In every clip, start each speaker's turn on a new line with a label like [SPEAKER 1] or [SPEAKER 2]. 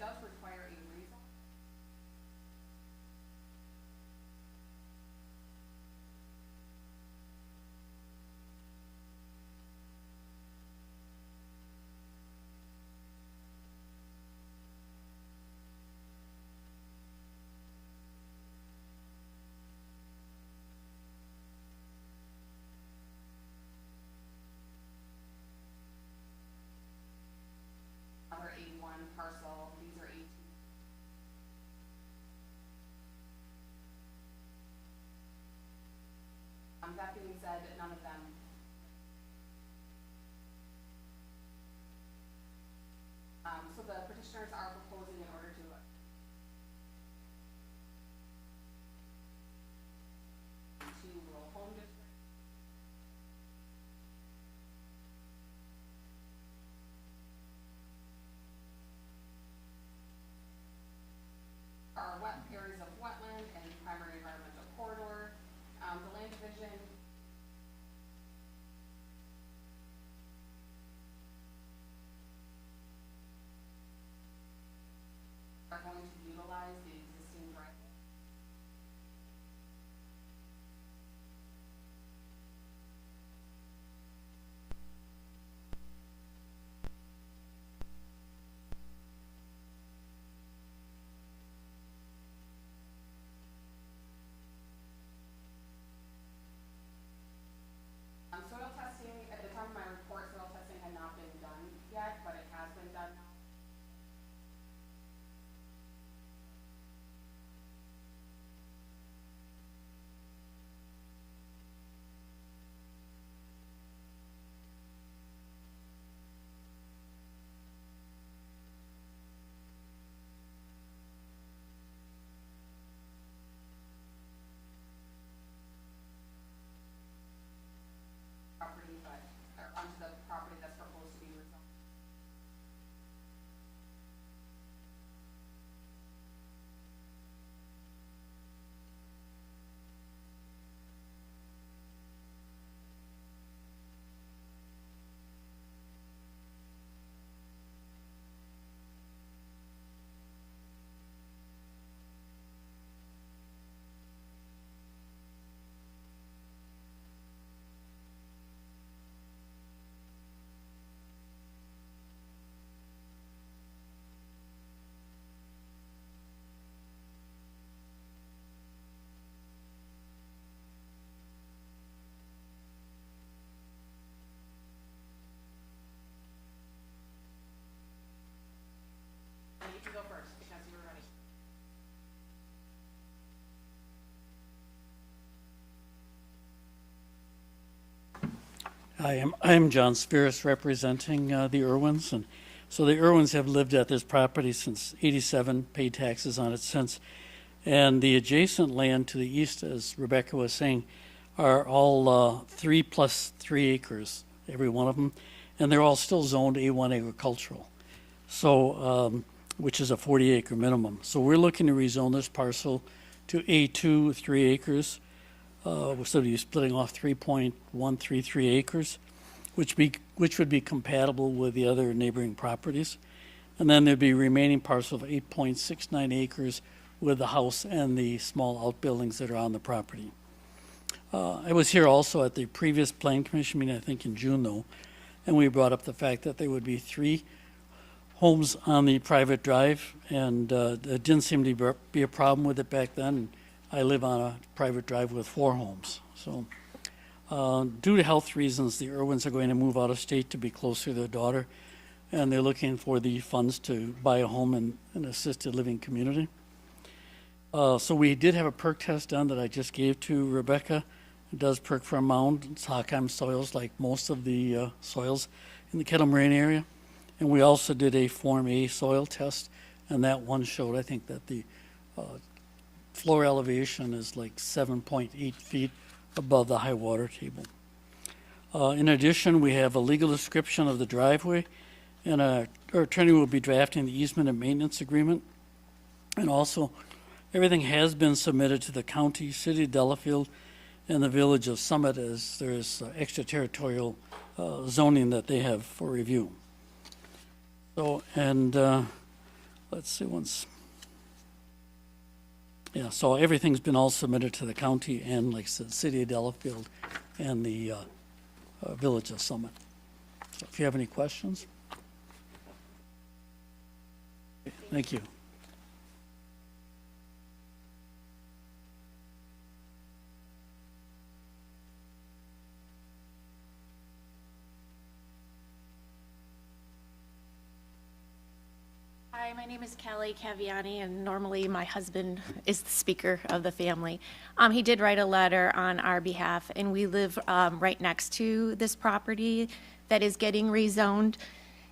[SPEAKER 1] does require a rezone. Another A1 parcel, these are A2. That being said, none of them. So the petitioners are proposing in order to rural home district. Are areas of wetland and primary environmental corridor. The land division are going to utilize the existing driveway. Soil testing, at the time of my report, soil testing had not been done yet, but it has been done now. Property, but onto the property that's proposed to be rezoned. I need to go first, because you were ready.
[SPEAKER 2] I'm John Spears representing the Irwins, and so the Irwins have lived at this property since '87, paid taxes on it since, and the adjacent land to the east, as Rebecca was saying, are all 3 plus 3 acres, every one of them, and they're all still zoned A1 agricultural, so which is a 40-acre minimum. So we're looking to rezone this parcel to A2, 3 acres. We're sort of splitting off 3.133 acres, which would be compatible with the other neighboring properties. And then there'd be a remaining parcel of 8.69 acres with the house and the small outbuildings that are on the property. I was here also at the previous Plan Commission meeting, I think in June though, and we brought up the fact that there would be 3 homes on the private drive, and there didn't seem to be a problem with it back then. I live on a private drive with 4 homes. So due to health reasons, the Irwins are going to move out of state to be closer to their daughter, and they're looking for the funds to buy a home in an assisted living community. So we did have a perk test done that I just gave to Rebecca. It does perk for a mound. It's Hockheim soils, like most of the soils in the Kettle Moraine area. And we also did a Form A soil test, and that one showed, I think, that the floor elevation is like 7.8 feet above the high water table. In addition, we have a legal description of the driveway, and our attorney will be drafting the easement and maintenance agreement. And also, everything has been submitted to the county, city of Delafield, and the village of Summit, as there is extraterritorial zoning that they have for review. So, and let's see, yeah, so everything's been all submitted to the county and, like I said, City of Delafield and the Village of Summit. So if you have any questions. Okay, thank you.
[SPEAKER 3] Hi, my name is Kelly Caviani, and normally my husband is the speaker of the family. He did write a letter on our behalf, and we live right next to this property that is getting rezoned.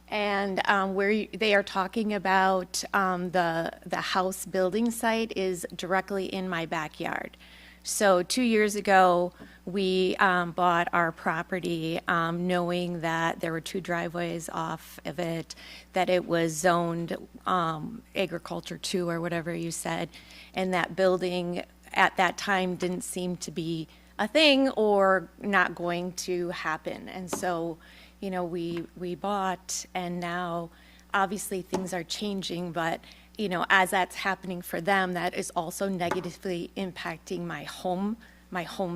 [SPEAKER 3] And where they are talking about the house building site is directly in my backyard. So 2 years ago, we bought our property knowing that there were 2 driveways off of it, that it was zoned agriculture 2 or whatever you said, and that building at that time didn't seem to be a thing or not going to happen. And so, you know, we bought, and now obviously things are changing, but you know, as that's happening for them, that is also negatively impacting my home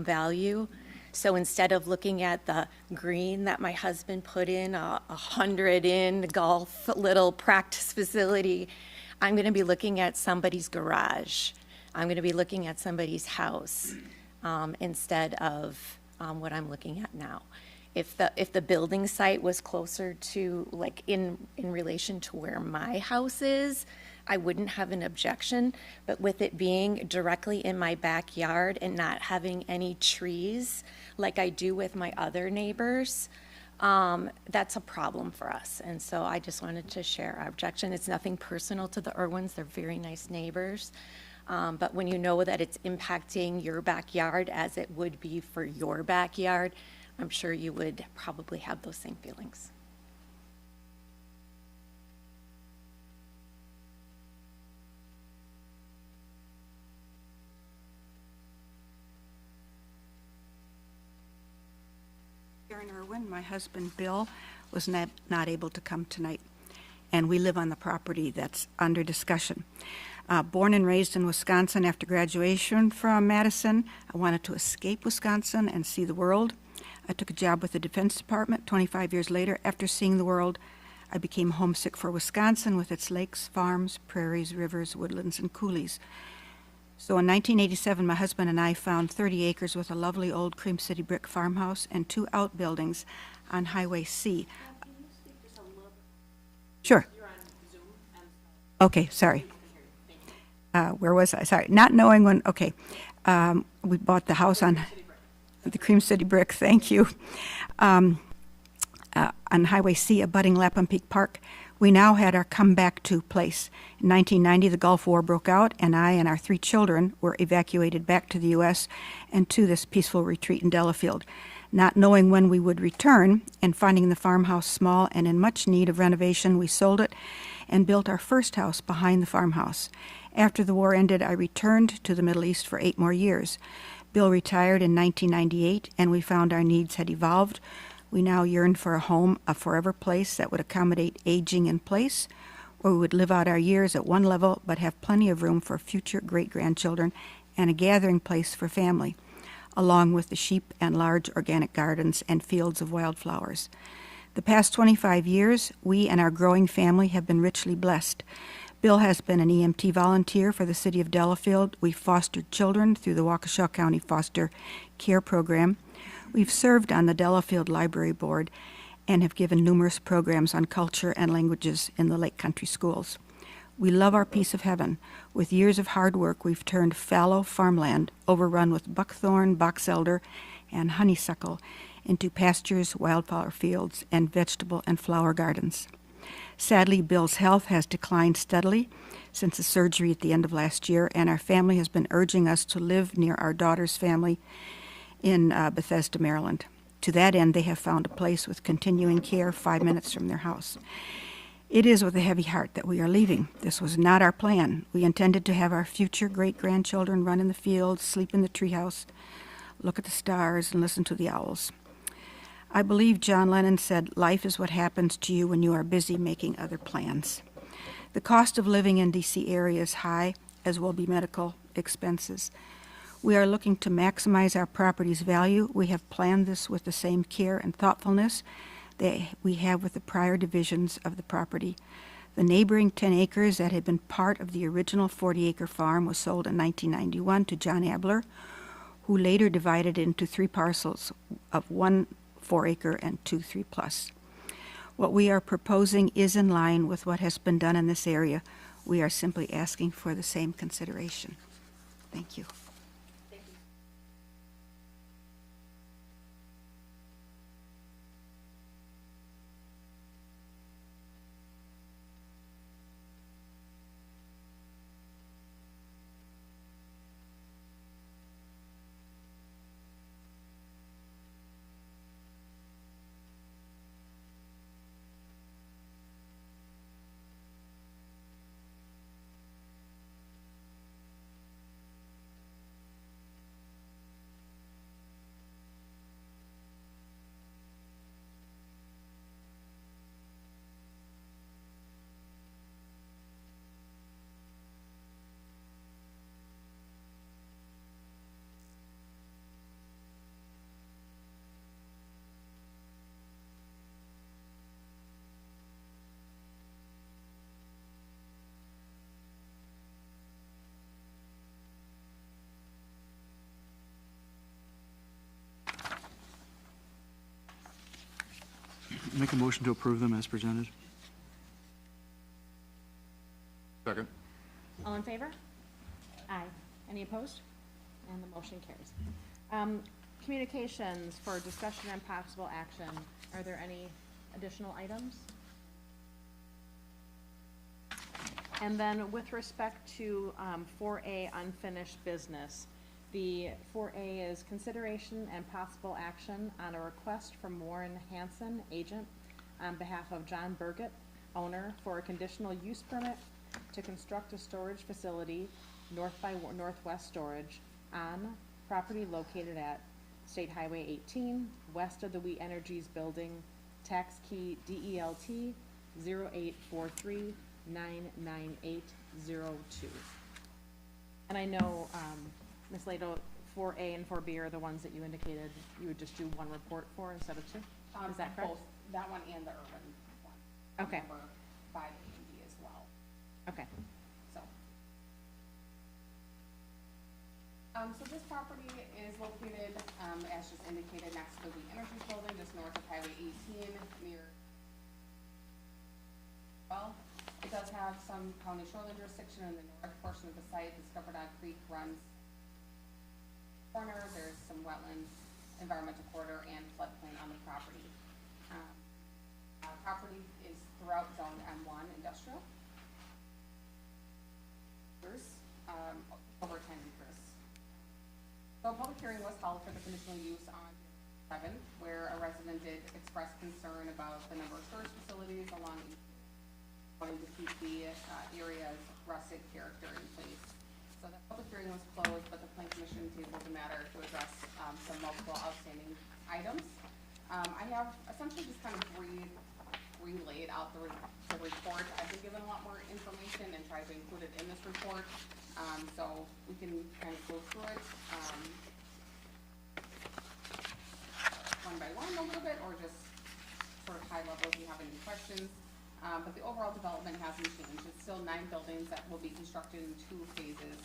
[SPEAKER 3] value. So instead of looking at the green that my husband put in, 100-in golf little practice facility, I'm going to be looking at somebody's garage. I'm going to be looking at somebody's house instead of what I'm looking at now. If the building site was closer to, like, in relation to where my house is, I wouldn't have an objection, but with it being directly in my backyard and not having any trees like I do with my other neighbors, that's a problem for us. And so I just wanted to share our objection. It's nothing personal to the Irwins. They're very nice neighbors. But when you know that it's impacting your backyard as it would be for your backyard, I'm sure you would probably have those same feelings.
[SPEAKER 4] Karen Irwin, my husband Bill was not able to come tonight, and we live on the property that's under discussion. Born and raised in Wisconsin, after graduation from Madison, I wanted to escape Wisconsin and see the world. I took a job with the Defense Department. 25 years later, after seeing the world, I became homesick for Wisconsin with its lakes, farms, prairies, rivers, woodlands, and coulees. So in 1987, my husband and I found 30 acres with a lovely old Cream City brick farmhouse and 2 outbuildings on Highway C.
[SPEAKER 3] Can you speak just a little?
[SPEAKER 4] Sure.
[SPEAKER 3] You're on Zoom.
[SPEAKER 4] Okay, sorry. Where was I? Sorry. Not knowing when, okay. We bought the house on the Cream City brick, thank you. On Highway C, abutting Lapham Peak Park. We now had our comeback to place. In 1990, the Gulf War broke out, and I and our 3 children were evacuated back to the U.S. and to this peaceful retreat in Delafield. Not knowing when we would return, and finding the farmhouse small and in much need of renovation, we sold it and built our first house behind the farmhouse. After the war ended, I returned to the Middle East for 8 more years. Bill retired in 1998, and we found our needs had evolved. We now yearn for a home, a forever place that would accommodate aging in place, where we would live out our years at one level but have plenty of room for future great-grandchildren and a gathering place for family, along with the sheep and large organic gardens and fields of wildflowers. The past 25 years, we and our growing family have been richly blessed. Bill has been an EMT volunteer for the City of Delafield. We've fostered children through the Waukesha County Foster Care Program. We've served on the Delafield Library Board and have given numerous programs on culture and languages in the Lake Country schools. We love our piece of heaven. With years of hard work, we've turned fallow farmland, overrun with buckthorn, box elder, and honeysuckle, into pastures, wildflower fields, and vegetable and flower gardens. Sadly, Bill's health has declined steadily since the surgery at the end of last year, and our family has been urging us to live near our daughter's family in Bethesda, Maryland. To that end, they have found a place with continuing care 5 minutes from their house. It is with a heavy heart that we are leaving. This was not our plan. We intended to have our future great-grandchildren run in the fields, sleep in the treehouse, look at the stars, and listen to the owls. I believe John Lennon said, "Life is what happens to you when you are busy making other plans." The cost of living in DC area is high, as will be medical expenses. We are looking to maximize our property's value. We have planned this with the same care and thoughtfulness that we have with the prior divisions of the property. The neighboring 10 acres that had been part of the original 40-acre farm was sold in 1991 to John Abler, who later divided it into 3 parcels of 1 4-acre and 2 3+. What we are proposing is in line with what has been done in this area. We are simply asking for the same consideration. Thank you.
[SPEAKER 5] Make a motion to approve them as presented.
[SPEAKER 6] Second.
[SPEAKER 7] All in favor? Aye. Any opposed? And the motion carries. Communications for discussion and possible action. Are there any additional items? And then with respect to 4A unfinished business, the 4A is consideration and possible action on a request from Warren Hansen, agent, on behalf of John Burgett, owner, for a conditional use permit to construct a storage facility, North by Northwest Storage, on property located at State Highway 18, west of the We Energies building, tax key DELT 0843 99802. And I know, Ms. Lato, 4A and 4B are the ones that you indicated you would just do one report for instead of 2? Is that correct?
[SPEAKER 1] Both, that one and the urban one.
[SPEAKER 7] Okay.
[SPEAKER 1] Number 5A and B as well,
[SPEAKER 7] Okay.
[SPEAKER 1] so. So this property is located, as just indicated, next to the We Energies building, just north of Highway 18, near. Well, it does have some county shoreline jurisdiction in the north portion of the site. The Scuppernong Creek runs corner. There's some wetlands, environmental corridor, and floodplain on the property. Property is throughout zone M1 industrial. There's over 10 acres. So a public hearing was held for the conditional use on 7, where a resident did express concern about the number of storage facilities along, wanting to keep the area's rustic character in place. So the public hearing was closed, but the Plan Commission tabled the matter to address some multiple outstanding items. I have essentially just kind of relayed out the report. I've been given a lot more information and tried to include it in this report, so we can kind of go through it one by one a little bit, or just sort of high level if you have any questions. But the overall development hasn't changed. It's still 9 buildings that will be constructed in 2 phases.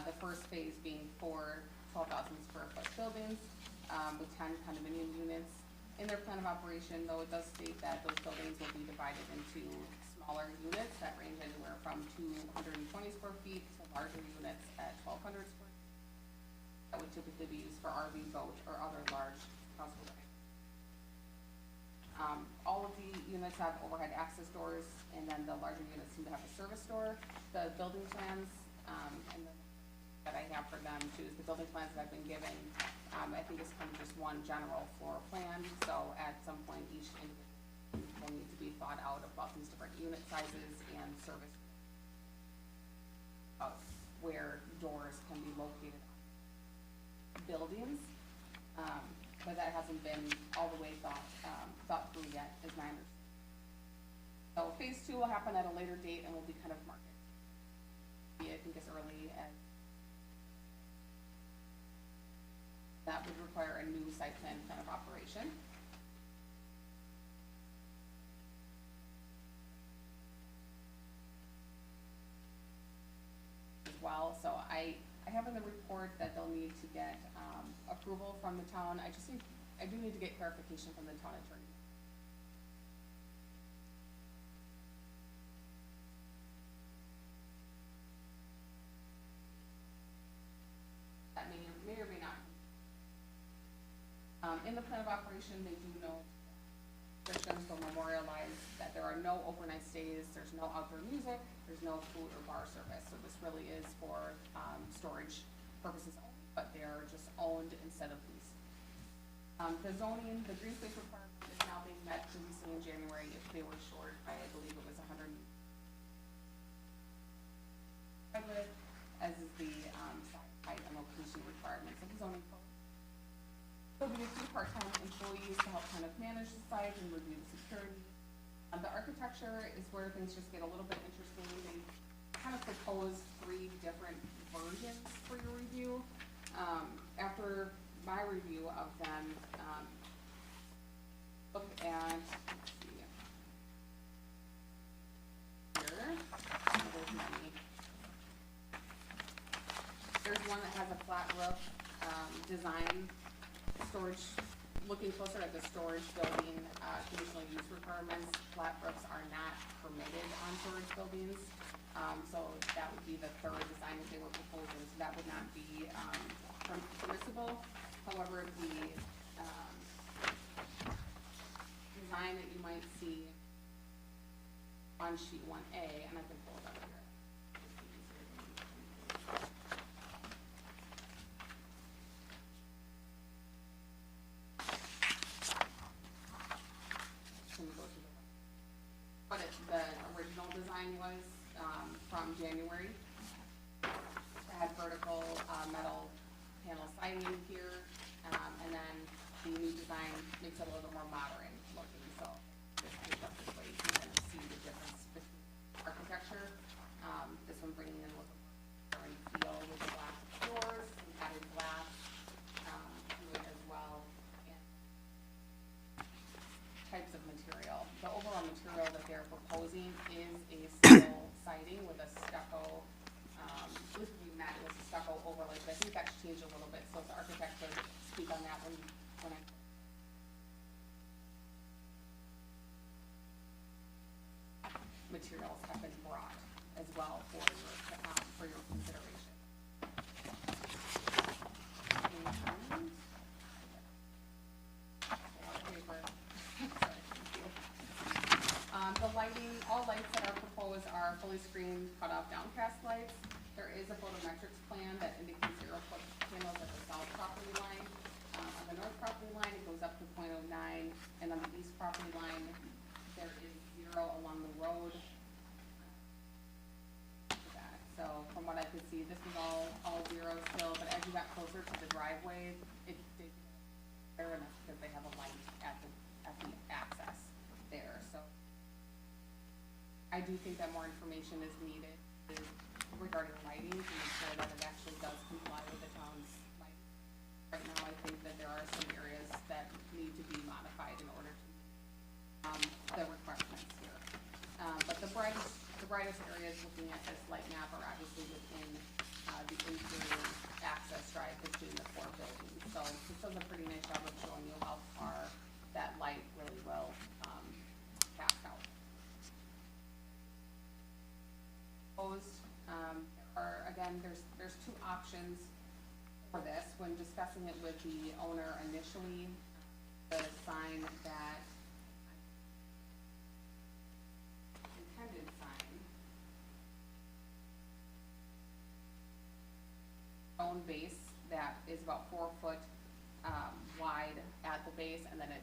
[SPEAKER 1] The first phase being 4 12,000 square foot buildings with 10 condominium units. In their plan of operation, though, it does state that those buildings will be divided into smaller units that range anywhere from 220 square feet to larger units at 1,200 square feet. That would typically be used for RV, boat, or other large household items. All of the units have overhead access doors, and then the larger units seem to have a service door. The building plans, and that I have for them too, is the building plans that I've been given, I think it's kind of just one general floor plan, so at some point each individual will need to be thought out about these different unit sizes and service of where doors can be located on buildings. But that hasn't been all the way thought through yet, is my understanding. So phase 2 will happen at a later date and will be kind of market. I think as early as that would require a new site plan kind of operation. As well, so I have in the report that they'll need to get approval from the town. I do need to get clarification from the town attorney. That may or may not. In the plan of operation, they do note restrictions will memorialize that there are no overnight stays, there's no outdoor music, there's no food or bar service. So this really is for storage purposes only, but they're just owned instead of leased. The zoning, the green space requirement is now being met recently in January. If they were short by, I believe it was 100, as is the height and location requirements of the zoning code. There'll be a few part-time employees to help kind of manage the site and review the security. The architecture is where things just get a little bit interesting. They kind of proposed 3 different versions for your review. After my review of them, look at, let's see, here, there's many. There's one that has a flat roof design, storage, looking closer at the storage building, conditional use requirements. Flat roofs are not permitted on storage buildings. So that would be the 3rd design that they were proposing. So that would not be permissible. However, the design that you might see on sheet 1A, and I can pull it up here. But the original design was from January. It had vertical metal panel siding here, and then the new design makes it a little more modern looking. So this is up this way, you can kind of see the difference between architecture. This one bringing in a little more feel with the glass doors, some added glass to it as well, and types of material. The overall material that they're proposing is a steel siding with a stucco. This would be matte with a stucco overlay, but I think that's changed a little bit. So the architect would speak on that when I. Materials have been brought as well for your consideration. The lighting, all lights that are proposed are fully screened, cut-off downcast lights. There is a photometrics plan that indicates 0-foot panels at the south property line. On the north property line, it goes up to 0.09, and on the east property line, there is 0 along the road. So from what I could see, this is all 0 still, but as you got closer to the driveway, it did fair enough because they have a light at the access there. So I do think that more information is needed regarding lighting to make sure that it actually does comply with the town's lighting. Right now, I think that there are some areas that need to be modified in order to the requirements here. But the brightest areas looking at this light map are obviously within the interior access drive between the 4 buildings. So this does a pretty nice job of showing you how far that light really will cast out. Again, there's 2 options for this. When discussing it with the owner initially, the sign that intended sign, stone base that is about 4 foot wide at the base, and then it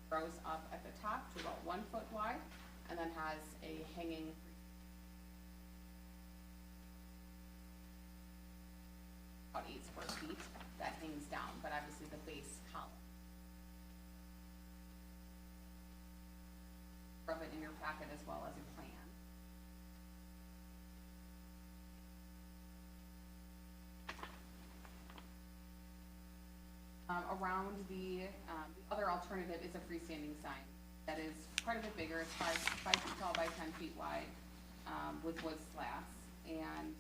[SPEAKER 1] grows up at the top to about 1 foot wide, and then has a hanging about 8 square feet that hangs down, but obviously the base column of it in your packet as well as a plan. Around the other alternative is a freestanding sign that is quite a bit bigger. It's 5 feet tall by 10 feet wide, with wood slats, and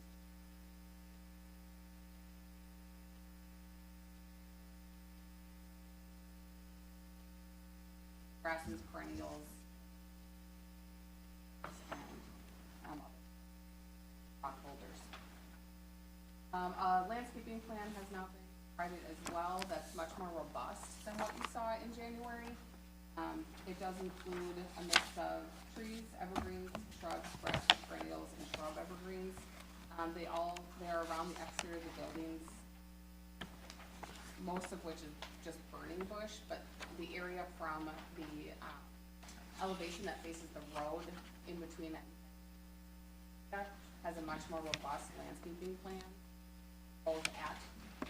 [SPEAKER 1] grasses, perennials, and rock boulders. A landscaping plan has now been provided as well that's much more robust than what you saw in January. It does include a mix of trees, evergreens, shrubs, grasses, perennials, and shrub evergreens. They're around the exterior of the buildings, most of which is just burning bush, but the area from the elevation that faces the road in between that has a much more robust landscaping plan, both at,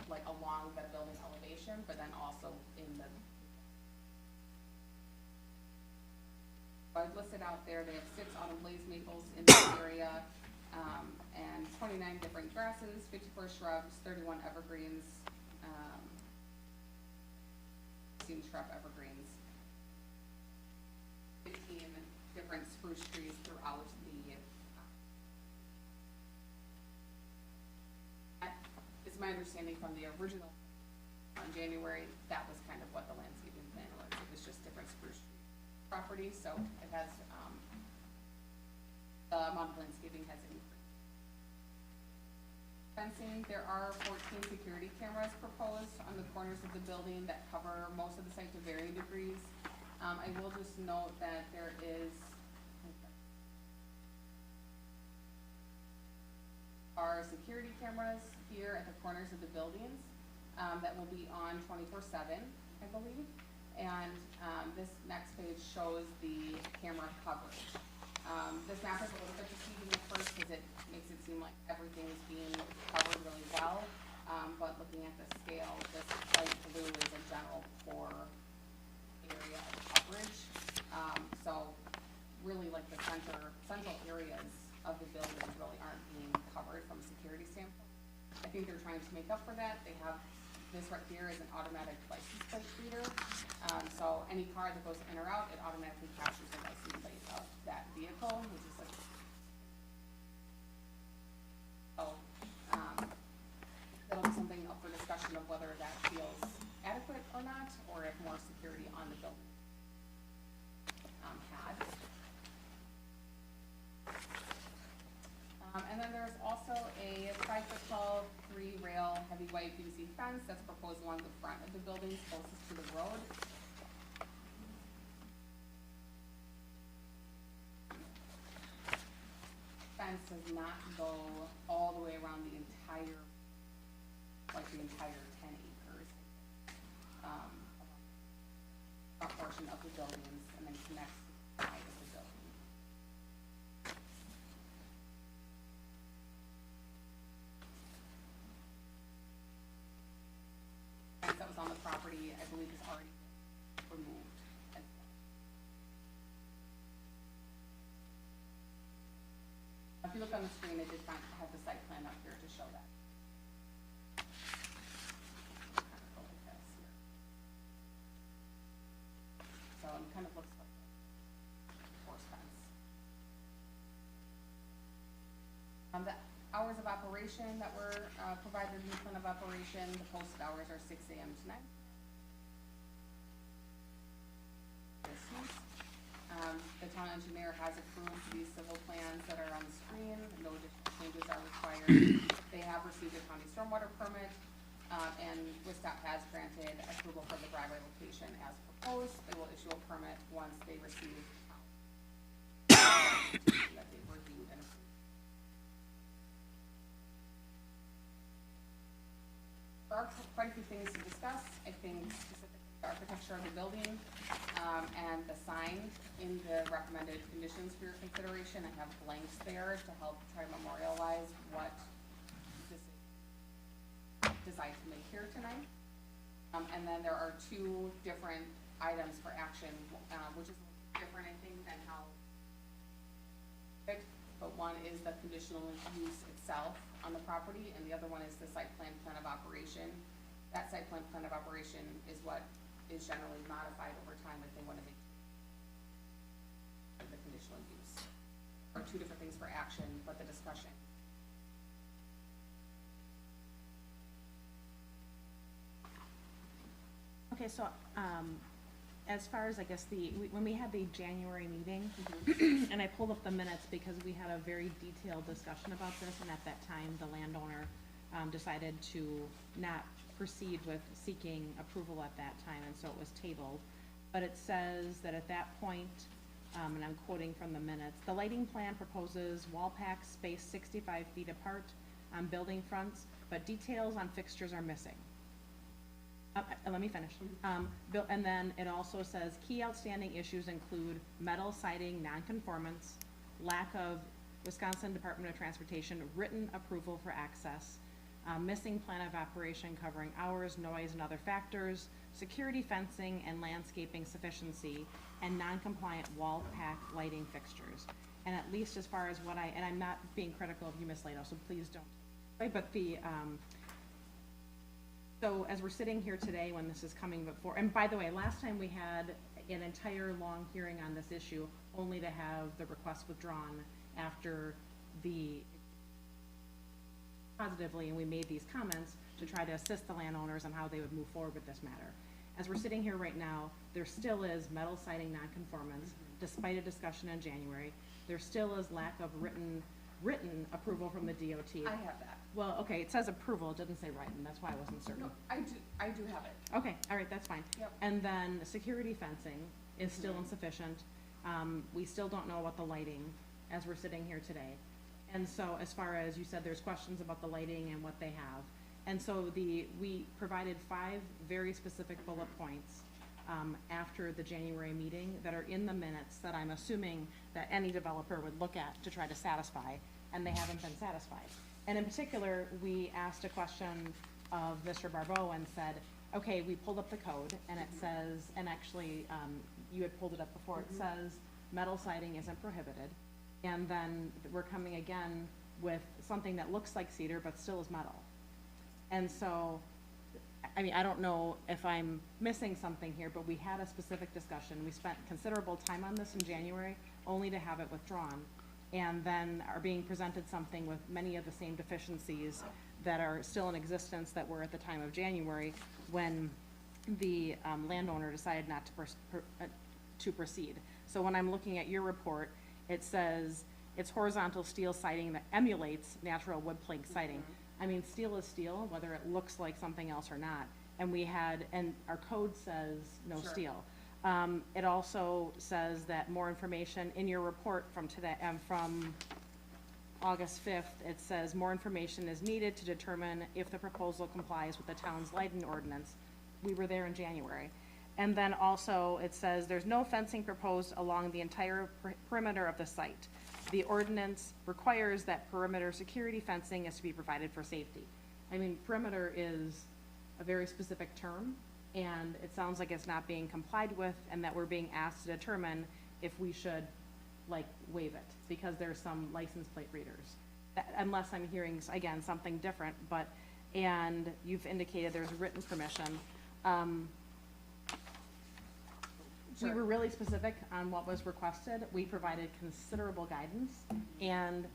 [SPEAKER 1] like, along the building elevation, but then also in the, I've listed out there, they have 6 autumn blaze maples in this area, and 29 different grasses, 54 shrubs, 31 evergreens, 16 shrub evergreens, 15 different spruce trees throughout the, that is my understanding from the original on January, that was kind of what the landscaping plan was. It was just different spruce tree properties, so it has, the amount of landscaping has increased. Fencing, there are 14 security cameras proposed on the corners of the building that cover most of the site to varying degrees. I will just note that there are security cameras here at the corners of the buildings that will be on 24/7, I believe. And this next page shows the camera coverage. This map is a little bit deceiving at first because it makes it seem like everything's being covered really well. But looking at the scale, this light blue is a general core area of coverage. So really, like, the central areas of the building really aren't being covered from a security standpoint. I think they're trying to make up for that. They have, this right here is an automatic license plate reader. So any car that goes in or out, it automatically captures the license plate of that vehicle, which is like, that'll be something up for discussion of whether that feels adequate or not, or if more security on the building had. And then there's also a 5-foot tall, 3-rail, heavy white PVC fence that's proposed along the front of the building closest to the road. Fence does not go all the way around the entire, like the entire 10 acres. A portion of the buildings and then connects the side of the building. Fence that was on the property, I believe, is already removed as well. If you look on the screen, I did have the site plan up here to show that. Kind of go like this here. So it kind of looks like a horse fence. The hours of operation that were provided in the plan of operation, the posted hours are 6 a.m. to 9. The town engineer has approved these civil plans that are on the screen. No additional changes are required. They have received a county stormwater permit, and WISTOP has granted approval for the driveway location as proposed. They will issue a permit once they receive that they've reviewed and approved. There are quite a few things to discuss. I think specifically the architecture of the building and the sign in the recommended conditions for your consideration. I have blanks there to help try to memorialize what this is designed to make here tonight. And then there are 2 different items for action, which is different, I think, than how is the conditional use itself on the property, and the other one is the site plan of operation. That site plan of operation is what is generally modified over time if they want to make the conditional use. Or two different things for action, but the discussion.
[SPEAKER 7] Okay, so, as far as, I guess, when we had the January meeting, and I pulled up the minutes because we had a very detailed discussion about this, and at that time, the landowner, decided to not proceed with seeking approval at that time, and so it was tabled. But it says that at that point, and I'm quoting from the minutes, the lighting plan proposes wall packs spaced 65 feet apart on building fronts, but details on fixtures are missing. Let me finish. And then it also says, key outstanding issues include metal siding nonconformance, lack of Wisconsin Department of Transportation written approval for access, missing plan of operation covering hours, noise, and other factors, security fencing and landscaping sufficiency, and non-compliant wall pack lighting fixtures. And at least as far as what and I'm not being critical of you, Ms. Lato, so please don't. Right, but so as we're sitting here today when this is coming before, and by the way, last time we had an entire long hearing on this issue, only to have the request withdrawn after positively, and we made these comments to try to assist the landowners on how they would move forward with this matter. As we're sitting here right now, there still is metal siding nonconformance, despite a discussion in January. There still is lack of written approval from the DOT.
[SPEAKER 1] I have that.
[SPEAKER 7] Well, okay, it says approval, it doesn't say written, that's why I wasn't certain.
[SPEAKER 1] No, I do have it.
[SPEAKER 7] Okay, all right, that's fine.
[SPEAKER 1] Yep.
[SPEAKER 7] And then the security fencing is still insufficient. We still don't know about the lighting as we're sitting here today. And so as far as you said, there's questions about the lighting and what they have. And so we provided 5 very specific bullet points after the January meeting that are in the minutes that I'm assuming that any developer would look at to try to satisfy, and they haven't been satisfied. And in particular, we asked a question of Mr. Barbeau and said, okay, we pulled up the code, and it says, and actually, you had pulled it up before, it says metal siding isn't prohibited. And then we're coming again with something that looks like cedar, but still is metal. And so, I mean, I don't know if I'm missing something here, but we had a specific discussion. We spent considerable time on this in January, only to have it withdrawn. And then are being presented something with many of the same deficiencies that are still in existence that were at the time of January when the landowner decided not to proceed. So when I'm looking at your report, it says it's horizontal steel siding that emulates natural wood plank siding. I mean, steel is steel, whether it looks like something else or not. And our code says no
[SPEAKER 1] Sure.
[SPEAKER 7] steel. It also says that more information in your report from today, from August 5th, it says more information is needed to determine if the proposal complies with the town's lighting ordinance. We were there in January. And then also it says there's no fencing proposed along the entire perimeter of the site. The ordinance requires that perimeter security fencing is to be provided for safety. I mean, perimeter is a very specific term, and it sounds like it's not being complied with, and that we're being asked to determine if we should, like, waive it, because there's some license plate readers. Unless I'm hearing, again, something different, and you've indicated there's written permission. We were really specific on what was requested. We provided considerable guidance, and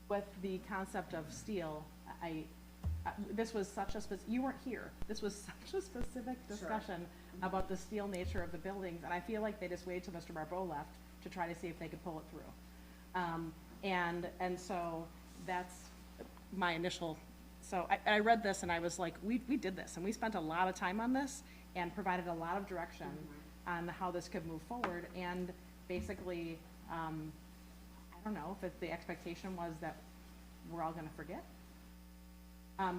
[SPEAKER 7] with the concept of steel, this was such a you weren't here. This was such a specific discussion about the steel nature of the buildings, and I feel like they just waited till Mr. Barbeau left to try to see if they could pull it through. And so that's my initial, so I read this and I was like, we did this, and we spent a lot of time on this and provided a lot of direction on how this could move forward, and basically, I don't know if the expectation was that we're all gonna forget.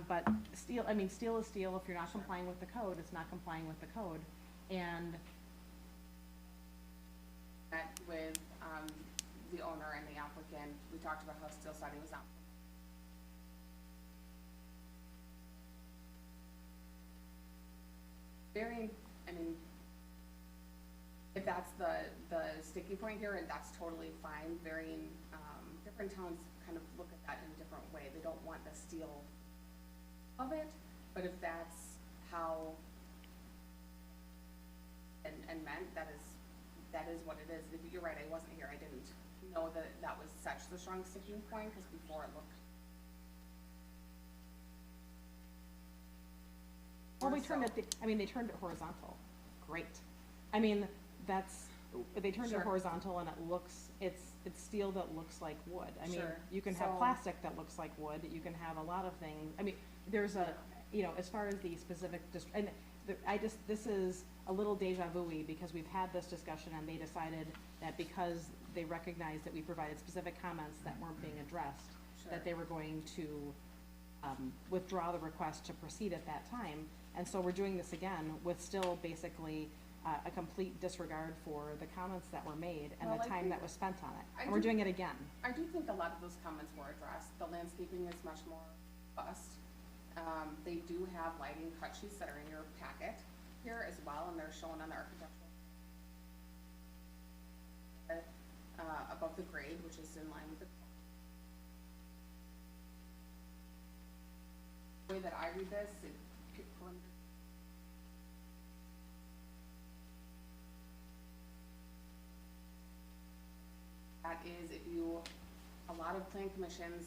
[SPEAKER 7] But steel, I mean, steel is steel. If you're not complying with the code, it's not complying with the code. And
[SPEAKER 1] Met with the owner and the applicant, we talked about how steel siding was not. I mean, if that's the sticking point here, and that's totally fine, varying different towns kind of look at that in a different way. They don't want the steel of it, but if that's how and meant, that is what it is. If you're right, I wasn't here. I didn't know that that was such the strong sticking point, because before it looked.
[SPEAKER 7] Well, they turned it, they turned it horizontal. Great. I mean, they turned it
[SPEAKER 1] Sure.
[SPEAKER 7] horizontal and it looks, it's steel that looks like wood. I mean,
[SPEAKER 1] Sure.
[SPEAKER 7] you can have
[SPEAKER 1] So-
[SPEAKER 7] plastic that looks like wood, you can have a lot of things. I mean, there's as far as the specific, this is a little deja vu-y because we've had this discussion and they decided that because they recognized that we provided specific comments that weren't being addressed,
[SPEAKER 1] Sure.
[SPEAKER 7] that they were going to withdraw the request to proceed at that time. And so we're doing this again with still basically a complete disregard for the comments that were made and
[SPEAKER 1] Well,
[SPEAKER 7] the
[SPEAKER 1] I
[SPEAKER 7] time
[SPEAKER 1] think-
[SPEAKER 7] that was spent on it.
[SPEAKER 1] I
[SPEAKER 7] And we're
[SPEAKER 1] do-
[SPEAKER 7] doing it again.
[SPEAKER 1] I do think a lot of those comments were addressed. The landscaping is much more robust. They do have lighting cut sheets that are in your packet here as well, and they're shown on the architectural. Above the grade, which is in line with the way that I read this, that is, if you, a lot of plan commissions,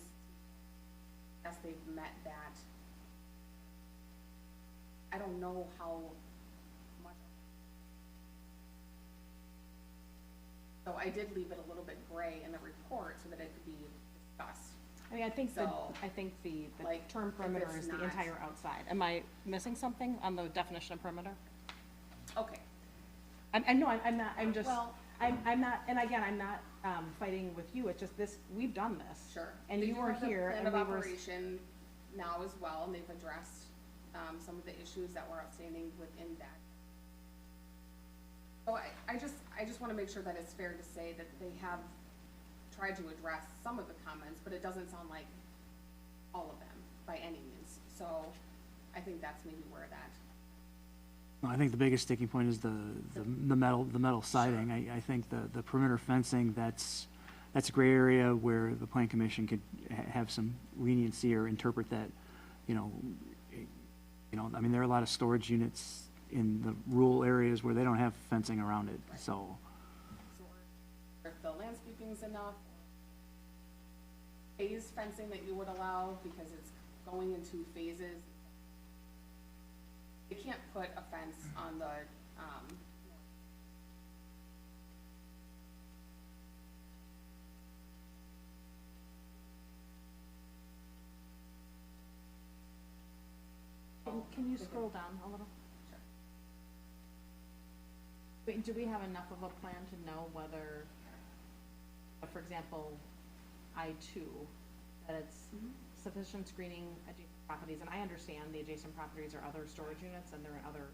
[SPEAKER 1] yes, they've met that. I don't know how much. So I did leave it a little bit gray in the report so that it could be discussed.
[SPEAKER 7] I mean, I think
[SPEAKER 1] So,
[SPEAKER 7] the
[SPEAKER 1] like,
[SPEAKER 7] term
[SPEAKER 1] if
[SPEAKER 7] perimeter
[SPEAKER 1] it's
[SPEAKER 7] is the
[SPEAKER 1] not-
[SPEAKER 7] entire outside. Am I missing something on the definition of perimeter?
[SPEAKER 1] Okay,
[SPEAKER 7] I'm not,
[SPEAKER 1] Well-
[SPEAKER 7] I'm not, and again, I'm not, fighting with you, it's just this, we've done this.
[SPEAKER 1] sure.
[SPEAKER 7] And
[SPEAKER 1] They
[SPEAKER 7] you
[SPEAKER 1] do
[SPEAKER 7] were
[SPEAKER 1] have the
[SPEAKER 7] here
[SPEAKER 1] plan
[SPEAKER 7] and
[SPEAKER 1] of
[SPEAKER 7] we were.
[SPEAKER 1] operation now as well, and they've addressed, some of the issues that were outstanding within that. So I just wanna make sure that it's fair to say that they have tried to address some of the comments, but it doesn't sound like all of them by any means. So I think that's maybe where that,
[SPEAKER 5] I think the biggest sticking point is the metal siding. I think the perimeter fencing, that's a gray area where the plan commission could have some leniency or interpret that, I mean, there are a lot of storage units in the rural areas where they don't have fencing around it, so.
[SPEAKER 1] if the landscaping's enough, phase fencing that you would allow, because it's going in 2 phases. You can't put a fence on the,
[SPEAKER 7] Can you scroll down a little?
[SPEAKER 1] Sure.
[SPEAKER 7] Wait, do we have enough of a plan to know whether, for example, I-2, that it's sufficient screening adjacent properties, and I understand the adjacent properties are other storage units and they're in other.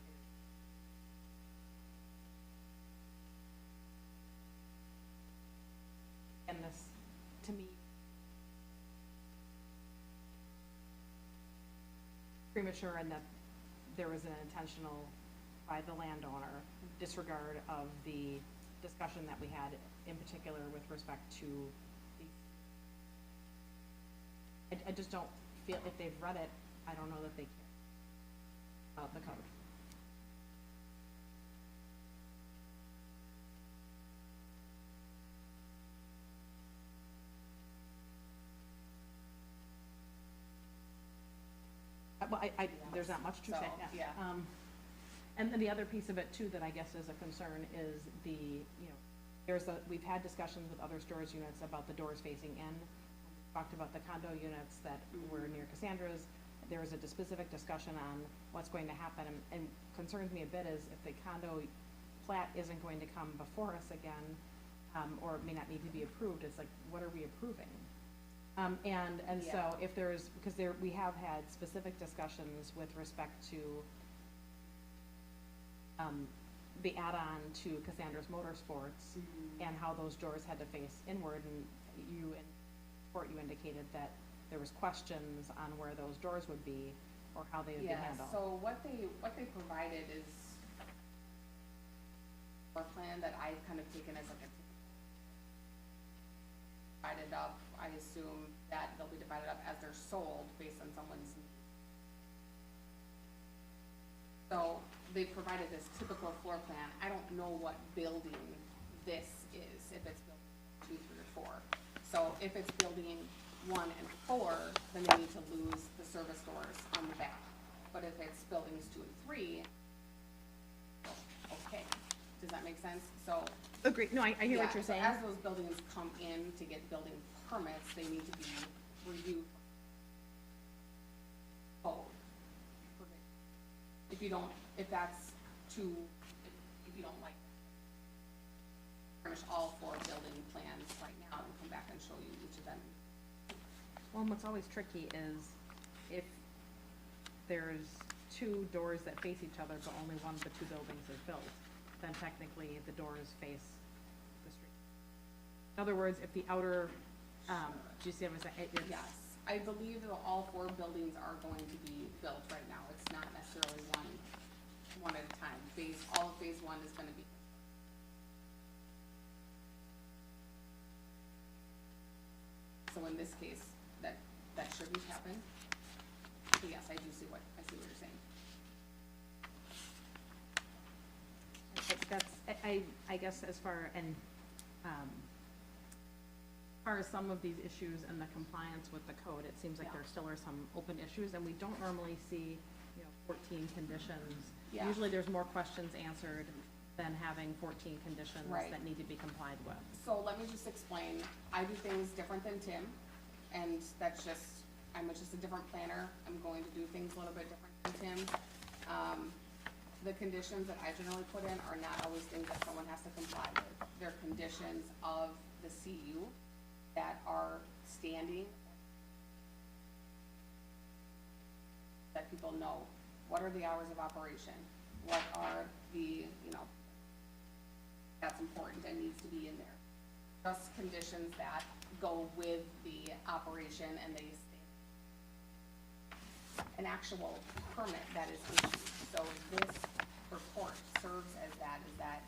[SPEAKER 7] And this, to me, premature and that there was an intentional, by the landowner, disregard of the discussion that we had in particular with respect to the, I just don't feel, if they've read it, I don't know that they care about the code. Well, there's not much to
[SPEAKER 1] So,
[SPEAKER 7] say,
[SPEAKER 1] yeah.
[SPEAKER 7] And then the other piece of it too, that I guess is a concern is the, we've had discussions with other storage units about the doors facing in. We talked about the condo units that were near Cassandra's. There was a specific discussion on what's going to happen, and concerns me a bit is if the condo plat isn't going to come before us again, or it may not need to be approved, it's like, what are we approving? And so
[SPEAKER 1] Yeah.
[SPEAKER 7] if there's, because we have had specific discussions with respect to the add-on to Cassandra's Motorsports and how those doors had to face inward, and you indicated that there was questions on where those doors would be or how they would be
[SPEAKER 1] Yeah,
[SPEAKER 7] handled.
[SPEAKER 1] so what they provided is a plan that I've kind of taken as like a divided up. I I assume that they'll be divided up as they're sold based on someone's need. So they provided this typical floor plan. I don't know what building this is, if it's building 2, 3, or 4. So if it's building 1 and 4, then they need to lose the service doors on the back. But if it's buildings 2 and 3, okay. Does that make sense? So.
[SPEAKER 7] Agreed, no, I hear
[SPEAKER 1] Yeah,
[SPEAKER 7] what you're
[SPEAKER 1] so
[SPEAKER 7] saying.
[SPEAKER 1] as those buildings come in to get building permits, they need to be reviewed. If you don't, if that's too, if you don't like that. Furnish all 4 building plans right now and come back and show you each of them.
[SPEAKER 7] Well, and what's always tricky is if there's 2 doors that face each other, but only one of the 2 buildings is built, then technically the doors face the street. In other words, if the outer, do you see what I'm saying?
[SPEAKER 1] Yes, I believe that all 4 buildings are going to be built right now. It's not necessarily one at a time. All of phase 1 is gonna be. So in this case, that shouldn't happen. So yes, I see what you're saying.
[SPEAKER 7] That's, I guess as far as some of these issues and the compliance with the code, it seems like
[SPEAKER 1] Yeah.
[SPEAKER 7] there still are some open issues, and we don't normally see, 14 conditions.
[SPEAKER 1] Yeah.
[SPEAKER 7] Usually there's more questions answered than having 14 conditions
[SPEAKER 1] Right.
[SPEAKER 7] that need to be complied with.
[SPEAKER 1] So let me just explain, I do things different than Tim, and I'm just a different planner. I'm going to do things a little bit different than Tim. The conditions that I generally put in are not always things that someone has to comply with. They're conditions of the CU that are standing, that people know. What are the hours of operation? What are the, that's important and needs to be in there. Just conditions that go with the operation and they stay. An actual permit that is issued. So this report serves as that, is that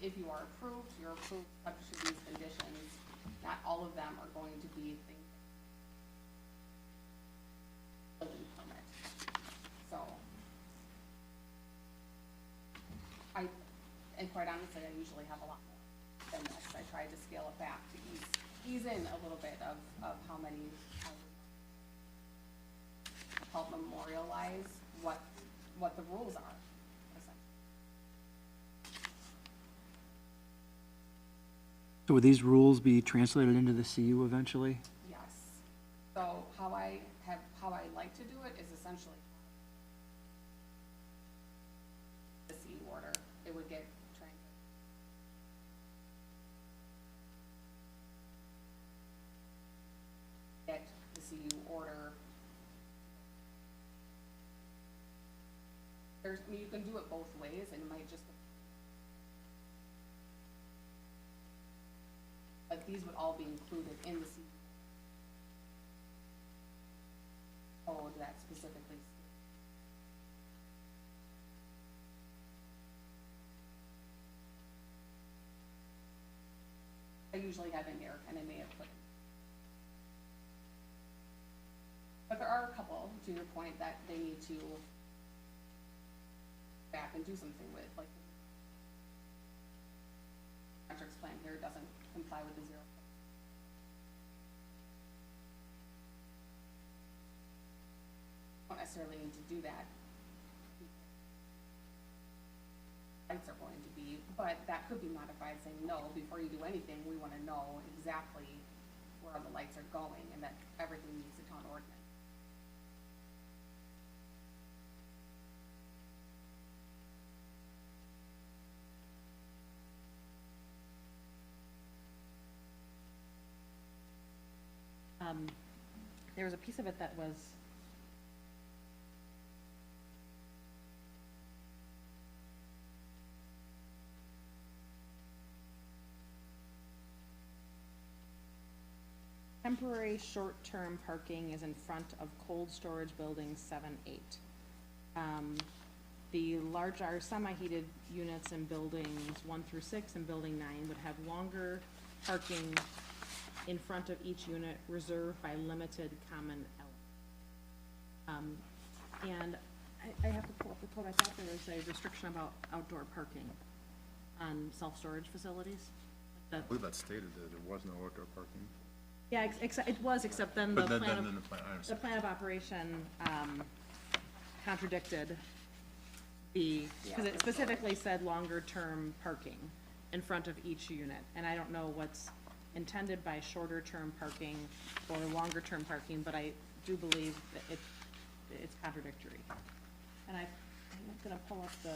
[SPEAKER 1] if you are approved, you're approved subject to these conditions. Not all of them are going to be things. Building permit. So. And quite honestly, I usually have a lot more than this. I try to scale it back to ease in a little bit of how many, help memorialize what the rules are, essentially.
[SPEAKER 5] So would these rules be translated into the CU eventually?
[SPEAKER 1] Yes. So how I like to do it is essentially the CU order. It would get translated. Get the CU order. You can do it both ways, and it might just. But these would all be included in the CU code that specifically. I usually have in there, and I may have put. But there are a couple, to your point, that they need to back and do something with, like the metrics plan here doesn't comply with the 0. Don't necessarily need to do that. Lights are going to be, but that could be modified saying, no, before you do anything, we want to know exactly where the lights are going and that everything meets the town ordinance.
[SPEAKER 7] There was a piece of it that was temporary short-term parking is in front of cold storage buildings 7, 8. The large R semi-heated units in buildings 1 through 6 and building 9 would have longer parking in front of each unit reserved by limited common element. And I have to pull up the code. I thought there was a restriction about outdoor parking on self-storage facilities.
[SPEAKER 6] I believe that stated that there was no outdoor parking.
[SPEAKER 7] Yeah, it was, except then the
[SPEAKER 6] But then
[SPEAKER 7] plan
[SPEAKER 6] in the
[SPEAKER 7] of,
[SPEAKER 6] plan, I
[SPEAKER 7] the
[SPEAKER 6] understand.
[SPEAKER 7] plan of operation contradicted the, because it specifically said longer-term parking in front of each unit. And I don't know what's intended by shorter-term parking or longer-term parking, but I do believe that it's contradictory. And I'm gonna pull up the.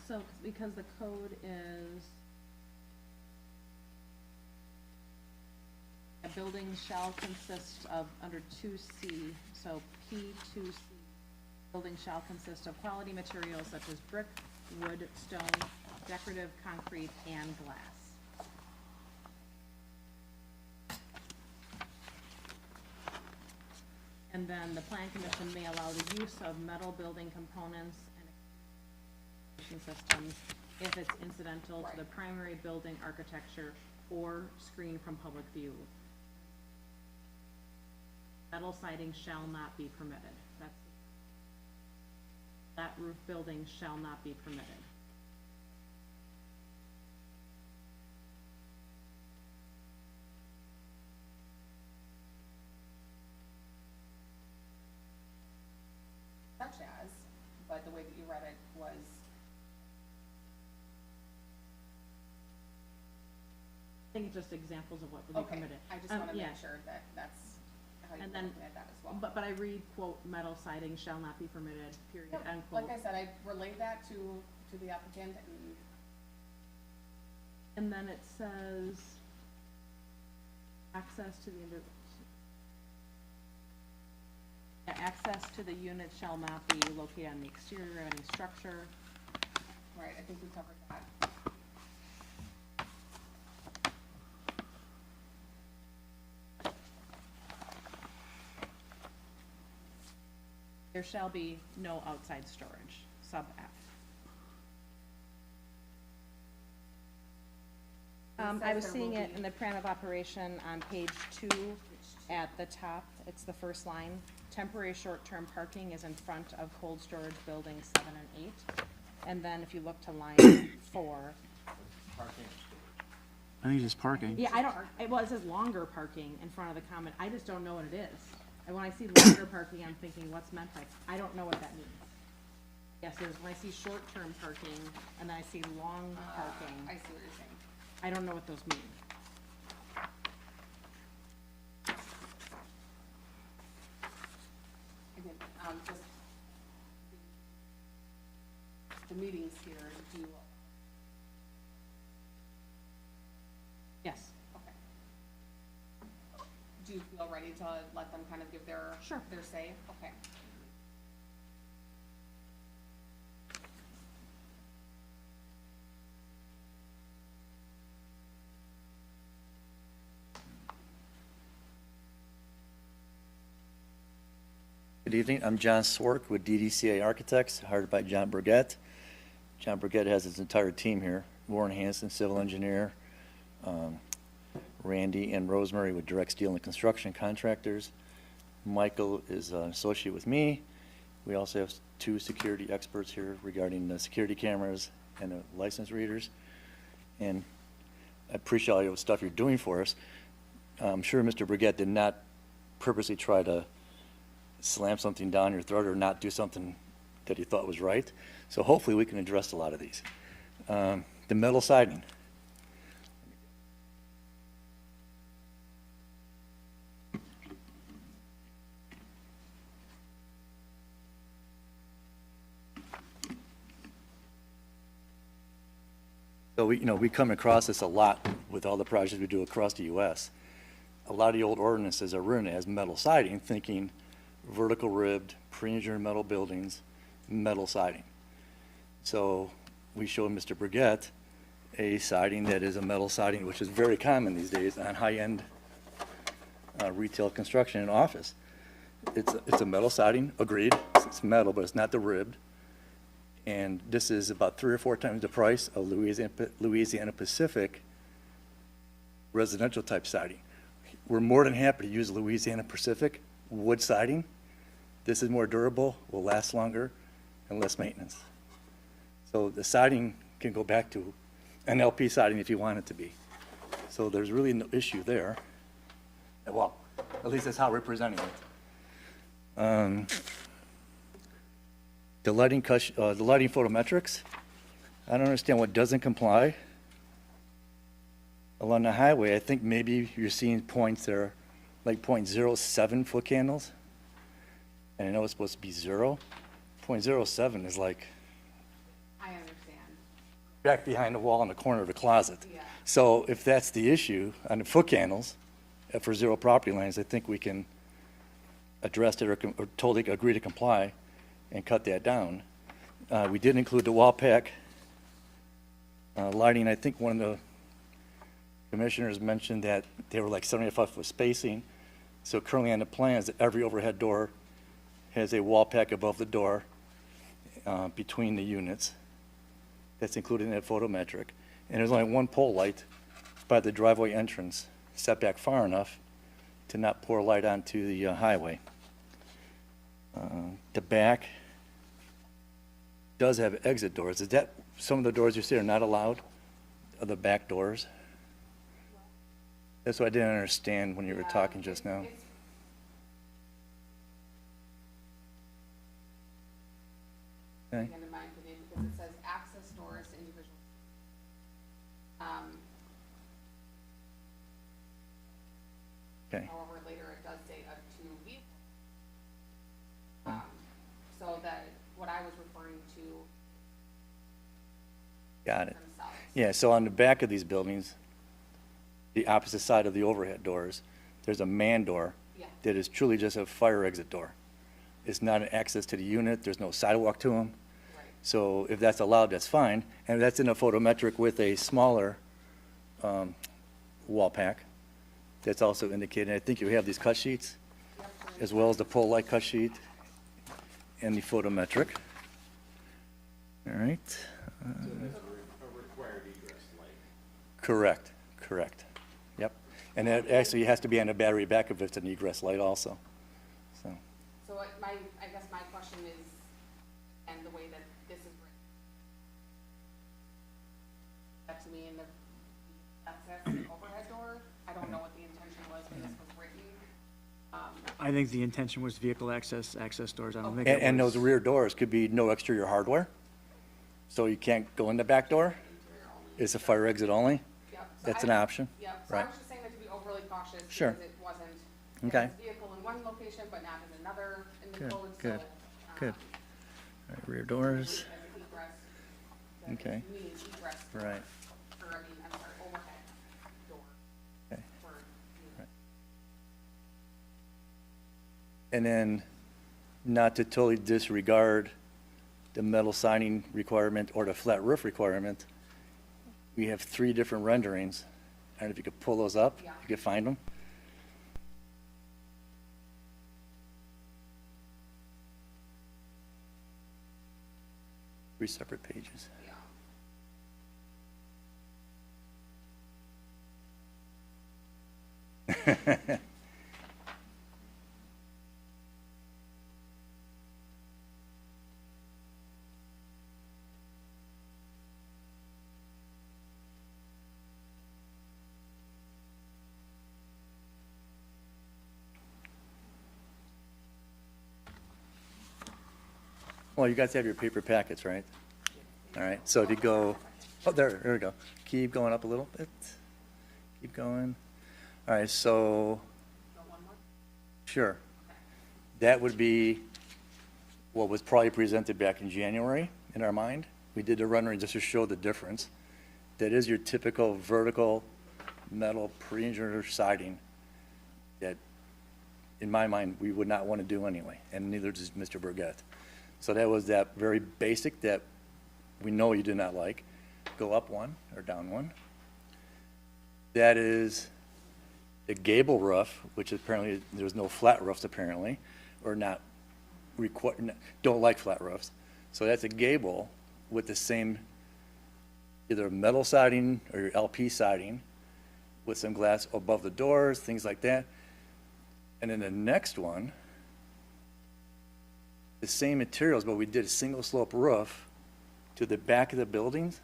[SPEAKER 7] So, because the code is, a building shall consist of, under 2C, so P2C, building shall consist of quality materials such as brick, wood, stone, decorative, concrete, and glass. And then the plan commission may allow the use of metal building components and systems if it's incidental to the primary building architecture or screened from public view. Metal siding shall not be permitted. That roof building shall not be permitted.
[SPEAKER 1] Such as, but the way that you read it was.
[SPEAKER 7] I think it's just examples of what would be
[SPEAKER 1] Okay,
[SPEAKER 7] permitted.
[SPEAKER 1] I just wanna
[SPEAKER 7] Yeah.
[SPEAKER 1] make sure that that's how you're
[SPEAKER 7] And then-
[SPEAKER 1] looking at that as well.
[SPEAKER 7] But I read, quote, metal siding shall not be permitted, period,
[SPEAKER 1] Yep,
[SPEAKER 7] end quote.
[SPEAKER 1] like I said, I relayed that to the applicant, and
[SPEAKER 7] And then it says, access to the access to the unit shall not be located on the exterior of any structure.
[SPEAKER 1] right, I think we covered that.
[SPEAKER 7] There shall be no outside storage, sub F. I was
[SPEAKER 1] there
[SPEAKER 7] seeing
[SPEAKER 1] will
[SPEAKER 7] it
[SPEAKER 1] be-
[SPEAKER 7] in the plan of operation on page 2 at the top. It's the first line. Temporary short-term parking is in front of cold storage buildings 7 and 8. And then if you look to line 4,
[SPEAKER 5] I think it's just parking.
[SPEAKER 7] yeah, it says longer parking in front of the common. I just don't know what it is. And when I see longer parking, I'm thinking, what's meant by, I don't know what that means. Yes, it is, when I see short-term parking and then I see long parking,
[SPEAKER 1] I see what you're saying.
[SPEAKER 7] I don't know what those mean.
[SPEAKER 1] Again, just the meetings here, do you,
[SPEAKER 7] Yes.
[SPEAKER 1] okay. Do you feel ready to let them kind of give their,
[SPEAKER 7] Sure.
[SPEAKER 1] their say? Okay.
[SPEAKER 8] Good evening. I'm John Swark with DDCA Architects, hired by John Burgett. John Burgett has his entire team here. Warren Hanson, civil engineer, Randy and Rosemary with Direct Steel and Construction Contractors. Michael is an associate with me. We also have 2 security experts here regarding the security cameras and the license readers. And I appreciate all the stuff you're doing for us. I'm sure Mr. Burgett did not purposely try to slam something down your throat or not do something that he thought was right. So hopefully we can address a lot of these. The metal siding. So we come across this a lot with all the projects we do across the U.S. A lot of the old ordinances are written as metal siding, thinking vertical ribbed, pre-engineered metal buildings, metal siding. So we showed Mr. Burgett a siding that is a metal siding, which is very common these days on high-end retail construction and office. It's a metal siding, agreed. It's metal, but it's not the ribbed. And this is about 3 or 4 times the price of Louisiana Pacific residential type siding. We're more than happy to use Louisiana Pacific wood siding. This is more durable, will last longer, and less maintenance. So the siding can go back to an LP siding if you want it to be. So there's really no issue there. Well, at least that's how we're presenting it. The lighting photometrics, I don't understand what doesn't comply. Along the highway, I think maybe you're seeing points that are like 0.07 foot candles. And I know it's supposed to be 0. 0.07 is like
[SPEAKER 1] I understand.
[SPEAKER 8] back behind the wall in the corner of the closet.
[SPEAKER 1] Yeah.
[SPEAKER 8] So if that's the issue on the foot candles for 0 property lines, I think we can address it or totally agree to comply and cut that down. We did include the wall pack lighting. I think one of the commissioners mentioned that they were like 75-foot spacing. So currently on the plans, that every overhead door has a wall pack above the door between the units. That's included in that photometric. And there's only one pole light by the driveway entrance, set back far enough to not pour light onto the highway. The back does have exit doors. Is that, some of the doors you see are not allowed, are the back doors? That's what I didn't understand when you were talking just now. Okay.
[SPEAKER 1] Again, in my opinion, because it says access doors to individual.
[SPEAKER 8] Okay.
[SPEAKER 1] However, later it does say up to vehicle. So that, what I was referring to
[SPEAKER 8] Got it.
[SPEAKER 1] themselves.
[SPEAKER 8] Yeah, so on the back of these buildings, the opposite side of the overhead doors, there's a man door
[SPEAKER 1] Yeah.
[SPEAKER 8] that is truly just a fire exit door. It's not an access to the unit, there's no sidewalk to them.
[SPEAKER 1] Right.
[SPEAKER 8] So if that's allowed, that's fine. And that's in a photometric with a smaller wall pack. That's also indicated. I think you have these cut sheets, as well as the pole light cut sheet and the photometric. All right. Correct, correct. Yep. And that actually has to be on a battery backup if it's an egress light also. So,
[SPEAKER 1] So I guess my question is, and the way that this is written, that to me in the access overhead door, I don't know what the intention was when this was written.
[SPEAKER 5] I think the intention was vehicle access doors. I don't think it
[SPEAKER 8] and
[SPEAKER 5] was.
[SPEAKER 8] those rear doors could be no exterior hardware, so you can't go in the back door. It's a fire exit only.
[SPEAKER 1] Yep. So
[SPEAKER 8] That's
[SPEAKER 1] I-
[SPEAKER 8] an option.
[SPEAKER 1] Yep, so I
[SPEAKER 8] Right.
[SPEAKER 1] was just saying that to be overly cautious.
[SPEAKER 8] Sure.
[SPEAKER 1] Because it wasn't,
[SPEAKER 8] Okay.
[SPEAKER 1] it was vehicle in one location, but not in another in the
[SPEAKER 8] Good,
[SPEAKER 1] code, so.
[SPEAKER 8] good, good. All right, rear doors,
[SPEAKER 1] As an egress. that
[SPEAKER 8] Okay.
[SPEAKER 1] you need egress
[SPEAKER 8] right.
[SPEAKER 1] or, I'm sorry, overhead door.
[SPEAKER 8] Okay.
[SPEAKER 1] For,
[SPEAKER 8] And then, not to totally disregard the metal siding requirement or the flat roof requirement, we have 3 different renderings. I don't know if you could pull those up,
[SPEAKER 1] Yeah.
[SPEAKER 8] you could find them. Three separate pages.
[SPEAKER 1] yeah.
[SPEAKER 8] Well, you guys have your paper packets, right? All right, so if you go, oh, there we go. Keep going up a little bit. Keep going. All right, so,
[SPEAKER 1] So one more?
[SPEAKER 8] sure. That would be what was probably presented back in January in our mind. We did the rendering just to show the difference. That is your typical vertical metal pre-engineered siding that, in my mind, we would not want to do anyway, and neither does Mr. Burgett. So that was that very basic that we know you did not like. go up one or down one. That is the gable roof, which apparently, there's no flat roofs apparently, or not don't like flat roofs. So that's a gable with the same either metal siding or your LP siding with some glass above the doors, things like that. And then the next one, the same materials, but we did a single slope roof to the back of the buildings.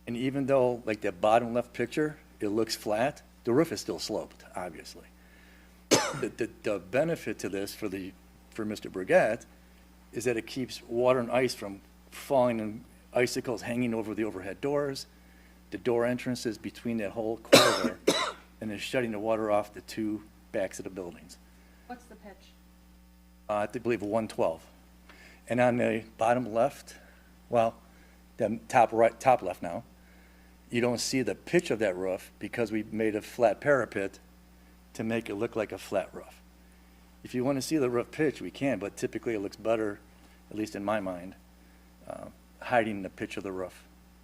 [SPEAKER 8] And even though, like that bottom left picture, it looks flat, the roof is still sloped, obviously. The benefit to this for Mr. Brigette is that it keeps water and ice from falling and icicles hanging over the overhead doors, the door entrances between that whole corridor, and then shutting the water off the two backs of the buildings.
[SPEAKER 7] What's the pitch?
[SPEAKER 8] I believe 112. And on the bottom left, well, the top left now, you don't see the pitch of that roof because we made a flat parapet to make it look like a flat roof. If you want to see the roof pitch, we can, but typically it looks better, at least in my mind, hiding the pitch of the roof.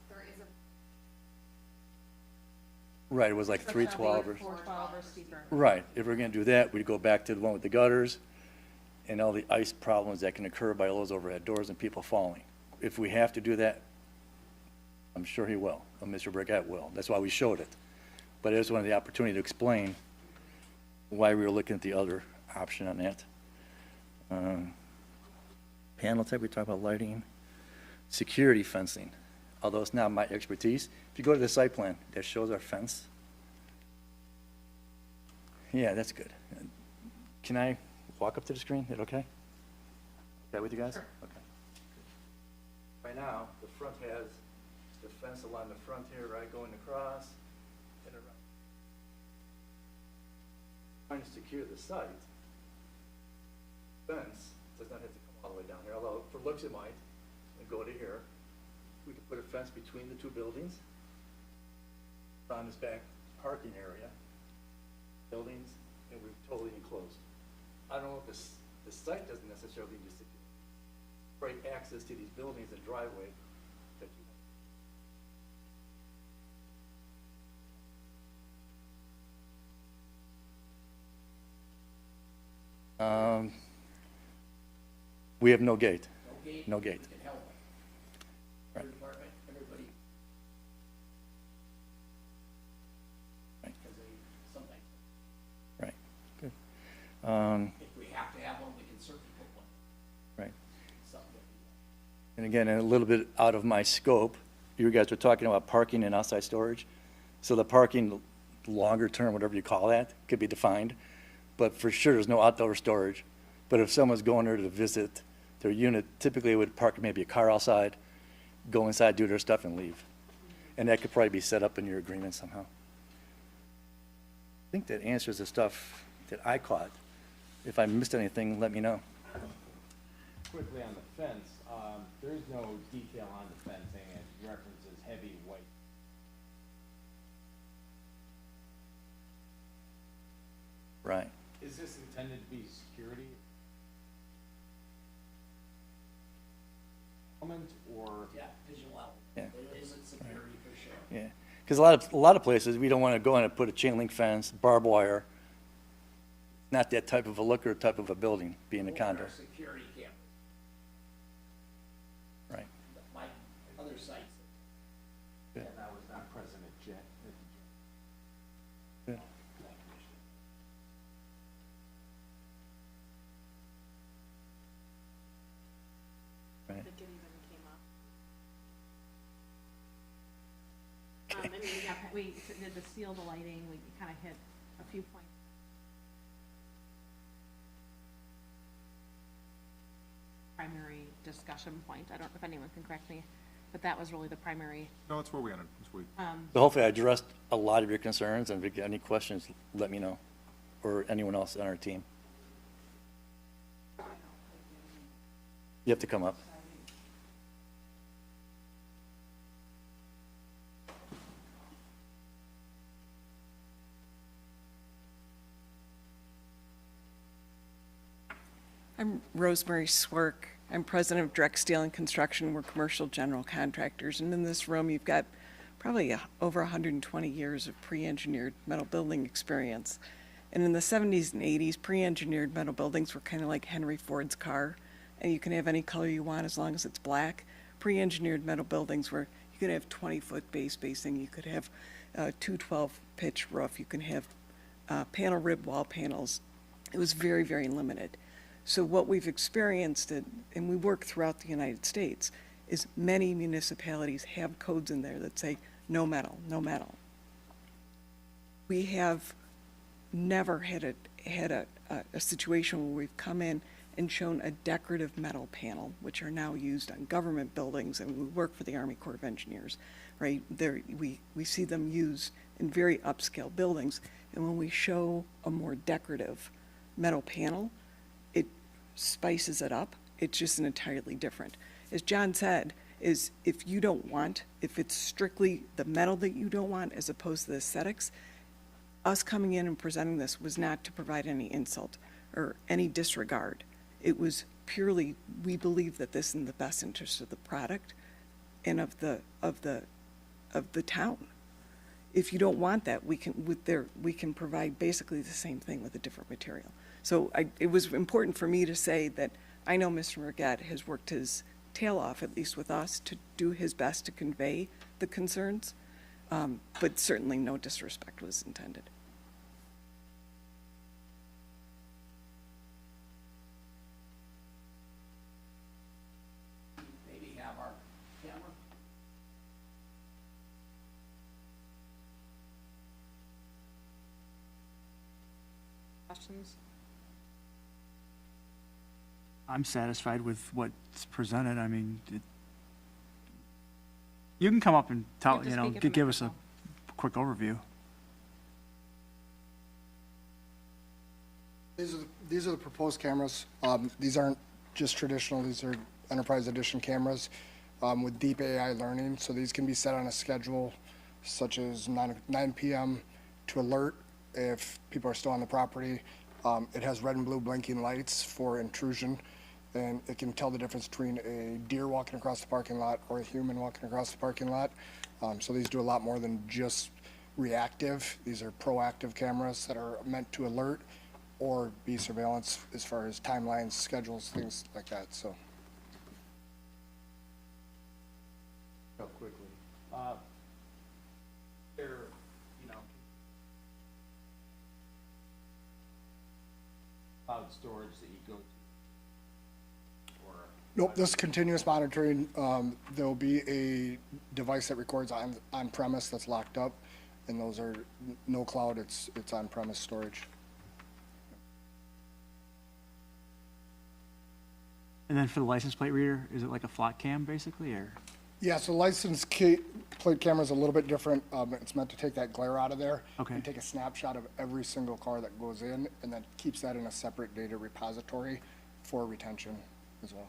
[SPEAKER 1] There is a
[SPEAKER 8] Right, it was like 312 or,
[SPEAKER 7] 412 or steeper.
[SPEAKER 8] right. If we're going to do that, we'd go back to the one with the gutters and all the ice problems that can occur by all those overhead doors and people falling. If we have to do that, I'm sure he will, or Mr. Brigette will. That's why we showed it. But I just wanted the opportunity to explain why we were looking at the other option on that. Panel type, we talked about lighting. Security fencing, although it's not my expertise. If you go to the site plan, that shows our fence. Yeah, that's good. Can I walk up to the screen? Is that okay? Okay with you guys?
[SPEAKER 1] Sure.
[SPEAKER 8] Okay. Right now, the front has the fence along the front here, right, going across and around. Trying to secure the site, fence does not have to come all the way down here, although for looks it might, and go to here. We could put a fence between the two buildings, around this back parking area, buildings, and we're totally enclosed. I don't know if the site doesn't necessarily need to secure, right access to these buildings and driveway that you we have no gate. No gate. Right. Right. Right. Good.
[SPEAKER 9] If we have to have one, we can certainly put one.
[SPEAKER 8] Right.
[SPEAKER 9] Something that we-
[SPEAKER 8] And again, a little bit out of my scope, you guys were talking about parking and outside storage. So the parking, longer term, whatever you call that, could be defined. But for sure, there's no outdoor storage. But if someone's going there to visit their unit, typically they would park maybe a car outside, go inside, do their stuff, and leave. And that could probably be set up in your agreement somehow. I think that answers the stuff that I caught. If I missed anything, let me know.
[SPEAKER 10] Quickly on the fence, there's no detail on the fencing, it references heavy white.
[SPEAKER 8] Right.
[SPEAKER 10] Is this intended to be security element or?
[SPEAKER 9] Yeah, visual element.
[SPEAKER 8] Yeah.
[SPEAKER 9] It isn't security for sure.
[SPEAKER 8] Yeah, because a lot of places, we don't want to go in and put a chain link fence, barbed wire. Not that type of a look or type of a building, being a condo.
[SPEAKER 9] Or security cameras.
[SPEAKER 8] Right.
[SPEAKER 9] My other sites,
[SPEAKER 10] Yeah, that was not present at Jet.
[SPEAKER 8] Good. Right.
[SPEAKER 7] I think it even came up. I mean, we did the seal the lighting, we kind of hit a few points. Primary discussion point, I don't know if anyone can correct me, but that was really the primary.
[SPEAKER 6] No, it's where we ended. It's where we-
[SPEAKER 8] So hopefully I addressed a lot of your concerns, and if you got any questions, let me know, or anyone else on our team. You have to come up.
[SPEAKER 11] I'm Rosemary Swerk, I'm president of Direct Steel and Construction. We're commercial general contractors. And in this room, you've got probably over 120 years of pre-engineered metal building experience. And in the 70s and 80s, pre-engineered metal buildings were kind of like Henry Ford's car. And you can have any color you want as long as it's black. Pre-engineered metal buildings where you could have 20-foot base spacing. You could have 212 pitch roof. You can have panel rib wall panels. It was very, very limited. So what we've experienced, and we work throughout the United States, is many municipalities have codes in there that say no metal, no metal. We have never had a situation where we've come in and shown a decorative metal panel, which are now used on government buildings, and we work for the Army Corps of Engineers, right? We see them used in very upscale buildings, and when we show a more decorative metal panel, it spices it up. It's just an entirely different. As John said, is if it's strictly the metal that you don't want as opposed to the aesthetics, us coming in and presenting this was not to provide any insult or any disregard. It was purely, we believe that this is in the best interest of the product and of the town. If you don't want that, we can provide basically the same thing with a different material. So it was important for me to say that I know Mr. Mergat has worked his tail off, at least with us, to do his best to convey the concerns, but certainly no disrespect was intended.
[SPEAKER 9] Maybe have our camera.
[SPEAKER 7] Questions?
[SPEAKER 5] I'm satisfied with what's presented. I mean, you can come up and
[SPEAKER 7] You have to speak at the
[SPEAKER 5] give us a
[SPEAKER 7] microphone.
[SPEAKER 5] quick overview.
[SPEAKER 12] These are the proposed cameras. These aren't just traditional, these are Enterprise Edition cameras with deep AI learning. So these can be set on a schedule such as 9 p.m. to alert if people are still on the property. It has red and blue blinking lights for intrusion, and it can tell the difference between a deer walking across the parking lot or a human walking across the parking lot. So these do a lot more than just reactive. These are proactive cameras that are meant to alert or be surveillance as far as timelines, schedules, things like that, so.
[SPEAKER 10] Real quickly, there, you know, cloud storage that you go to, or
[SPEAKER 12] Nope, this continuous monitoring, there'll be a device that records on premise that's locked up, and those are no cloud, it's on premise storage.
[SPEAKER 5] And then for the license plate reader, is it like a flock cam basically, or?
[SPEAKER 12] Yeah, so plate camera is a little bit different. It's meant to take that glare out of there.
[SPEAKER 5] Okay.
[SPEAKER 12] And take a snapshot of every single car that goes in, and then keeps that in a separate data repository for retention as well.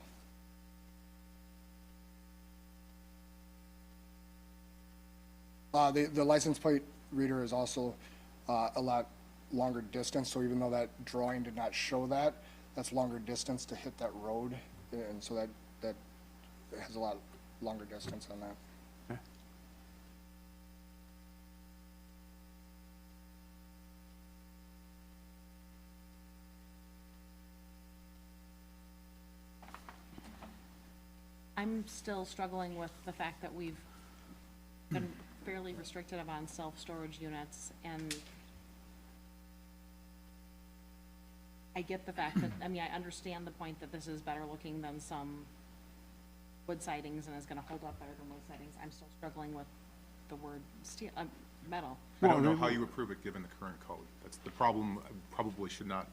[SPEAKER 12] The license plate reader is also a lot longer distance, so even though that drawing did not show that, that's longer distance to hit that road, and so that has a lot longer distance on that.
[SPEAKER 5] Okay.
[SPEAKER 7] I'm still struggling with the fact that we've been fairly restrictive on self-storage units, and I get the fact that, I mean, I understand the point that this is better looking than some wood sidings and is gonna hold up better than wood sidings. I'm still struggling with the word steel, metal.
[SPEAKER 6] I don't know how you approve it given the current code. That's the problem. Probably should not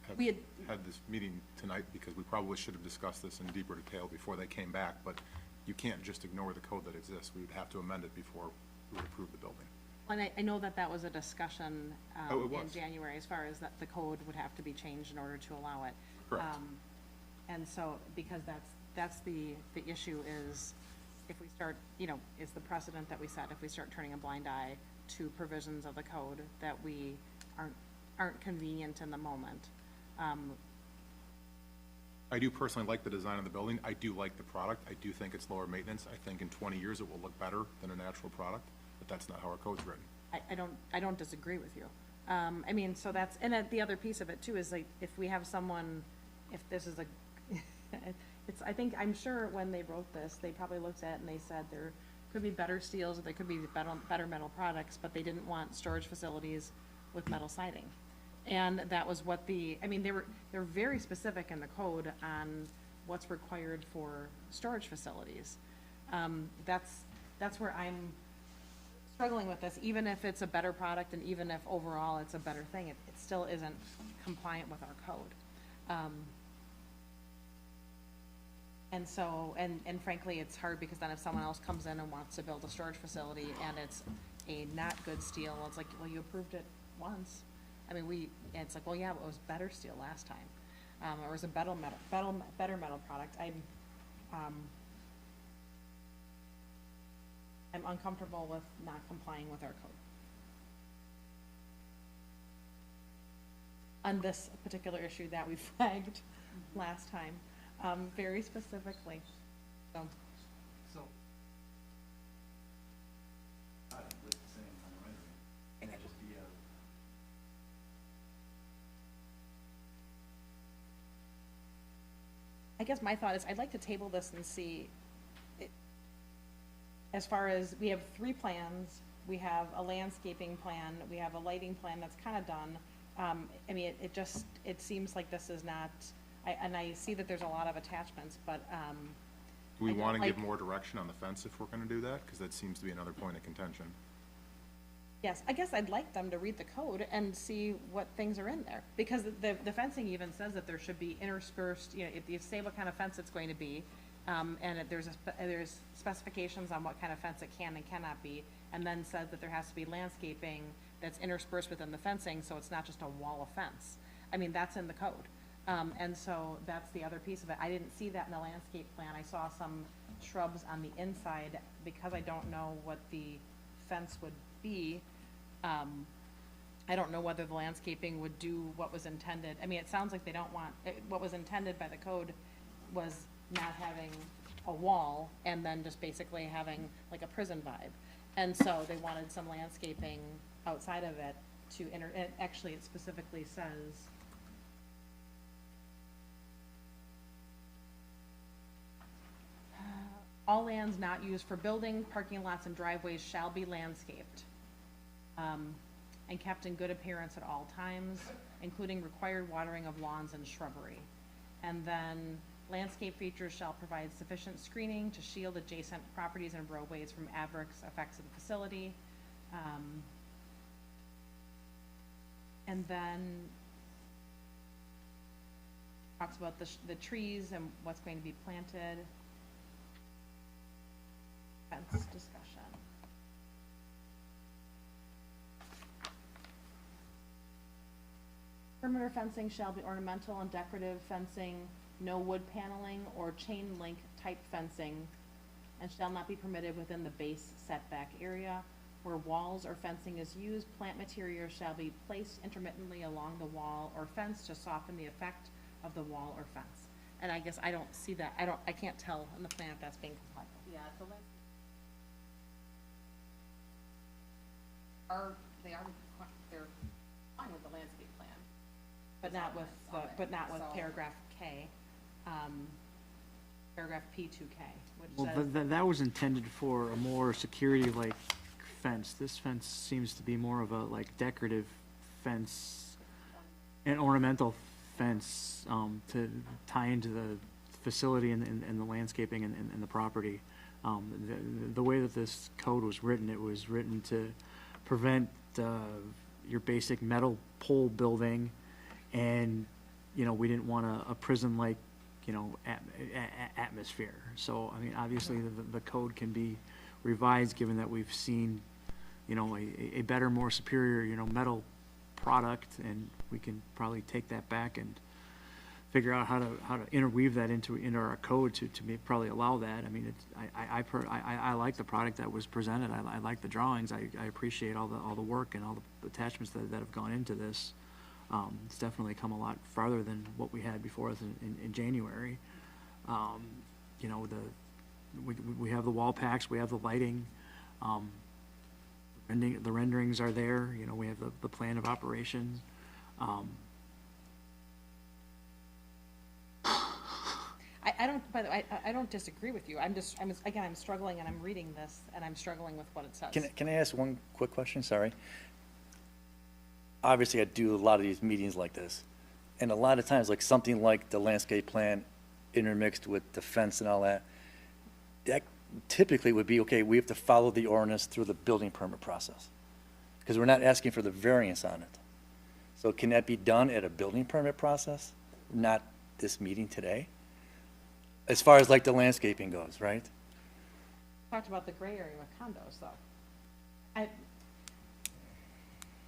[SPEAKER 6] have
[SPEAKER 7] We
[SPEAKER 6] had this meeting tonight because we probably should have discussed this in deeper detail before they came back, but you can't just ignore the code that exists. We would have to amend it before we would approve the building.
[SPEAKER 7] And I know that was a discussion
[SPEAKER 6] Oh, it
[SPEAKER 7] in
[SPEAKER 6] was.
[SPEAKER 7] January, as far as that the code would have to be changed in order to allow it.
[SPEAKER 6] Correct.
[SPEAKER 7] And so, because that's the issue is, if we start, you know, is the precedent that we set, if we start turning a blind eye to provisions of the code that we aren't convenient in the moment.
[SPEAKER 6] I do personally like the design of the building. I do like the product. I do think it's lower maintenance. I think in 20 years it will look better than a natural product, but that's not how our code's written.
[SPEAKER 7] I don't disagree with you. I mean, so that's, and the other piece of it too is like, if we have someone, if this is a, I'm sure when they wrote this, they probably looked at it and they said there could be better steels, or there could be better metal products, but they didn't want storage facilities with metal siding. And that was what they're very specific in the code on what's required for storage facilities. That's where I'm struggling with this, even if it's a better product and even if overall it's a better thing, it still isn't compliant with our code. And so, and frankly, it's hard because then if someone else comes in and wants to build a storage facility and it's a not good steel, it's like, well, you approved it once. I mean, it's like, well, yeah, but it was better steel last time. Or it was a better metal product. I'm uncomfortable with not complying with our code. On this particular issue that we flagged last time, very specifically, so. I guess my thought is I'd like to table this and see, as far as, we have 3 plans, we have a landscaping plan, we have a lighting plan that's kind of done. I mean, it seems like this is not, and I see that there's a lot of attachments, but,
[SPEAKER 6] Do we
[SPEAKER 7] I don't
[SPEAKER 6] want to give
[SPEAKER 7] like-
[SPEAKER 6] more direction on the fence if we're going to do that? Because that seems to be another point of contention.
[SPEAKER 7] yes, I guess I'd like them to read the code and see what things are in there. Because the fencing even says that there should be interspersed, you know, if you say what kind of fence it's going to be, and there's specifications on what kind of fence it can and cannot be, and then says that there has to be landscaping that's interspersed within the fencing, so it's not just a wall of fence. I mean, that's in the code. And so that's the other piece of it. I didn't see that in the landscape plan. I saw some shrubs on the inside. Because I don't know what the fence would be, I don't know whether the landscaping would do what was intended. I mean, it sounds like they don't want, what was intended by the code was not having a wall and then just basically having like a prison vibe. And so they wanted some landscaping outside of it to actually it specifically says, all lands not used for building, parking lots, and driveways shall be landscaped, and kept in good appearance at all times, including required watering of lawns and shrubbery. And then landscape features shall provide sufficient screening to shield adjacent properties and roadways from adverse effects of the facility. And then talks about the trees and what's going to be planted. Fence discussion. Perimeter fencing shall be ornamental and decorative fencing, no wood paneling or chain link type fencing, and shall not be permitted within the base setback area. Where walls or fencing is used, plant material shall be placed intermittently along the wall or fence to soften the effect of the wall or fence. And I guess I don't see that, I can't tell in the plan if that's being complied with.
[SPEAKER 1] Yeah, so they're fine with the landscape plan.
[SPEAKER 7] But not with
[SPEAKER 1] So-
[SPEAKER 7] paragraph K, paragraph P2K, which
[SPEAKER 5] Well,
[SPEAKER 7] says,
[SPEAKER 5] that was intended for a more security-like fence. This fence seems to be more of a like decorative fence, an ornamental fence, to tie into the facility and the landscaping and the property. The way that this code was written, it was written to prevent your basic metal pole building, and, you know, we didn't want a prison-like, you know, atmosphere. So, I mean, obviously, the code can be revised, given that we've seen, you know, a better, more superior, you know, metal product, and we can probably take that back and figure out how to interweave that into our code to probably allow that. I mean, I like the product that was presented. I like the drawings. I appreciate all the work and all the attachments that have gone into this. It's definitely come a lot farther than what we had before us in January. You know, we have the wall packs, we have the lighting, the renderings are there, you know, we have the plan of operation.
[SPEAKER 7] I don't, by the way, I don't disagree with you. Again, I'm struggling and I'm reading this and I'm struggling with what it says.
[SPEAKER 8] Can I ask one quick question? Sorry. Obviously, I do a lot of these meetings like this, and a lot of times, like something like the landscape plan intermixed with the fence and all that, that typically would be, okay, we have to follow the ordinance through the building permit process, because we're not asking for the variance on it. So can that be done at a building permit process, not this meeting today? As far as like the landscaping goes, right?
[SPEAKER 7] Talked about the gray area with condos, though.
[SPEAKER 1] I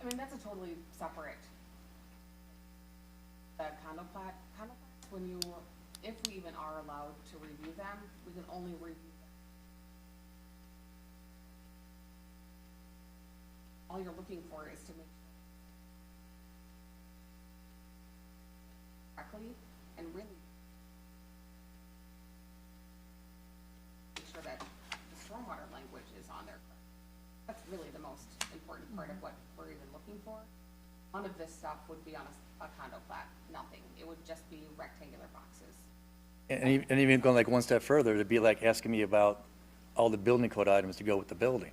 [SPEAKER 1] mean, that's a totally separate, the condo plats, when you, if we even are allowed to review them, we can only review them. All you're looking for is to make correctly and really make sure that the stormwater language is on there. That's really the most important part of what we're even looking for. None of this stuff would be on a condo plat, nothing. It would just be rectangular boxes.
[SPEAKER 8] And even going like one step further, it'd be like asking me about all the building code items to go with the building.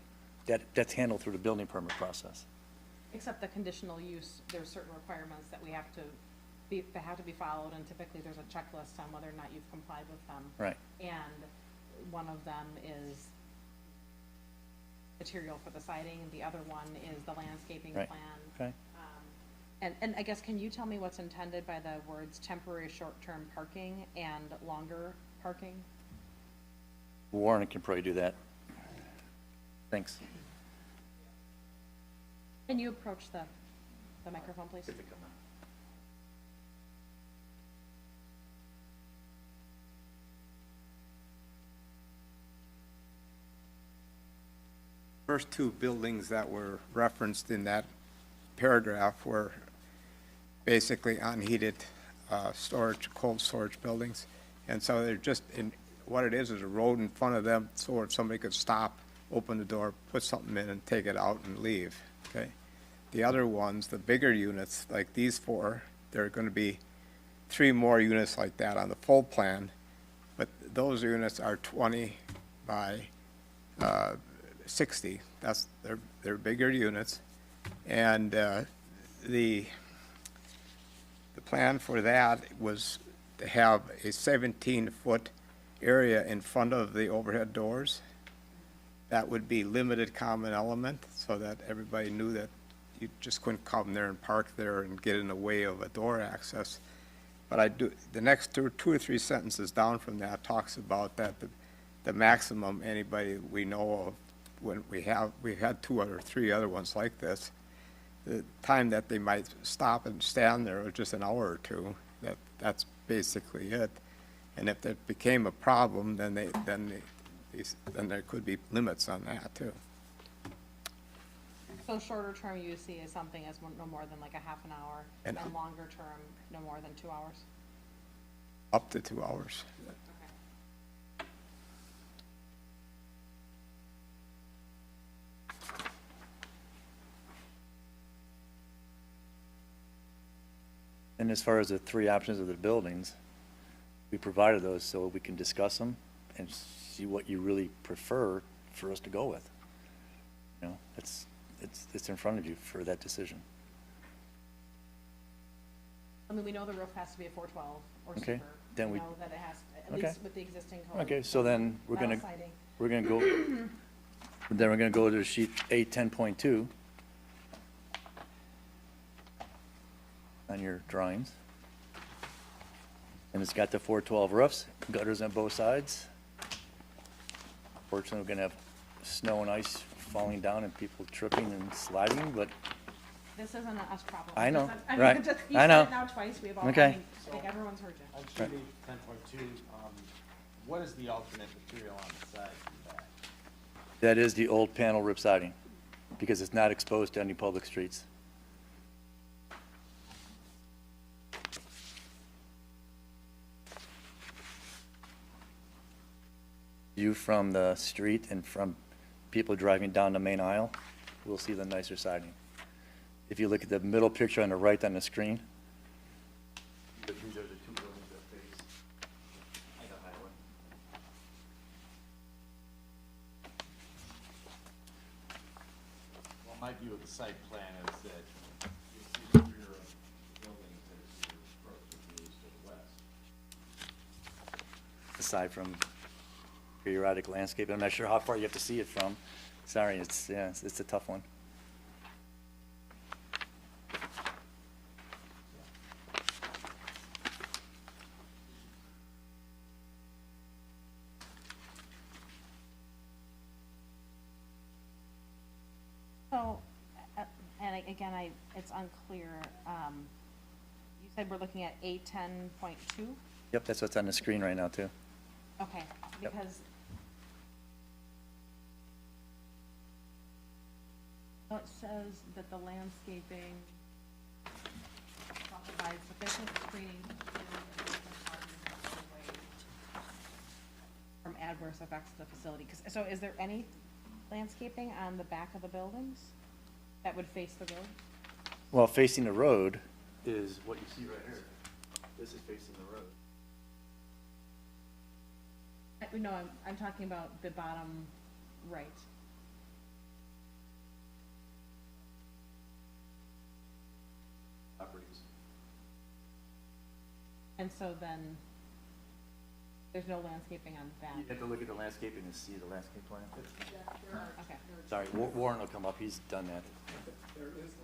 [SPEAKER 8] That's handled through the building permit process.
[SPEAKER 7] Except the conditional use, there's certain requirements that that have to be followed, and typically there's a checklist on whether or not you've complied with them.
[SPEAKER 8] Right.
[SPEAKER 7] And one of them is material for the siding, the other one is the landscaping
[SPEAKER 8] Right.
[SPEAKER 7] plan.
[SPEAKER 8] Okay.
[SPEAKER 7] And I guess, can you tell me what's intended by the words temporary short-term parking and longer parking?
[SPEAKER 8] Warren can probably do that. Thanks.
[SPEAKER 7] Can you approach the microphone, please?
[SPEAKER 13] First two buildings that were referenced in that paragraph were basically unheated cold storage buildings. And so they're just, what it is a road in front of them, so somebody could stop, open the door, put something in and take it out and leave, okay? The other ones, the bigger units, like these four, there are going to be 3 more units like that on the full plan, but those units are 20 by 60. They're bigger units, and the plan for that was to have a 17-foot area in front of the overhead doors. That would be limited common element, so that everybody knew that you just couldn't come there and park there and get in the way of a door access. But the next two or three sentences down from that talks about that the maximum anybody we know of, when we've had 2 or 3 other ones like this, the time that they might stop and stand there was just an hour or 2. That's basically it. And if that became a problem, then there could be limits on that too.
[SPEAKER 7] So shorter term you see is something as no more than like a half an hour, and longer term, no more than 2 hours?
[SPEAKER 13] Up to 2 hours.
[SPEAKER 7] Okay.
[SPEAKER 8] And as far as the 3 options of the buildings, we provided those so we can discuss them and see what you really prefer for us to go with. You know, it's in front of you for that decision.
[SPEAKER 7] I mean, we know the roof has to be a 412 or
[SPEAKER 8] Okay,
[SPEAKER 7] super.
[SPEAKER 8] then we-
[SPEAKER 7] know that it has, at
[SPEAKER 8] Okay.
[SPEAKER 7] least with the existing code.
[SPEAKER 8] Okay, so then we're
[SPEAKER 7] Metal
[SPEAKER 8] gonna
[SPEAKER 7] siding.
[SPEAKER 8] go, then we're gonna go to sheet A10.2 on your drawings. And it's got the 412 roofs, gutters on both sides. Fortunately, we're gonna have snow and ice falling down and people tripping and sliding, but
[SPEAKER 7] This isn't a us problem.
[SPEAKER 8] I know,
[SPEAKER 7] I mean,
[SPEAKER 8] right.
[SPEAKER 7] you
[SPEAKER 8] I
[SPEAKER 7] said
[SPEAKER 8] know.
[SPEAKER 7] it now twice, we've all,
[SPEAKER 8] Okay.
[SPEAKER 7] I think everyone's heard you.
[SPEAKER 10] On sheet 10.2, what is the alternate material on the side and back?
[SPEAKER 8] that is the old panel rip siding, because it's not exposed to any public streets. view from the street and from people driving down the main aisle, we'll see the nicer siding. If you look at the middle picture on the right on the screen, these are the two buildings that face the highway.
[SPEAKER 10] Well, my view of the site plan is that you see the rear of the buildings as you approach from the east to the west.
[SPEAKER 8] Aside from periodic landscape, I'm not sure how far you have to see it from. Sorry, it's a tough one.
[SPEAKER 7] So, again, it's unclear, you said we're looking at A10.2?
[SPEAKER 8] Yep, that's what's on the screen right now, too.
[SPEAKER 7] Okay,
[SPEAKER 8] Yep.
[SPEAKER 7] because so it says that the landscaping shall provide sufficient screening to shield adjacent parking away from adverse effects of the facility. So is there any landscaping on the back of the buildings that would face the road?
[SPEAKER 8] Well, facing the road is what you see right here. This is facing the road.
[SPEAKER 7] No, I'm talking about the bottom right.
[SPEAKER 8] Properties.
[SPEAKER 7] And so then, there's no landscaping on the back.
[SPEAKER 8] You have to look at the landscaping and see the landscape plan.
[SPEAKER 7] Okay.
[SPEAKER 8] Sorry, Warren will come up, he's done that.
[SPEAKER 12] There is landscape.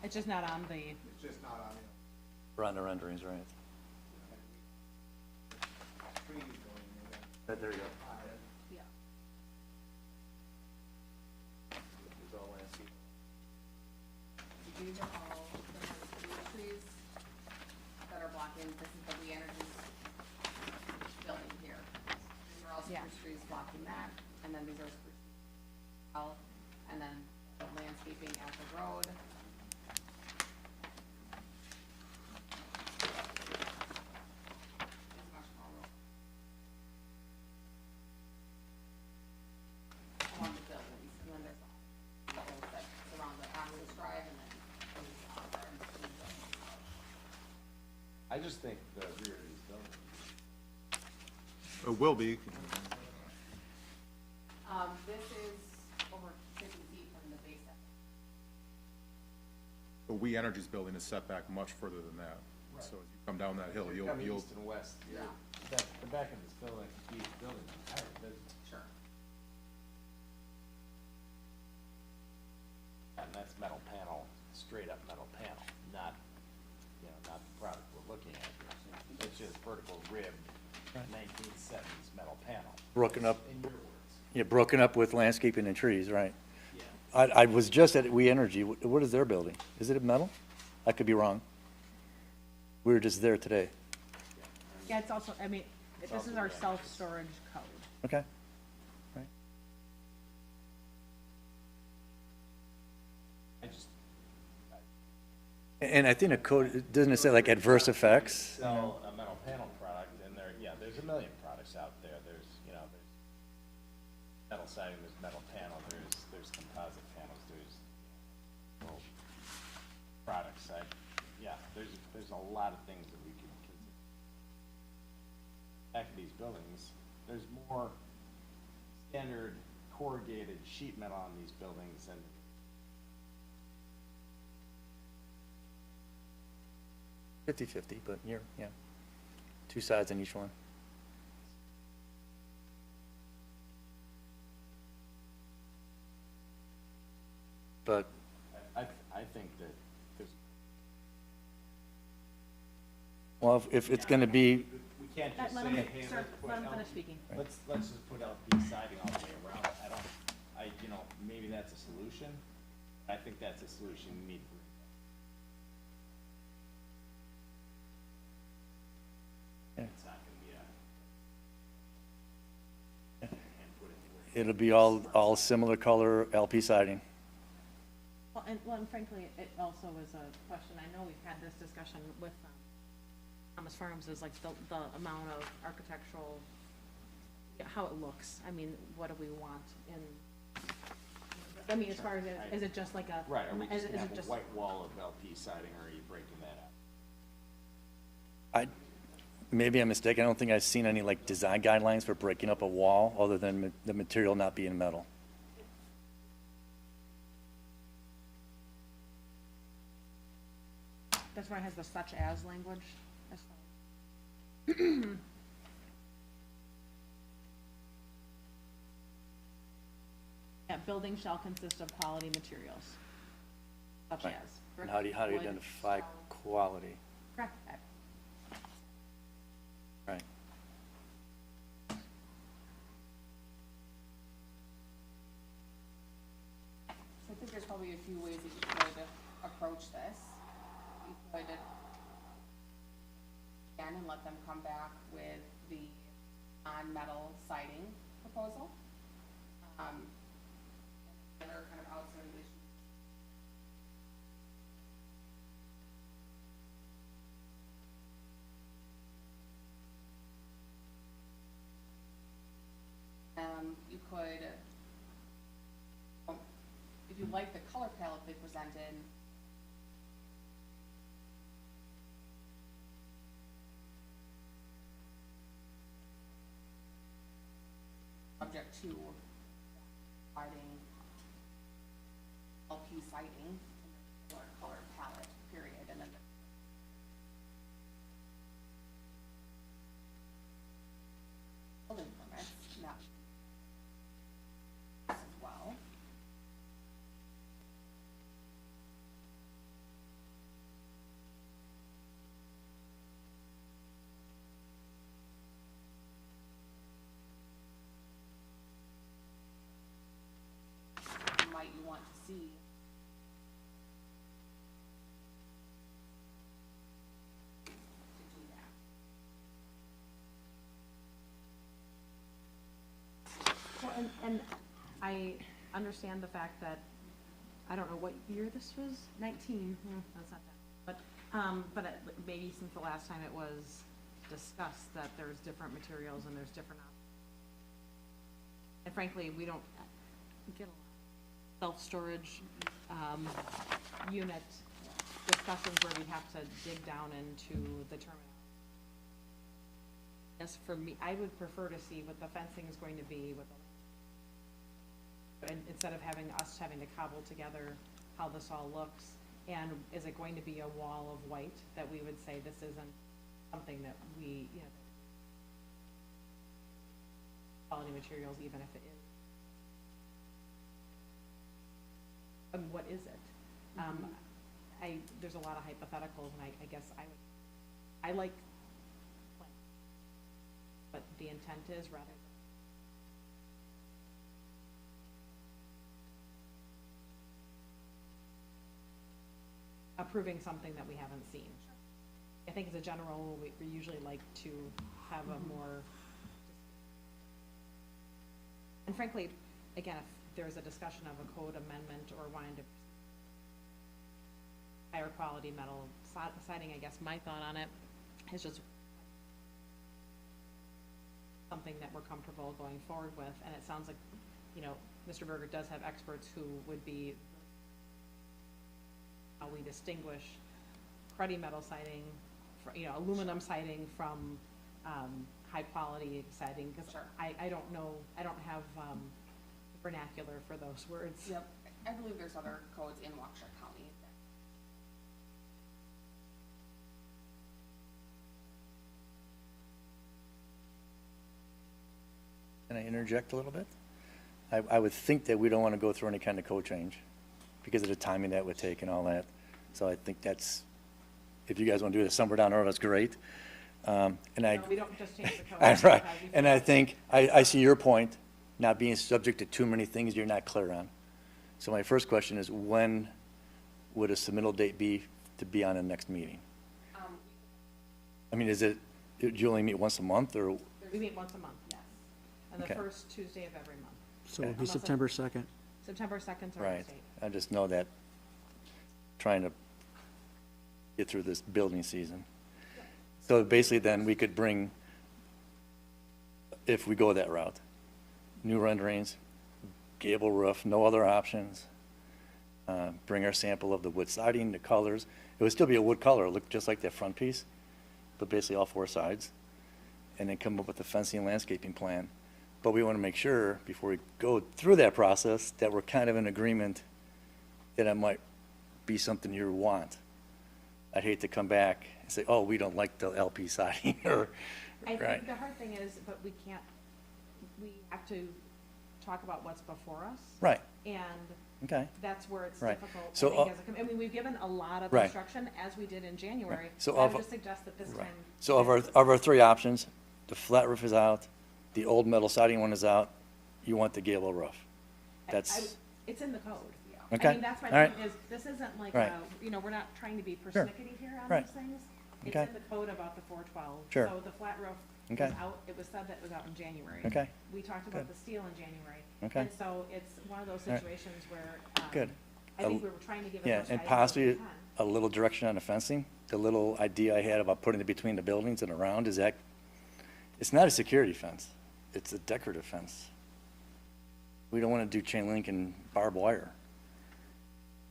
[SPEAKER 7] It's just not on the,
[SPEAKER 12] It's just not on
[SPEAKER 8] We're on the renderings, right?
[SPEAKER 12] the trees going in there.
[SPEAKER 8] There you go.
[SPEAKER 7] yeah.
[SPEAKER 8] There's all landscape.
[SPEAKER 1] These are all the trees that are blocking, this is the We Energy building here. These are all
[SPEAKER 7] Yeah.
[SPEAKER 1] spruce trees blocking that, and then these are spruce trees, and then the landscaping at the road. Is much more along the buildings, and then there's the holes that surround the access drive, and then these are there in between buildings.
[SPEAKER 10] I just think the rear of these buildings,
[SPEAKER 6] It will be.
[SPEAKER 1] This is over 50 feet from the base.
[SPEAKER 6] The We Energies building is set back much further than that. So as you come down that hill,
[SPEAKER 10] you're
[SPEAKER 6] you'll,
[SPEAKER 10] coming
[SPEAKER 6] you'll,
[SPEAKER 10] east and west,
[SPEAKER 1] Yeah.
[SPEAKER 10] the back of this building, these buildings, are higher business.
[SPEAKER 1] Sure.
[SPEAKER 10] And that's metal panel, straight up metal panel, not, not the product we're looking at here. It's just vertical ribbed, 1970s metal panel.
[SPEAKER 8] Broken up,
[SPEAKER 10] In your words.
[SPEAKER 8] yeah, broken up with landscaping and trees, right?
[SPEAKER 10] Yeah.
[SPEAKER 8] I was just at We Energy, what is their building? Is it metal? I could be wrong. We were just there today.
[SPEAKER 7] Yeah, it's also, I mean, this is our self-storage code.
[SPEAKER 8] Okay. Right.
[SPEAKER 10] I just,
[SPEAKER 8] And I think the code, doesn't it say like adverse effects?
[SPEAKER 10] sell a metal panel product, and there's a million products out there. There's metal siding, there's metal panel, there's composite panels, there's products. There's a lot of things that we can consider. Back of these buildings, there's more standard corrugated sheet metal on these buildings and
[SPEAKER 8] 50/50, but you're, yeah. Two sides on each one. But
[SPEAKER 10] I think that there's,
[SPEAKER 8] well, if it's gonna be,
[SPEAKER 10] we can't just say,
[SPEAKER 7] Let him,
[SPEAKER 10] hey,
[SPEAKER 7] sir,
[SPEAKER 10] let's put
[SPEAKER 7] let him
[SPEAKER 10] LP
[SPEAKER 7] finish speaking.
[SPEAKER 10] let's just put LP siding all the way around it. Maybe that's a solution. I think that's a solution we need.
[SPEAKER 8] Yeah.
[SPEAKER 10] It's not gonna be a.
[SPEAKER 8] it'll be all similar color LP siding.
[SPEAKER 7] Well, and frankly, it also is a question, I know we've had this discussion with Thomas Farms is like the amount of architectural, how it looks. I mean, what do we want in, I mean, as far as, is it just like a?
[SPEAKER 10] Right, are we
[SPEAKER 7] is
[SPEAKER 10] just
[SPEAKER 7] it
[SPEAKER 10] gonna have
[SPEAKER 7] just-
[SPEAKER 10] a white wall of LP siding, or are you breaking that up?
[SPEAKER 8] Maybe I'm mistaken, I don't think I've seen any like design guidelines for breaking up a wall other than the material not being metal.
[SPEAKER 7] That's why it has the such as language. That's Yeah, building shall consist of quality materials, such
[SPEAKER 8] Right.
[SPEAKER 7] as.
[SPEAKER 8] And how do you
[SPEAKER 7] wood,
[SPEAKER 8] identify
[SPEAKER 7] stone.
[SPEAKER 8] quality?
[SPEAKER 7] Correct.
[SPEAKER 8] Right.
[SPEAKER 1] So I think there's probably a few ways that you could approach this. You could, again, and let them come back with the non-metal siding proposal. Other kind of outside issues. You could, if you like the color palette they presented, subject to providing LP siding, or color palette, period, and then building permits, not as well. Might you want to see? To do that.
[SPEAKER 7] Well, and I understand the fact that, I don't know what year this was, 19, that's not that. But maybe since the last time it was discussed that there's different materials and there's different options. And frankly, we don't get a lot of self-storage, unit discussions where we have to dig down into the terminology. As for me, I would prefer to see what the fencing is going to be with the, and instead of having to cobble together how this all looks, and is it going to be a wall of white that we would say this isn't something that we, you know, quality materials, even if it is. What is it? There's a lot of hypotheticals, and I guess I like, but the intent is rather approving something that we haven't seen. I think as a general rule, we usually like to have a more, and frankly, again, if there's a discussion of a code amendment or wanting to higher quality metal siding, I guess my thought on it is just something that we're comfortable going forward with, and it sounds like, you know, Mr. Berger does have experts who would be how we distinguish cruddy metal siding, you know, aluminum siding from high quality siding, because I don't know, I don't have vernacular for those words.
[SPEAKER 1] Yep, I believe there's other codes in Waukesha County.
[SPEAKER 8] Can I interject a little bit? I would think that we don't want to go through any kind of code change because of the timing that would take and all that. So I think that's, if you guys want to do this somewhere down the road, that's great. And I,
[SPEAKER 7] No, we don't just change the code.
[SPEAKER 8] right, and I think, I see your point, not being subject to too many things you're not clear on. So my first question is, when would a submittal date be to be on the next meeting? I mean, is it, do you only meet once a month, or?
[SPEAKER 7] We meet once a month, yes, and the
[SPEAKER 8] Okay.
[SPEAKER 7] first Tuesday of every month.
[SPEAKER 5] So it'll be
[SPEAKER 7] Unless it-
[SPEAKER 5] September 2nd.
[SPEAKER 7] September 2nd, our
[SPEAKER 8] Right,
[SPEAKER 7] date.
[SPEAKER 8] I just know that, trying to get through this building season. So basically then we could bring, if we go that route, new renderings, gable roof, no other options. Bring our sample of the wood siding, the colors. It would still be a wood color, look just like that front piece, but basically all four sides. And then come up with a fencing and landscaping plan. But we want to make sure, before we go through that process, that we're kind of in agreement that it might be something you want. I'd hate to come back and say, oh, we don't like the LP siding, or,
[SPEAKER 7] I
[SPEAKER 8] right?
[SPEAKER 7] think the hard thing is, but we have to talk about what's before us.
[SPEAKER 8] Right,
[SPEAKER 7] And
[SPEAKER 8] okay.
[SPEAKER 7] that's where it's
[SPEAKER 8] Right.
[SPEAKER 7] difficult.
[SPEAKER 8] So,
[SPEAKER 7] I think, I mean, we've given a lot of
[SPEAKER 8] Right.
[SPEAKER 7] instruction, as we did in January.
[SPEAKER 8] So
[SPEAKER 7] but I
[SPEAKER 8] of-
[SPEAKER 7] would just suggest that this
[SPEAKER 8] Right.
[SPEAKER 7] time.
[SPEAKER 8] So of our three options, the flat roof is out, the old metal siding one is out, you want the gable roof. That's,
[SPEAKER 7] It's in the code.
[SPEAKER 8] Okay.
[SPEAKER 7] I mean, that's my
[SPEAKER 8] All right.
[SPEAKER 7] point is, this isn't like,
[SPEAKER 8] Right.
[SPEAKER 7] we're not trying to be
[SPEAKER 8] Sure.
[SPEAKER 7] persnickety here on
[SPEAKER 8] Right.
[SPEAKER 7] these things. It's
[SPEAKER 8] Okay.
[SPEAKER 7] in the code about the 412.
[SPEAKER 8] Sure.
[SPEAKER 7] So the flat roof was
[SPEAKER 8] Okay.
[SPEAKER 7] out, it was said that it was out in January.
[SPEAKER 8] Okay.
[SPEAKER 7] We talked about
[SPEAKER 8] Good.
[SPEAKER 7] the steel in January.
[SPEAKER 8] Okay.
[SPEAKER 7] And so it's one of those
[SPEAKER 8] All right.
[SPEAKER 7] situations where,
[SPEAKER 8] Good.
[SPEAKER 7] I think we were trying to give as
[SPEAKER 8] yeah,
[SPEAKER 7] much
[SPEAKER 8] and
[SPEAKER 7] guidance as we
[SPEAKER 8] possibly
[SPEAKER 7] can.
[SPEAKER 8] a little direction on the fencing. The little idea I had about putting it between the buildings and around is that, it's not a security fence, it's a decorative fence. We don't want to do chain link and barbed wire.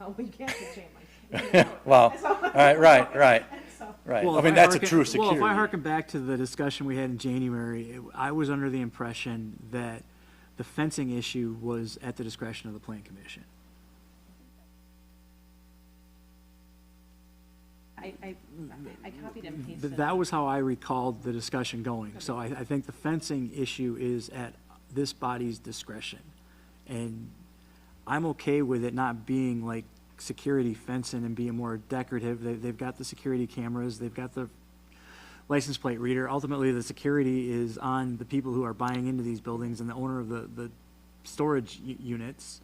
[SPEAKER 7] Oh, we can't do chain link.
[SPEAKER 8] Well,
[SPEAKER 7] So-
[SPEAKER 8] all right, right.
[SPEAKER 7] So-
[SPEAKER 8] Right,
[SPEAKER 5] Well,
[SPEAKER 8] I
[SPEAKER 5] if
[SPEAKER 8] mean, that's a
[SPEAKER 5] hearken-
[SPEAKER 8] true
[SPEAKER 5] Well, if
[SPEAKER 8] security.
[SPEAKER 5] I harken back to the discussion we had in January, I was under the impression that the fencing issue was at the discretion of the plan commission.
[SPEAKER 7] I copied and pasted.
[SPEAKER 5] That was how I recalled the discussion going. So I think the fencing issue is at this body's discretion. And I'm okay with it not being like security fencing and being more decorative. They've got the security cameras, they've got the license plate reader. Ultimately, the security is on the people who are buying into these buildings and the owner of the storage units.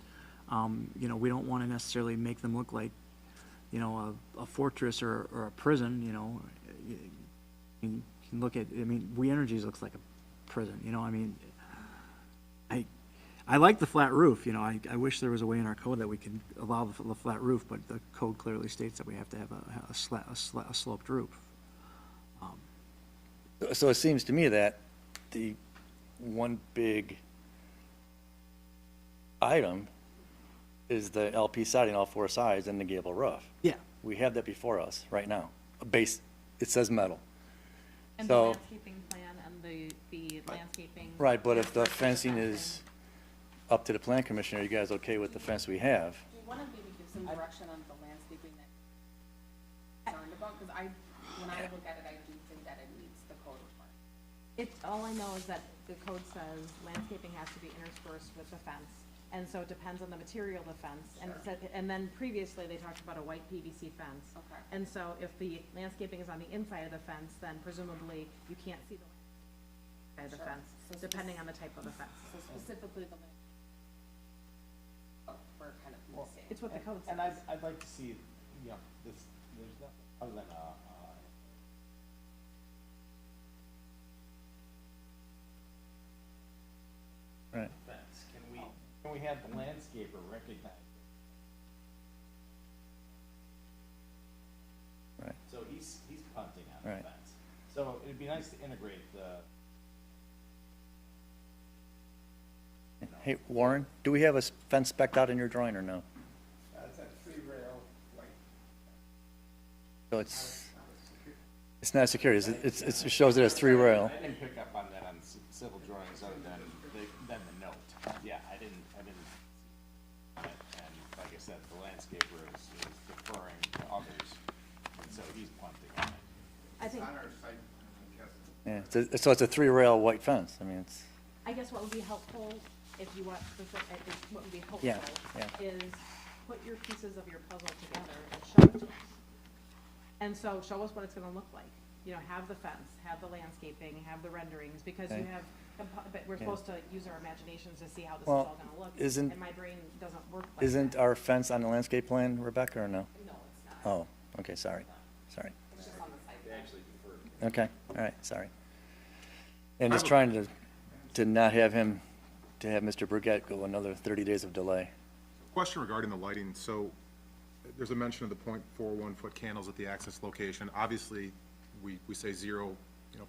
[SPEAKER 5] You know, we don't want to necessarily make them look like, you know, a fortress or a prison, you know. You can look at, I mean, We Energies looks like a prison, you know, I mean, I like the flat roof, you know, I wish there was a way in our code that we could allow the flat roof, but the code clearly states that we have to have a sloped roof.
[SPEAKER 8] So it seems to me that the one big item is the LP siding, all four sides, and the gable roof.
[SPEAKER 5] Yeah.
[SPEAKER 8] We have that before us right now. A base, it says metal.
[SPEAKER 7] And the
[SPEAKER 8] So,
[SPEAKER 7] landscaping plan and the landscaping.
[SPEAKER 8] right, but if the fencing is up to the plan commission, are you guys okay with the fence we have?
[SPEAKER 1] Do you want to maybe give some direction on the landscaping that you're concerned about? Because when I look at it, I do think that it meets the code requirements.
[SPEAKER 7] All I know is that the code says landscaping has to be interspersed with the fence. And so it depends on the material of the fence. And it said, and then previously they talked about a white PVC fence.
[SPEAKER 1] Okay.
[SPEAKER 7] And so if the landscaping is on the inside of the fence, then presumably you can't see the inside of the
[SPEAKER 1] Sure.
[SPEAKER 7] fence,
[SPEAKER 1] So
[SPEAKER 7] depending on the type of the fence.
[SPEAKER 1] So specifically the we're kind of missing.
[SPEAKER 7] It's what the code says.
[SPEAKER 10] And I'd like to see, you know, there's nothing other than
[SPEAKER 8] Right.
[SPEAKER 10] fence. Can we have the landscaper recognize it?
[SPEAKER 8] Right.
[SPEAKER 10] So he's punting on the
[SPEAKER 8] Right.
[SPEAKER 10] fence. So it'd be nice to integrate the,
[SPEAKER 8] Hey, Warren, do we have a fence spec'd out in your drawing or no?
[SPEAKER 13] That's a three-rail, like,
[SPEAKER 8] So it's not security, it shows it as three rail.
[SPEAKER 10] I didn't pick up on that on civil drawings other than the note. Yeah, I didn't, and like I said, the landscaper is deferring to others, and so he's punting on it.
[SPEAKER 7] I think,
[SPEAKER 13] on our site, I guess.
[SPEAKER 8] Yeah, so it's a three rail white fence, I mean, it's,
[SPEAKER 7] I guess what would be helpful, if you want, what would be helpful
[SPEAKER 8] Yeah, yeah.
[SPEAKER 7] is put your pieces of your puzzle together and show it to us. And so show us what it's gonna look like. You know, have the fence, have the landscaping, have the renderings, because you
[SPEAKER 8] Okay.
[SPEAKER 7] have, but we're supposed to use our imaginations to see how this is
[SPEAKER 8] Well,
[SPEAKER 7] all gonna look.
[SPEAKER 8] isn't-
[SPEAKER 7] And my brain doesn't work like that.
[SPEAKER 8] isn't our fence on the landscape plan, Rebecca, or no?
[SPEAKER 1] No, it's not.
[SPEAKER 8] Oh, okay, sorry.
[SPEAKER 1] It's just on the site.
[SPEAKER 10] They actually deferred.
[SPEAKER 8] Okay, all right, sorry. And just trying to not have him, to have Mr. Burgett go another 30 days of delay.
[SPEAKER 6] Question regarding the lighting. So there's a mention of the .41 foot candles at the access location. Obviously, we say 0,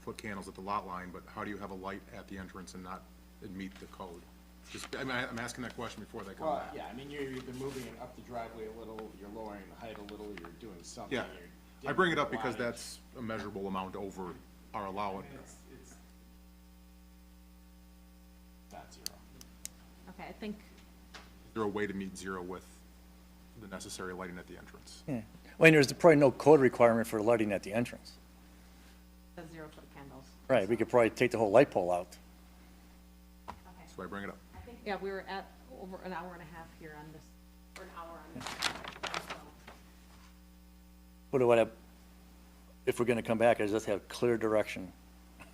[SPEAKER 6] foot candles at the lot line, but how do you have a light at the entrance and not, and meet the code? Just, I'm asking that question before they come
[SPEAKER 10] Well,
[SPEAKER 6] back.
[SPEAKER 10] yeah, I mean, you're either moving it up the driveway a little, you're lowering the height a little, you're doing something.
[SPEAKER 6] Yeah,
[SPEAKER 10] you're
[SPEAKER 6] I bring it
[SPEAKER 10] dimming
[SPEAKER 6] up
[SPEAKER 10] the
[SPEAKER 6] because
[SPEAKER 10] wattage.
[SPEAKER 6] that's a measurable amount over our allowance.
[SPEAKER 10] It's not 0.
[SPEAKER 7] Okay, I think,
[SPEAKER 6] Is there a way to meet 0 with the necessary lighting at the entrance?
[SPEAKER 8] Yeah. Well, and there's probably no code requirement for lighting at the entrance.
[SPEAKER 7] the 0-foot candles.
[SPEAKER 8] Right, we could probably take the whole light pole out.
[SPEAKER 6] That's why I bring it up.
[SPEAKER 7] I think, yeah, we were at over an hour and a half here on this, or an hour on this. So,
[SPEAKER 8] What if we're gonna come back, I just have clear direction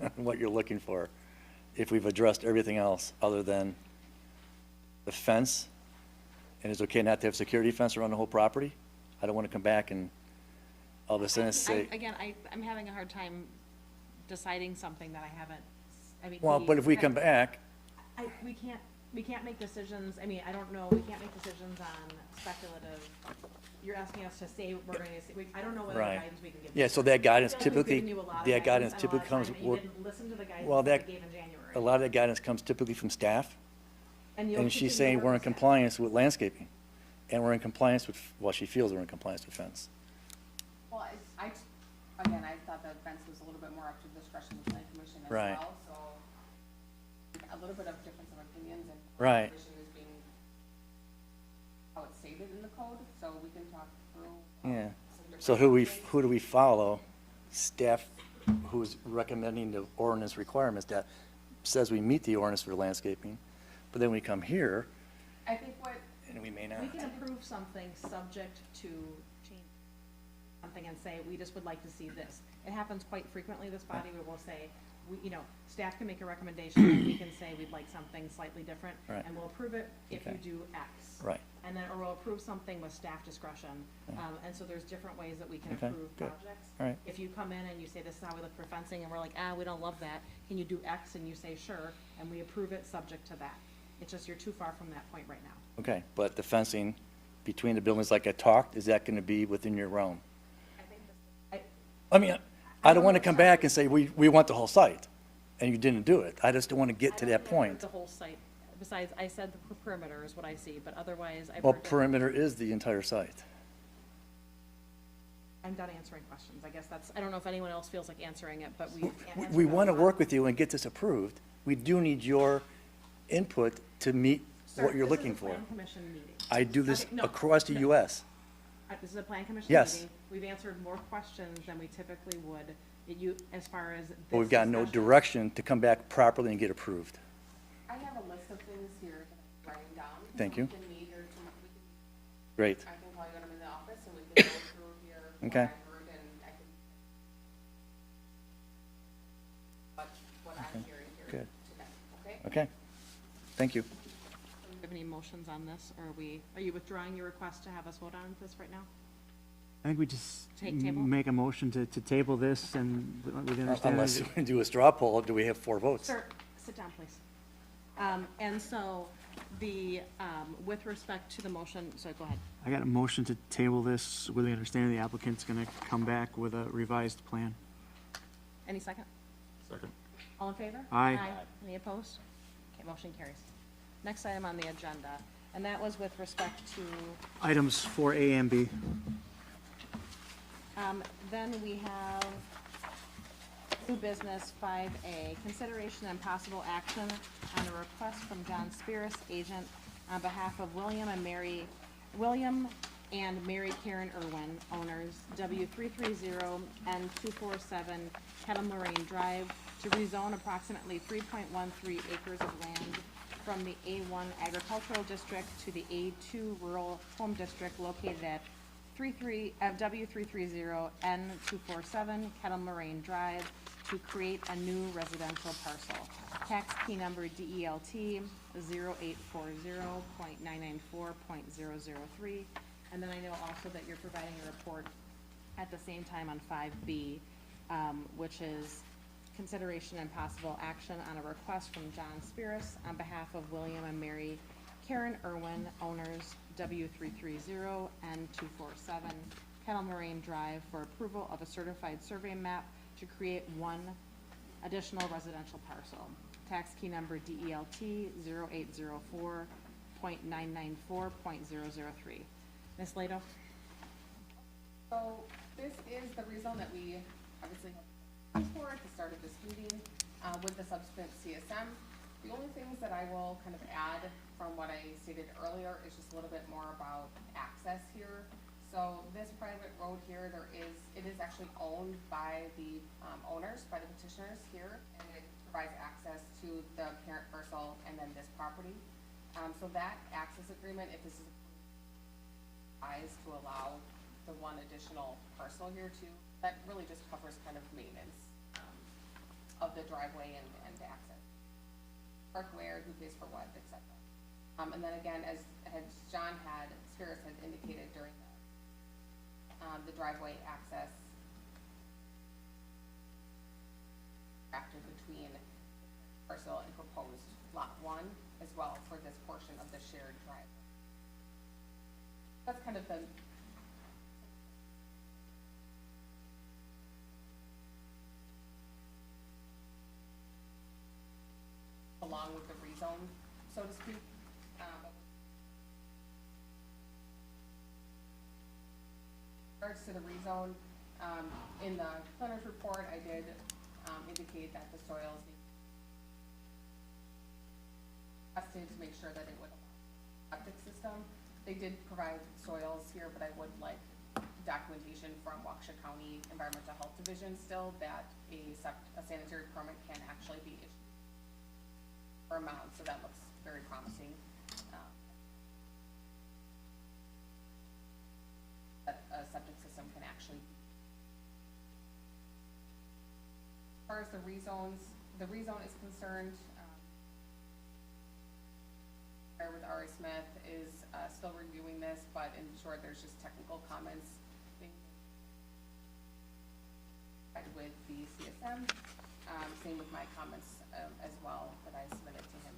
[SPEAKER 8] on what you're looking for. If we've addressed everything else other than the fence, and it's okay not to have security fence around the whole property? I don't wanna come back and all of a sudden say,
[SPEAKER 7] Again, I'm having a hard time deciding something that I haven't, I mean.
[SPEAKER 8] well, but if we come back,
[SPEAKER 7] We can't make decisions, I mean, I don't know, we can't make decisions on speculative, you're asking us to say we're gonna say, I don't know what other
[SPEAKER 8] right.
[SPEAKER 7] guidance we can give.
[SPEAKER 8] Yeah, so that guidance
[SPEAKER 7] I feel like we've
[SPEAKER 8] typically,
[SPEAKER 7] given you a lot of
[SPEAKER 8] that guidance
[SPEAKER 7] and a lot
[SPEAKER 8] typically
[SPEAKER 7] of
[SPEAKER 8] comes,
[SPEAKER 7] time, and you didn't listen to the guidance
[SPEAKER 8] well,
[SPEAKER 7] that
[SPEAKER 8] that,
[SPEAKER 7] we gave in January.
[SPEAKER 8] a lot of that guidance comes typically from staff,
[SPEAKER 7] And you'll
[SPEAKER 8] and she's
[SPEAKER 7] continue
[SPEAKER 8] saying
[SPEAKER 7] to
[SPEAKER 8] we're in
[SPEAKER 7] work with that.
[SPEAKER 8] compliance with landscaping, and we're in compliance with, well, she feels we're in compliance with fence.
[SPEAKER 1] Well, again, I thought the fence was a little bit more up to the discretion of the planning commission as
[SPEAKER 8] Right.
[SPEAKER 1] well, so a little bit of difference of opinions and.
[SPEAKER 8] Right.
[SPEAKER 1] The issue is being how it's stated in the code, so we can talk through.
[SPEAKER 8] Yeah.
[SPEAKER 1] some different
[SPEAKER 8] So who
[SPEAKER 1] options.
[SPEAKER 8] do we follow? Staff who's recommending the ordinance requirements that says we meet the ordinance for landscaping, but then we come here
[SPEAKER 1] I think what,
[SPEAKER 8] and we may not.
[SPEAKER 7] We can approve something subject to change something and say, we just would like to see this. It happens quite frequently, this body, we will say, staff can make a recommendation, and we can say we'd like something slightly different,
[SPEAKER 8] Right.
[SPEAKER 7] and we'll approve it if you
[SPEAKER 8] Okay.
[SPEAKER 7] do X.
[SPEAKER 8] Right.
[SPEAKER 7] And then, or we'll approve something with staff discretion, and so there's different ways that we can
[SPEAKER 8] Okay,
[SPEAKER 7] approve
[SPEAKER 8] good.
[SPEAKER 7] projects.
[SPEAKER 8] All right.
[SPEAKER 7] If you come in and you say, this is how we look for fencing, and we're like, we don't love that, can you do X, and you say, sure, and we approve it subject to that. It's just, you're too far from that point right now.
[SPEAKER 8] Okay, but the fencing between the buildings like I talked, is that gonna be within your realm? I mean, I don't wanna come back and say, we want the whole site, and you didn't do it. I just don't wanna get to that point.
[SPEAKER 7] The whole site, besides, I said the perimeter is what I see, but otherwise, I've
[SPEAKER 8] Well,
[SPEAKER 7] heard that-
[SPEAKER 8] perimeter is the entire site.
[SPEAKER 7] I'm done answering questions, I guess I don't know if anyone else feels like answering it, but we.
[SPEAKER 8] We wanna work with you and get this approved. We do need your input to meet what you're looking for.
[SPEAKER 7] This is a plan commission meeting.
[SPEAKER 8] I do this
[SPEAKER 7] Okay, no,
[SPEAKER 8] across the US.
[SPEAKER 7] This is a plan commission
[SPEAKER 8] Yes.
[SPEAKER 7] meeting. We've answered more questions than we typically would, as far as.
[SPEAKER 8] But we've
[SPEAKER 7] this
[SPEAKER 8] got no
[SPEAKER 7] discussion.
[SPEAKER 8] direction to come back properly and get approved.
[SPEAKER 1] I have a list of things here that I'm writing down.
[SPEAKER 8] Thank
[SPEAKER 1] so
[SPEAKER 8] you.
[SPEAKER 1] We can meet, or we can,
[SPEAKER 8] Great.
[SPEAKER 1] I can call you when I'm in the office and we can go through here. what
[SPEAKER 8] Okay.
[SPEAKER 1] I've heard, and I can. What I'm hearing here
[SPEAKER 8] Good.
[SPEAKER 1] today, okay?
[SPEAKER 8] Okay, thank you.
[SPEAKER 7] Do you have any motions on this, or are you withdrawing your request to have us vote on this right now?
[SPEAKER 5] I think we just
[SPEAKER 7] Take table?
[SPEAKER 5] make a motion to table this and with the understanding.
[SPEAKER 8] Unless
[SPEAKER 5] that-
[SPEAKER 8] we do a straw poll, do we have 4 votes?
[SPEAKER 7] Sir, sit down, please. And so with respect to the motion, so go ahead.
[SPEAKER 5] I got a motion to table this with the understanding the applicant's gonna come back with a revised plan.
[SPEAKER 7] Any second?
[SPEAKER 6] Second.
[SPEAKER 7] All in favor?
[SPEAKER 5] Aye.
[SPEAKER 7] Any opposed? Okay, motion carries. Next item on the agenda, and that was with respect to,
[SPEAKER 5] Items 4A and B.
[SPEAKER 7] then we have new business 5A, consideration and possible action on a request from John Spears, agent, on behalf of William and Mary Karen Irwin, owners, W330 and 247 Kettle Moraine Drive, to rezone approximately 3.13 acres of land from the A1 Agricultural District to the A2 Rural Home District located at W330 N247 Kettle Moraine Drive, to create a new residential parcel. Tax key number DELT 0840.994.003. And then I know also that you're providing a report at the same time on 5B, which is consideration and possible action on a request from John Spears on behalf of William and Mary Karen Irwin, owners, W330 and 247 Kettle Moraine Drive, for approval of a certified survey map to create one additional residential parcel. Tax key number DELT 0804.994.003. Ms. Lato?
[SPEAKER 1] So this is the rezone that we obviously have for at the start of this meeting, with the subsequent CSM. The only things that I will kind of add from what I stated earlier is just a little bit more about access here. So this private road here, it is actually owned by the owners, by the petitioners here, and it provides access to the parent parcel and then this property. So that access agreement, if this is to allow the one additional parcel here too, that really just covers kind of maintenance of the driveway and the access. Park where, who pays for what, etc. And then again, as John Spears had indicated during the driveway access after between parcel and proposed lot 1 as well for this portion of the shared driveway. That's kind of the along with the rezone, so to speak. In regards to the rezone, in the planner's report, I did indicate that the soils need tested to make sure that it would allow septic system. They did provide soils here, but I would like documentation from Waukesha County Environmental Health Division still that a sanitary permit can actually be issued for a mound, so that looks very promising. That a septic system can actually. As far as the rezone is concerned, with R.A. Smith is still reviewing this, but in short, there's just technical comments being with the CSM. Same with my comments as well that I submitted to him.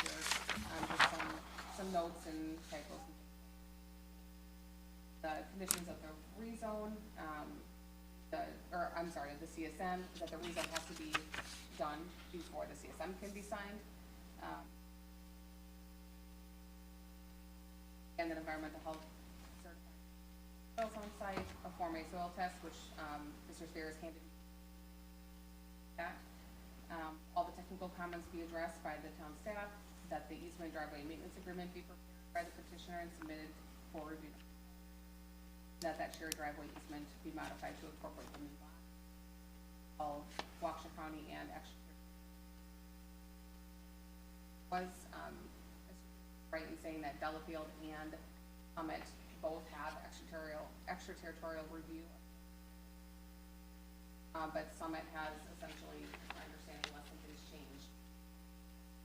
[SPEAKER 1] Just some notes and typos. The conditions of the rezone, the CSM, that the rezone has to be done before the CSM can be signed. And then environmental health soils on site, a Form A soil test, which Mr. Spears handed that. All the technical comments be addressed by the town staff, that the easement driveway maintenance agreement be prepared by the petitioner and submitted for review. That shared driveway easement be modified to incorporate the new lot of Waukesha County and Exeter. Was right in saying that Delafield and Summit both have extraterritorial review, but Summit has essentially, my understanding, unless something's changed,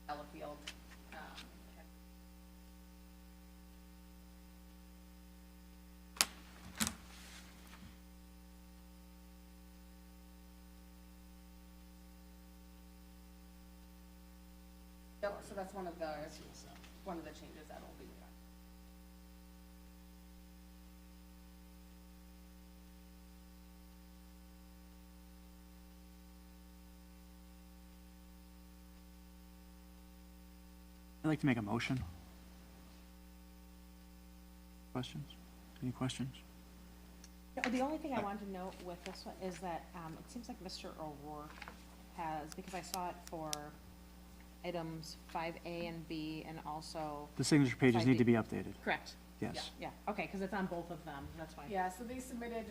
[SPEAKER 1] Delafield so that's one of the changes that will be done.
[SPEAKER 5] I'd like to make a motion. Questions? Any questions?
[SPEAKER 7] No, the only thing I wanted to note with this one is that it seems like Mr. O'Rourke has, because I saw it for items 5A and B and also.
[SPEAKER 5] The signature pages
[SPEAKER 7] 5B.
[SPEAKER 5] need to be updated.
[SPEAKER 7] Correct.
[SPEAKER 5] Yes.
[SPEAKER 7] Yeah, okay, because it's on both of them, that's why.
[SPEAKER 1] Yeah, so they submitted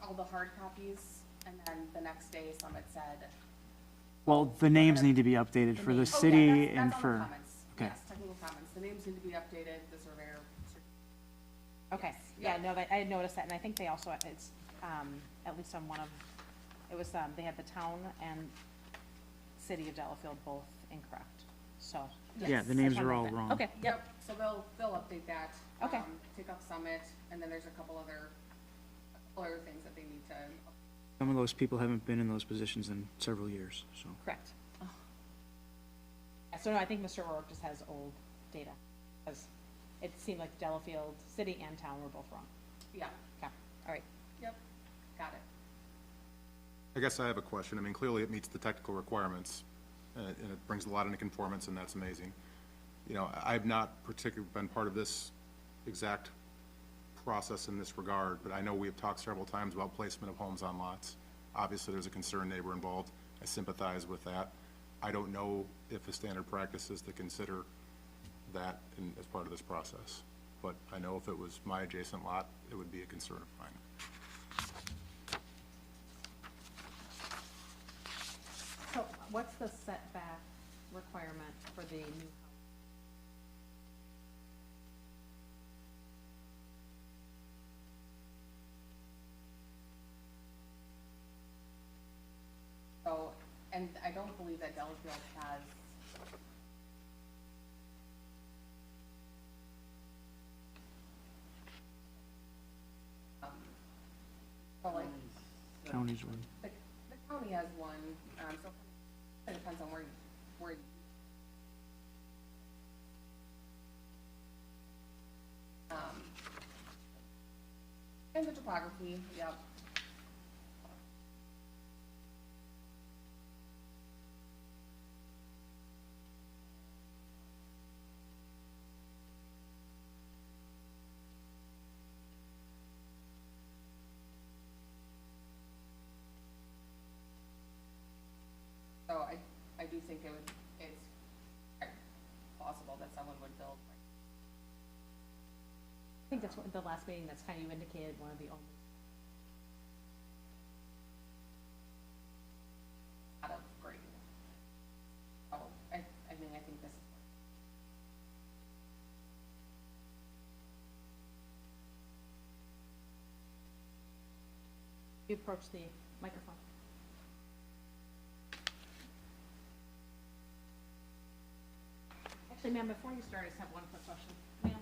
[SPEAKER 1] all the hard copies, and then the next day Summit said.
[SPEAKER 5] Well, the names need to be updated for the city and
[SPEAKER 1] that's
[SPEAKER 5] for.
[SPEAKER 1] on the comments.
[SPEAKER 5] Okay.
[SPEAKER 1] Yes, technical comments. The names need to be updated, the surveyor.
[SPEAKER 7] Okay,
[SPEAKER 1] Yes,
[SPEAKER 7] yeah, no, I had noticed that, and I think they also, it's, at least on one of, it was, they had the town and city of Delafield both incorrect, so.
[SPEAKER 5] Yeah, the
[SPEAKER 7] I
[SPEAKER 5] names
[SPEAKER 7] just
[SPEAKER 5] are
[SPEAKER 7] wanted
[SPEAKER 5] all
[SPEAKER 7] that.
[SPEAKER 5] wrong.
[SPEAKER 7] Okay, yep,
[SPEAKER 1] So they'll update that.
[SPEAKER 7] Okay.
[SPEAKER 1] Take up Summit, and then there's a couple other things that they need to.
[SPEAKER 5] Some of those people haven't been in those positions in several years, so.
[SPEAKER 7] correct. Yeah, so no, I think Mr. O'Rourke just has old data, because it seemed like Delafield, city and town were both wrong.
[SPEAKER 1] Yeah,
[SPEAKER 7] Okay, all right.
[SPEAKER 1] yep. Got it.
[SPEAKER 6] I guess I have a question. I mean, clearly it meets the technical requirements, and it brings a lot into conformance, and that's amazing. You know, I've not particularly been part of this exact process in this regard, but I know we have talked several times about placement of homes on lots. Obviously, there's a concerned neighbor involved. I sympathize with that. I don't know if the standard practice is to consider that as part of this process, but I know if it was my adjacent lot, it would be a concern of mine.
[SPEAKER 7] So what's the setback requirement for the new house?
[SPEAKER 1] So, and I don't believe that Delafield has so like,
[SPEAKER 5] Counties would.
[SPEAKER 1] the county has one, so it depends on where you and the topography, yep. So I do think it's quite possible that someone would build.
[SPEAKER 7] I think that's what, the last meeting, that's kind of you indicated one of the only.
[SPEAKER 1] Out of grade. So I mean, I think this is.
[SPEAKER 7] You approach the microphone. Actually, ma'am, before you start, I just have one quick question. Ma'am,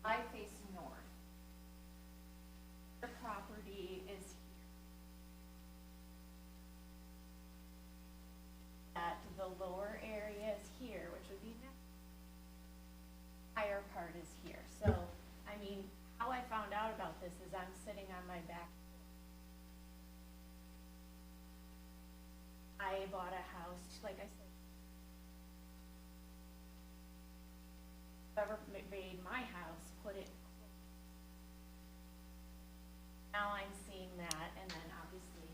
[SPEAKER 3] I face north. The property is here. At the lower area is here, which would be next. Higher part is here. So, I mean, how I found out about this is I'm sitting on my back. I bought a house, like I said. Whoever made my house put it. Now I'm seeing that, and then obviously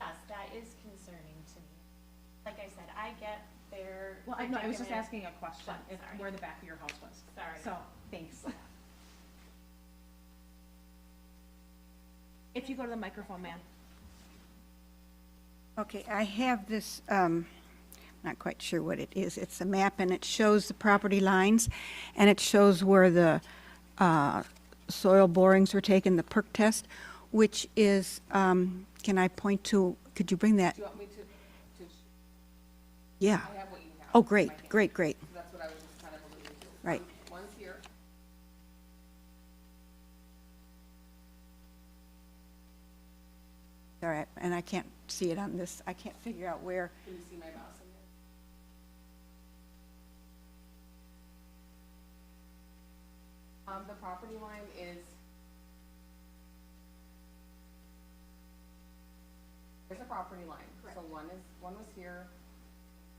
[SPEAKER 3] yes, that is concerning to me. Like I said, I get their.
[SPEAKER 7] well, I was just
[SPEAKER 3] predicament.
[SPEAKER 7] asking a question,
[SPEAKER 3] What? Sorry.
[SPEAKER 7] where the back of your house was.
[SPEAKER 3] Sorry.
[SPEAKER 7] So, thanks. If you go to the microphone, ma'am.
[SPEAKER 4] Okay, I have this, not quite sure what it is. It's a map, and it shows the property lines, and it shows where the soil borings were taken, the perk test, which is, can I point to, could you bring that?
[SPEAKER 1] Do you want me to
[SPEAKER 4] Yeah.
[SPEAKER 1] I have what you have.
[SPEAKER 4] Oh,
[SPEAKER 1] in my
[SPEAKER 4] great,
[SPEAKER 1] hand.
[SPEAKER 4] great, great.
[SPEAKER 1] That's what I was just kind of alluding to.
[SPEAKER 4] Right.
[SPEAKER 1] One's here.
[SPEAKER 4] All right, and I can't see it on this. I can't figure out where.
[SPEAKER 1] Can you see my mouse in there? The property line is. There's a property line. So one was here,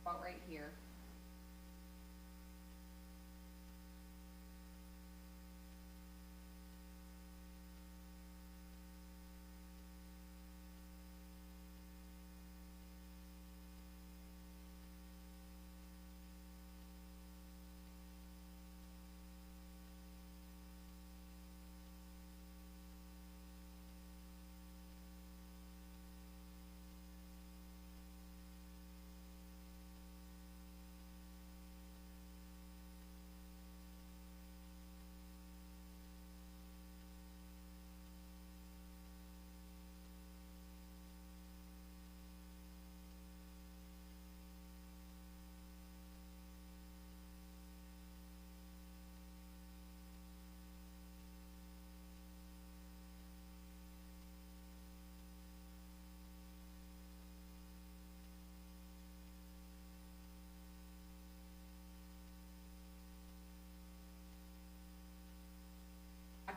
[SPEAKER 1] about right here.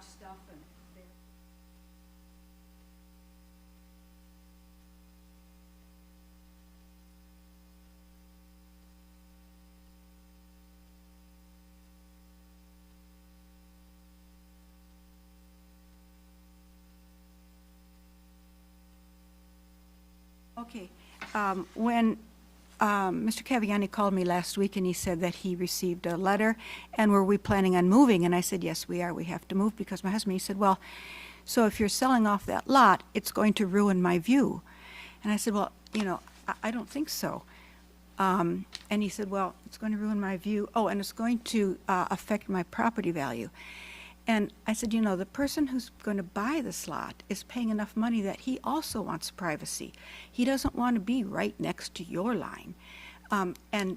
[SPEAKER 4] stuff and there. Okay, when Mr. Caviani called me last week and he said that he received a letter and were we planning on moving? And I said, yes, we are. We have to move because my husband, he said, well, so if you're selling off that lot, it's going to ruin my view. And I said, well, you know, I don't think so. And he said, well, it's going to ruin my view. Oh, and it's going to affect my property value. And I said, you know, the person who's going to buy this lot is paying enough money that he also wants privacy. He doesn't want to be right next to your line. And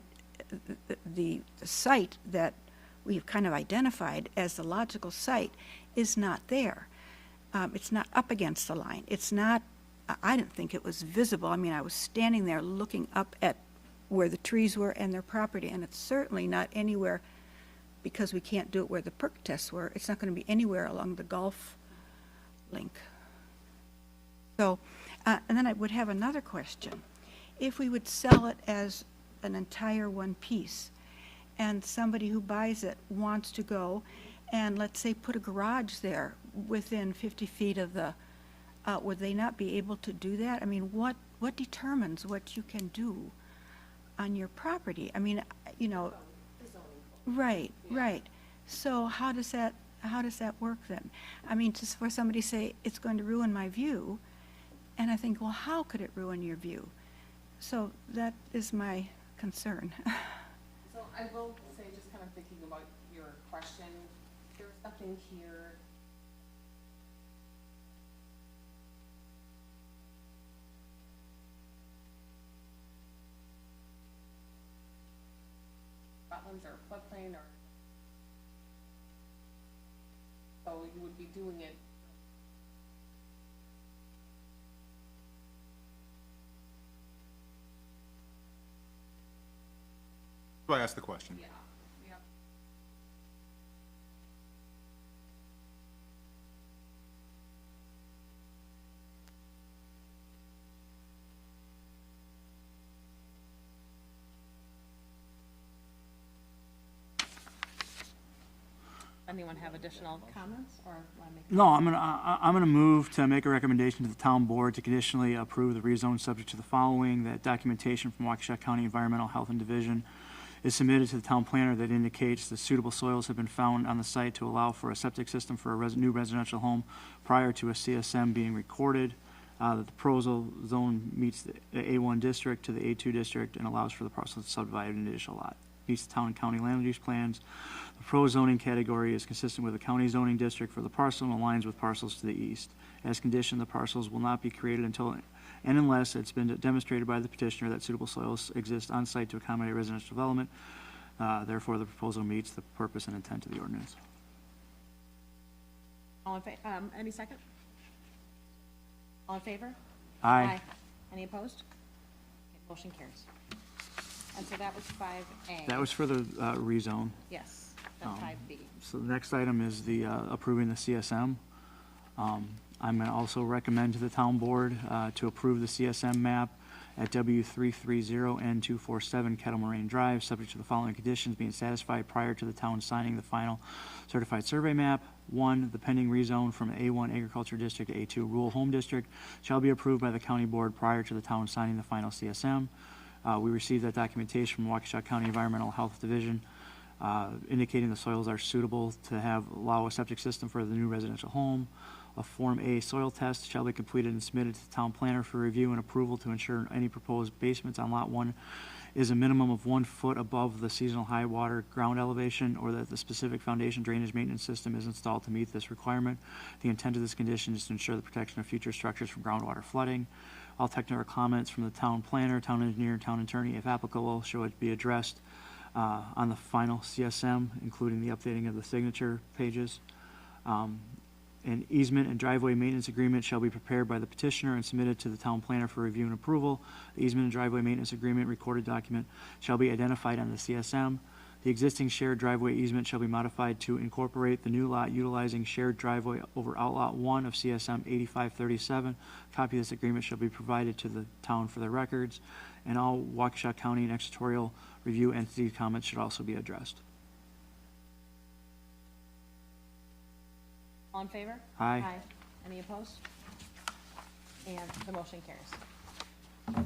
[SPEAKER 4] the site that we've kind of identified as the logical site is not there. It's not up against the line. It's not, I didn't think it was visible. I mean, I was standing there looking up at where the trees were and their property, and it's certainly not anywhere, because we can't do it where the perk tests were, it's not going to be anywhere along the Gulf link. So, and then I would have another question. If we would sell it as an entire one piece, and somebody who buys it wants to go and, let's say, put a garage there within 50 feet of the, would they not be able to do that? I mean, what determines what you can do on your property? I mean, you know, right, right. So how does that work then? I mean, just for somebody to say, it's going to ruin my view, and I think, well, how could it ruin your view? So that is my concern.
[SPEAKER 1] So I will say, just kind of thinking about your question, there's nothing here. Wetlands or floodplain, or so you would be doing it.
[SPEAKER 6] So I asked the question.
[SPEAKER 1] Yeah, yeah.
[SPEAKER 7] Anyone have additional comments, or want to make?
[SPEAKER 5] No, I'm gonna move to make a recommendation to the town board to conditionally approve the rezone subject to the following: that documentation from Waukesha County Environmental Health and Division is submitted to the town planner that indicates that suitable soils have been found on the site to allow for a septic system for a new residential home prior to a CSM being recorded. That the proposal zone meets the A1 district to the A2 district and allows for the parcel to subdivide an additional lot. Meets the town and county land use plans. The pro zoning category is consistent with the county zoning district for the parcel and aligns with parcels to the east. As conditioned, the parcels will not be created until and unless it's been demonstrated by the petitioner that suitable soils exist on site to accommodate residential development. Therefore, the proposal meets the purpose and intent of the ordinance.
[SPEAKER 7] All in any second? All in favor?
[SPEAKER 5] Aye.
[SPEAKER 7] Any opposed? Okay, motion carries. And so that was 5A.
[SPEAKER 5] That was for the rezone.
[SPEAKER 7] Yes, then 5B.
[SPEAKER 5] So the next item is the approving the CSM. I'm going to also recommend to the town board to approve the CSM map at W330N247 Kettle Moraine Drive, subject to the following conditions being satisfied prior to the town signing the final certified survey map. 1, the pending rezone from A1 Agriculture District to A2 Rural Home District shall be approved by the county board prior to the town signing the final CSM. We received that documentation from Waukesha County Environmental Health Division indicating the soils are suitable to allow a septic system for the new residential home. A Form A soil test shall be completed and submitted to the town planner for review and approval to ensure any proposed basements on Lot 1 is a minimum of 1 foot above the seasonal high water ground elevation, or that the specific foundation drainage maintenance system is installed to meet this requirement. The intent of this condition is to ensure the protection of future structures from groundwater flooding. All technical comments from the town planner, town engineer, and town attorney, if applicable, should be addressed on the final CSM, including the updating of the signature pages. An easement and driveway maintenance agreement shall be prepared by the petitioner and submitted to the town planner for review and approval. The easement and driveway maintenance agreement recorded document shall be identified on the CSM. The existing shared driveway easement shall be modified to incorporate the new lot utilizing shared driveway over Outlot 1 of CSM 8537. Copy of this agreement shall be provided to the town for their records, and all Waukesha County and extraterritorial review entity comments should also be addressed.
[SPEAKER 7] All in favor?
[SPEAKER 5] Aye.
[SPEAKER 7] Any opposed? And the motion carries.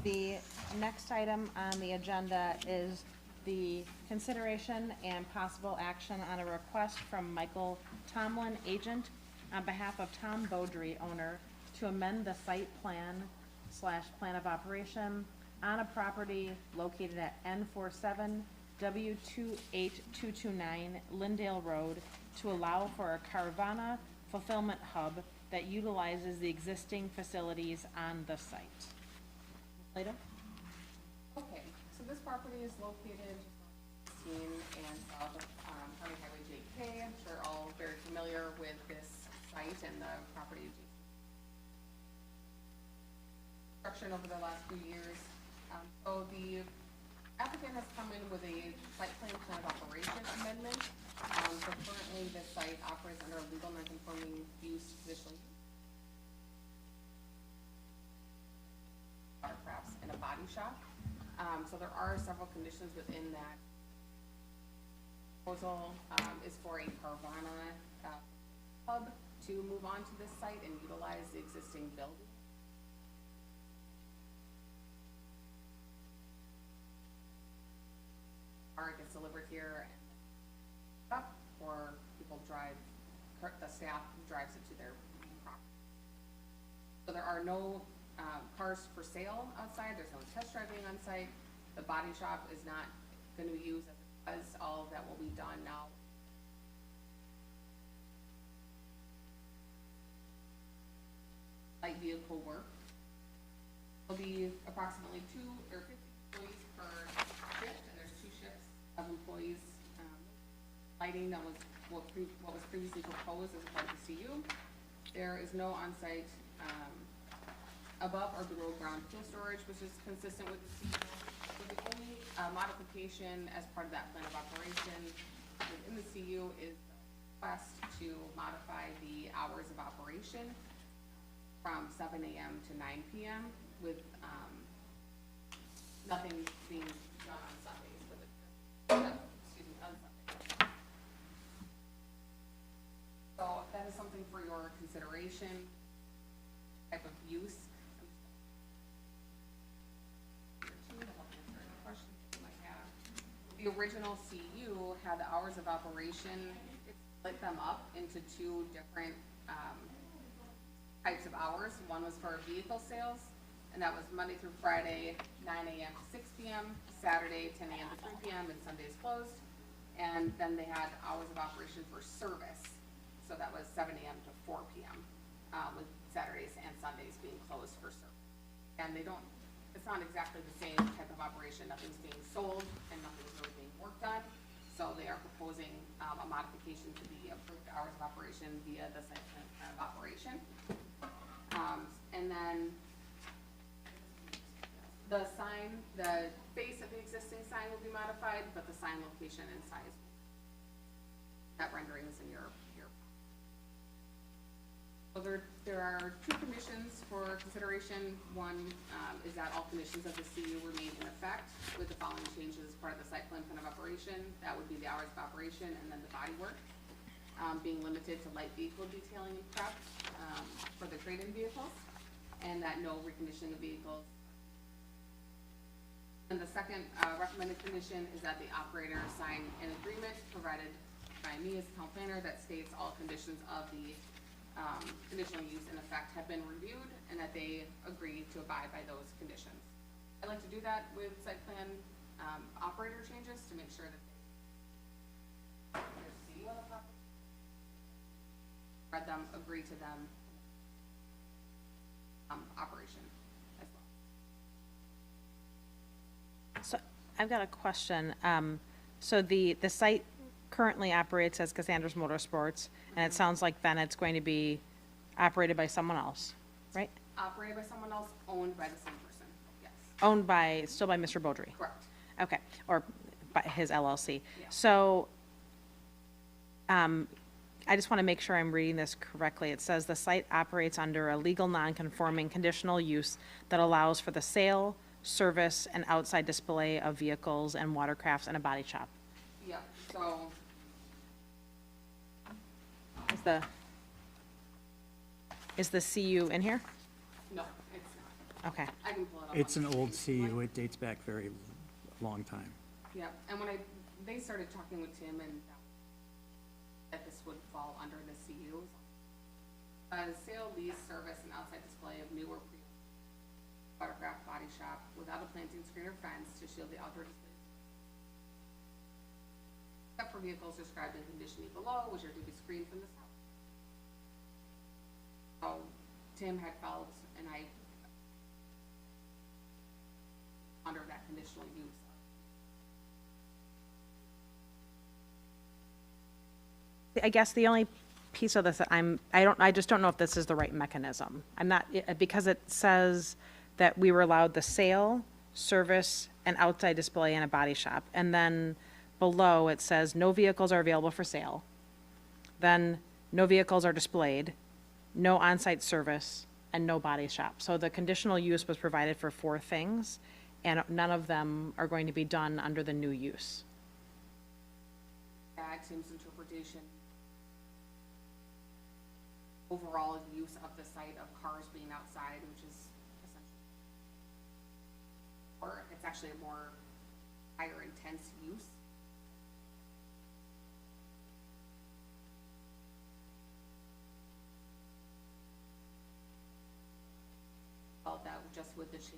[SPEAKER 7] The next item on the agenda is the consideration and possible action on a request from Michael Tomlin, agent, on behalf of Tom Beaudry, owner, to amend the site plan/plan of operation on a property located at N47 W28229 Lindale Road to allow for a Carvana fulfillment hub that utilizes the existing facilities on the site. Leda?
[SPEAKER 1] Okay, so this property is located 16 and south of County Highway JK. I'm sure all very familiar with this site and the property construction over the last few years. So the applicant has come in with a site plan of operation amendment. So currently this site operates under a legal non-conforming use conditional crafts and a body shop. So there are several conditions within that. Proposal is for a Carvana hub to move on to this site and utilize the existing building. Car gets delivered here and up, or people drive, the staff drives it to their property. So there are no cars for sale outside, there's no test driving on site. The body shop is not going to be used as all of that will be done now. Light vehicle work. There'll be approximately 2 or 50 employees per shift, and there's 2 shifts of employees. Lighting that was what was previously proposed as part of the CU. There is no on-site above or below ground fuel storage, which is consistent with the CU. So the only modification as part of that plan of operation within the CU is the request to modify the hours of operation from 7 a.m. to 9 p.m. with nothing being done on Sundays with it. Excuse me, on Sundays. So that is something for your consideration, type of use. The original CU had the hours of operation, it split them up into 2 different types of hours. One was for vehicle sales, and that was Monday through Friday, 9 a.m. to 6 p.m., Saturday, 10 a.m. to 3 p.m., and Sundays closed. And then they had hours of operation for service, so that was 7 a.m. to 4 p.m., with Saturdays and Sundays being closed for service. And they don't, it's not exactly the same type of operation. Nothing's being sold and nothing's really being worked on. So they are proposing a modification to the approved hours of operation via the site plan of operation. And then the sign, the face of the existing sign will be modified, but the sign location and size, that rendering is in your. So there are 2 conditions for consideration. One is that all conditions of the CU remain in effect with the following changes as part of the site plan of operation. That would be the hours of operation and then the body work, being limited to light vehicle detailing and prep for the trade-in vehicles, and that no reconditioning of vehicles. And the second recommended condition is that the operator sign an agreement provided by me as town planner that states all conditions of the conditional use in effect have been reviewed and that they agree to abide by those conditions. I'd like to do that with site plan operator changes to make sure that they see on the property, read them, agree to them, operation as well.
[SPEAKER 7] So I've got a question. So the site currently operates as Cassandra's Motorsports, and it sounds like then it's going to be operated by someone else, right?
[SPEAKER 1] Operated by someone else, owned by the same person, yes.
[SPEAKER 7] Owned by, still by Mr. Beaudry?
[SPEAKER 1] Correct.
[SPEAKER 7] Okay, or by his LLC.
[SPEAKER 1] Yeah.
[SPEAKER 7] So, I just want to make sure I'm reading this correctly. It says the site operates under a legal non-conforming conditional use that allows for the sale, service, and outside display of vehicles and watercrafts and a body shop.
[SPEAKER 1] Yeah, so,
[SPEAKER 7] Is the CU in here?
[SPEAKER 1] no, it's not.
[SPEAKER 7] Okay.
[SPEAKER 1] I can pull it up.
[SPEAKER 5] It's
[SPEAKER 1] on
[SPEAKER 5] an
[SPEAKER 1] the
[SPEAKER 5] old
[SPEAKER 1] screen.
[SPEAKER 5] CU, it dates back very long time.
[SPEAKER 1] Yeah, and when they started talking with Tim and that this would fall under the CU. Sale, lease, service, and outside display of new or watercraft body shop without a planting screen or fence to shield the outdoor display. Except for vehicles described in condition E below, which are to be screened from the south. So Tim had felt, and I, under that conditional use.
[SPEAKER 7] I guess the only piece of this that I just don't know if this is the right mechanism. I'm not, because it says that we were allowed the sale, service, and outside display in a body shop. And then below it says no vehicles are available for sale. Then no vehicles are displayed, no on-site service, and no body shop. So the conditional use was provided for 4 things, and none of them are going to be done under the new use.
[SPEAKER 1] That Tim's interpretation. Overall use of the site of cars being outside, which is essentially, or it's actually a more higher intense use. Felt that just with the change.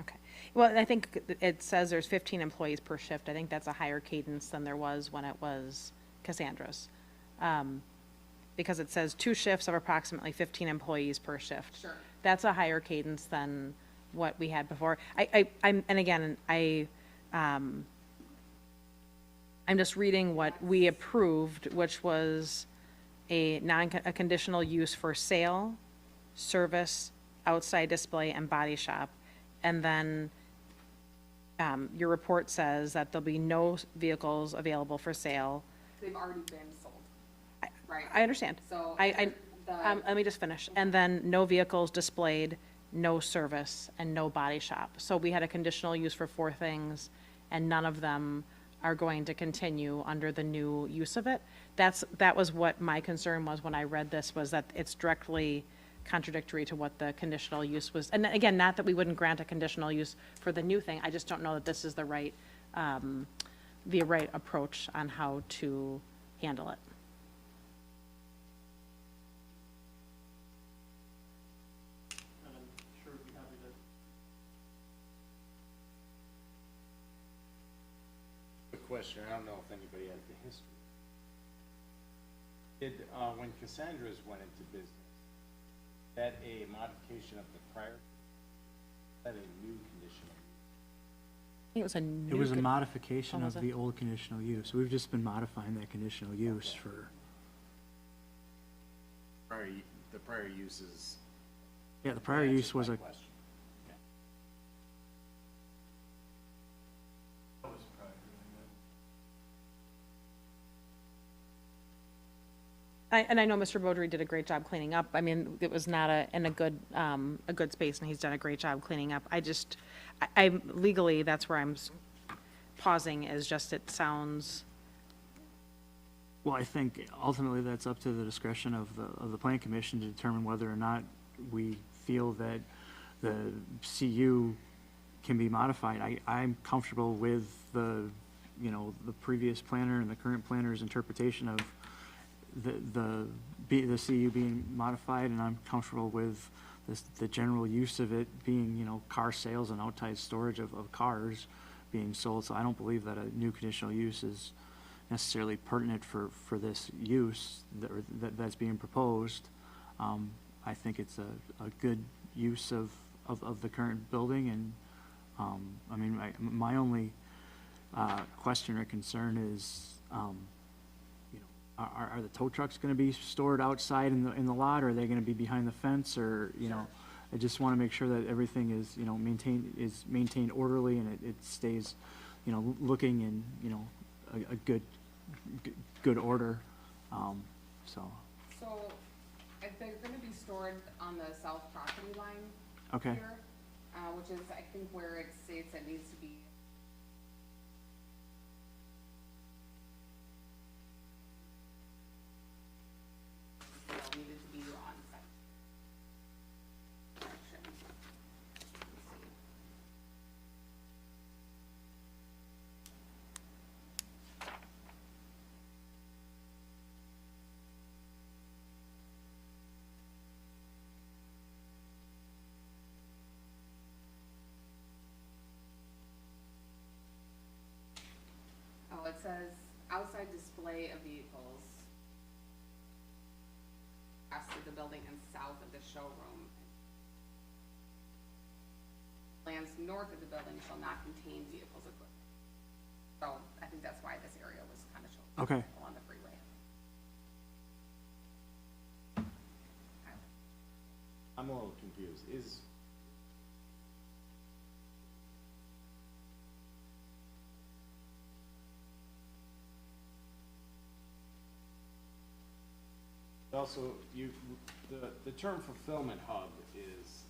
[SPEAKER 7] Okay. Well, I think it says there's 15 employees per shift. I think that's a higher cadence than there was when it was Cassandra's. Because it says 2 shifts of approximately 15 employees per shift.
[SPEAKER 1] Sure.
[SPEAKER 7] That's a higher cadence than what we had before. I'm just reading what we approved, which was a conditional use for sale, service, outside display, and body shop. And then your report says that there'll be no vehicles available for sale.
[SPEAKER 1] They've already been sold, right?
[SPEAKER 7] I understand.
[SPEAKER 1] So,
[SPEAKER 7] Let me just finish. And then no vehicles displayed, no service, and no body shop. So we had a conditional use for 4 things, and none of them are going to continue under the new use of it. That was what my concern was when I read this, was that it's directly contradictory to what the conditional use was. And again, not that we wouldn't grant a conditional use for the new thing, I just don't know that this is the right approach on how to handle it.
[SPEAKER 10] Quick question, I don't know if anybody has the history. When Cassandra's went into business, that a modification of the prior, that a new conditional?
[SPEAKER 7] I think it was a new.
[SPEAKER 5] It was a modification
[SPEAKER 7] Oh, was
[SPEAKER 5] of
[SPEAKER 7] it?
[SPEAKER 5] the old conditional use. We've just been modifying that conditional use for,
[SPEAKER 10] The prior uses.
[SPEAKER 5] yeah, the prior
[SPEAKER 10] answers
[SPEAKER 5] use was
[SPEAKER 10] my
[SPEAKER 5] a,
[SPEAKER 10] question.
[SPEAKER 7] And I know Mr. Beaudry did a great job cleaning up. I mean, it was not in a good space, and he's done a great job cleaning up. I legally, that's where I'm pausing, is just it sounds,
[SPEAKER 5] well, I think ultimately that's up to the discretion of the plan commission to determine whether or not we feel that the CU can be modified. I'm comfortable with the previous planner and the current planner's interpretation of the CU being modified, and I'm comfortable with the general use of it being, car sales and outside storage of cars being sold. So I don't believe that a new conditional use is necessarily pertinent for this use that's being proposed. I think it's a good use of the current building, and I mean, my only question or concern is, are the tow trucks going to be stored outside in the lot, or are they going to be behind the fence, or I just want to make sure that everything is, maintained orderly and it stays, looking in, a good order. So,
[SPEAKER 1] So, if they're gonna be stored on the south property line
[SPEAKER 5] okay.
[SPEAKER 1] here, which is, I think, where it states it needs to be. Needed to be on site. Correction. Let me see. Oh, it says outside display of vehicles west of the building and south of the showroom. Lands north of the building shall not contain vehicles equipped. So I think that's why this area was kind of shown.
[SPEAKER 5] Okay.
[SPEAKER 1] Along the freeway.
[SPEAKER 10] I'm a little confused. Also, the term fulfillment hub is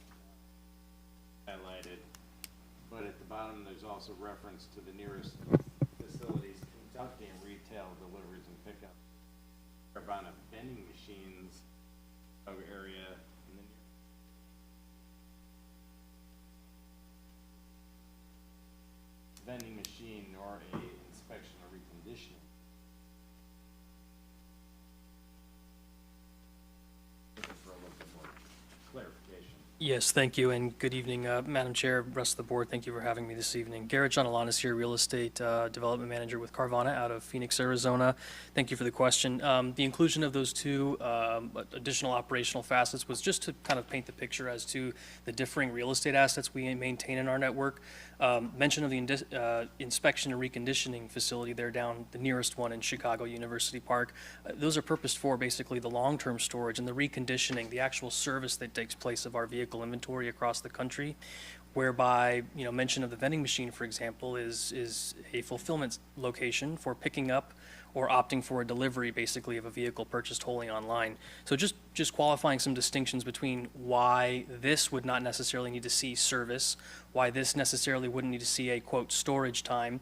[SPEAKER 10] highlighted, but at the bottom, there's also reference to the nearest facilities conducting retail deliveries and pickup. About vending machines area in the vending machine or a inspection or reconditioning. Looking for a little bit more clarification.
[SPEAKER 14] Yes, thank you, and good evening, Madam Chair, rest of the board. Thank you for having me this evening. Garrett John Alanis here, Real Estate Development Manager with Carvana out of Phoenix, Arizona. Thank you for the question. The inclusion of those two additional operational facets was just to kind of paint the picture as to the differing real estate assets we maintain in our network. Mention of the inspection and reconditioning facility there down, the nearest one in Chicago University Park. Those are purposed for basically the long-term storage and the reconditioning, the actual service that takes place of our vehicle inventory across the country, whereby, mention of the vending machine, for example, is a fulfillment location for picking up or opting for a delivery, basically, of a vehicle purchased wholly online. So just qualifying some distinctions between why this would not necessarily need to see service, why this necessarily wouldn't need to see a, quote, storage time.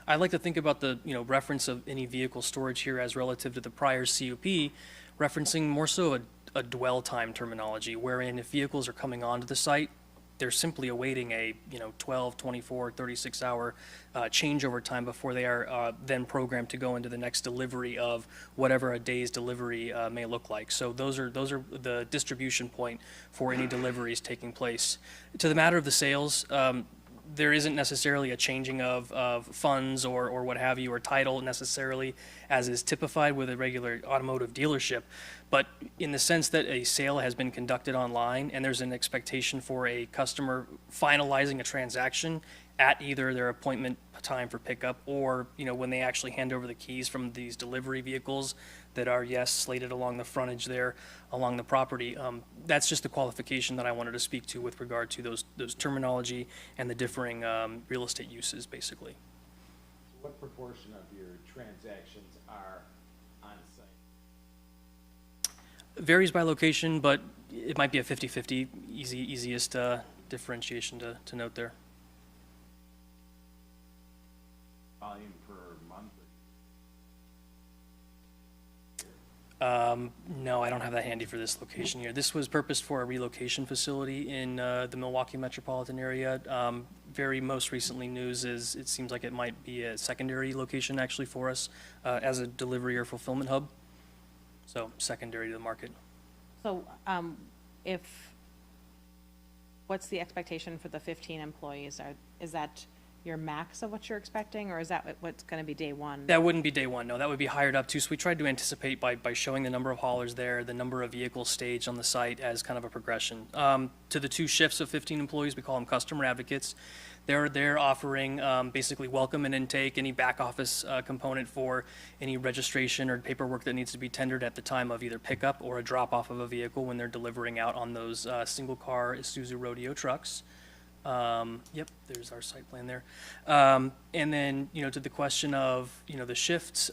[SPEAKER 14] I like to think about the, reference of any vehicle storage here as relative to the prior CUP, referencing more so a dwell time terminology, wherein if vehicles are coming onto the site, they're simply awaiting a 12, 24, 36-hour changeover time before they are then programmed to go into the next delivery of whatever a day's delivery may look like. So those are the distribution point for any deliveries taking place. To the matter of the sales, there isn't necessarily a changing of funds or what have you, or title necessarily, as is typified with a regular automotive dealership. But in the sense that a sale has been conducted online and there's an expectation for a customer finalizing a transaction at either their appointment time for pickup or, when they actually hand over the keys from these delivery vehicles that are, yes, slated along the frontage there, along the property. That's just the qualification that I wanted to speak to with regard to those terminology and the differing real estate uses, basically.
[SPEAKER 10] What proportion of your transactions are on site?
[SPEAKER 14] Varies by location, but it might be a 50-50, easiest differentiation to note there.
[SPEAKER 10] Volume per month?
[SPEAKER 14] No, I don't have that handy for this location here. This was purposed for a relocation facility in the Milwaukee metropolitan area. Very most recently news is it seems like it might be a secondary location actually for us as a delivery or fulfillment hub. So secondary to the market.
[SPEAKER 7] So, what's the expectation for the 15 employees? Is that your max of what you're expecting, or is that what's going to be day one?
[SPEAKER 14] That wouldn't be day one, no. That would be hired up too. So we tried to anticipate by showing the number of haulers there, the number of vehicles staged on the site as kind of a progression. To the two shifts of 15 employees, we call them customer advocates. They're offering basically welcome and intake, any back office component for any registration or paperwork that needs to be tendered at the time of either pickup or a drop off of a vehicle when they're delivering out on those single car Isuzu Rodeo trucks. Yep, there's our site plan there. And then, to the question of, the shifts,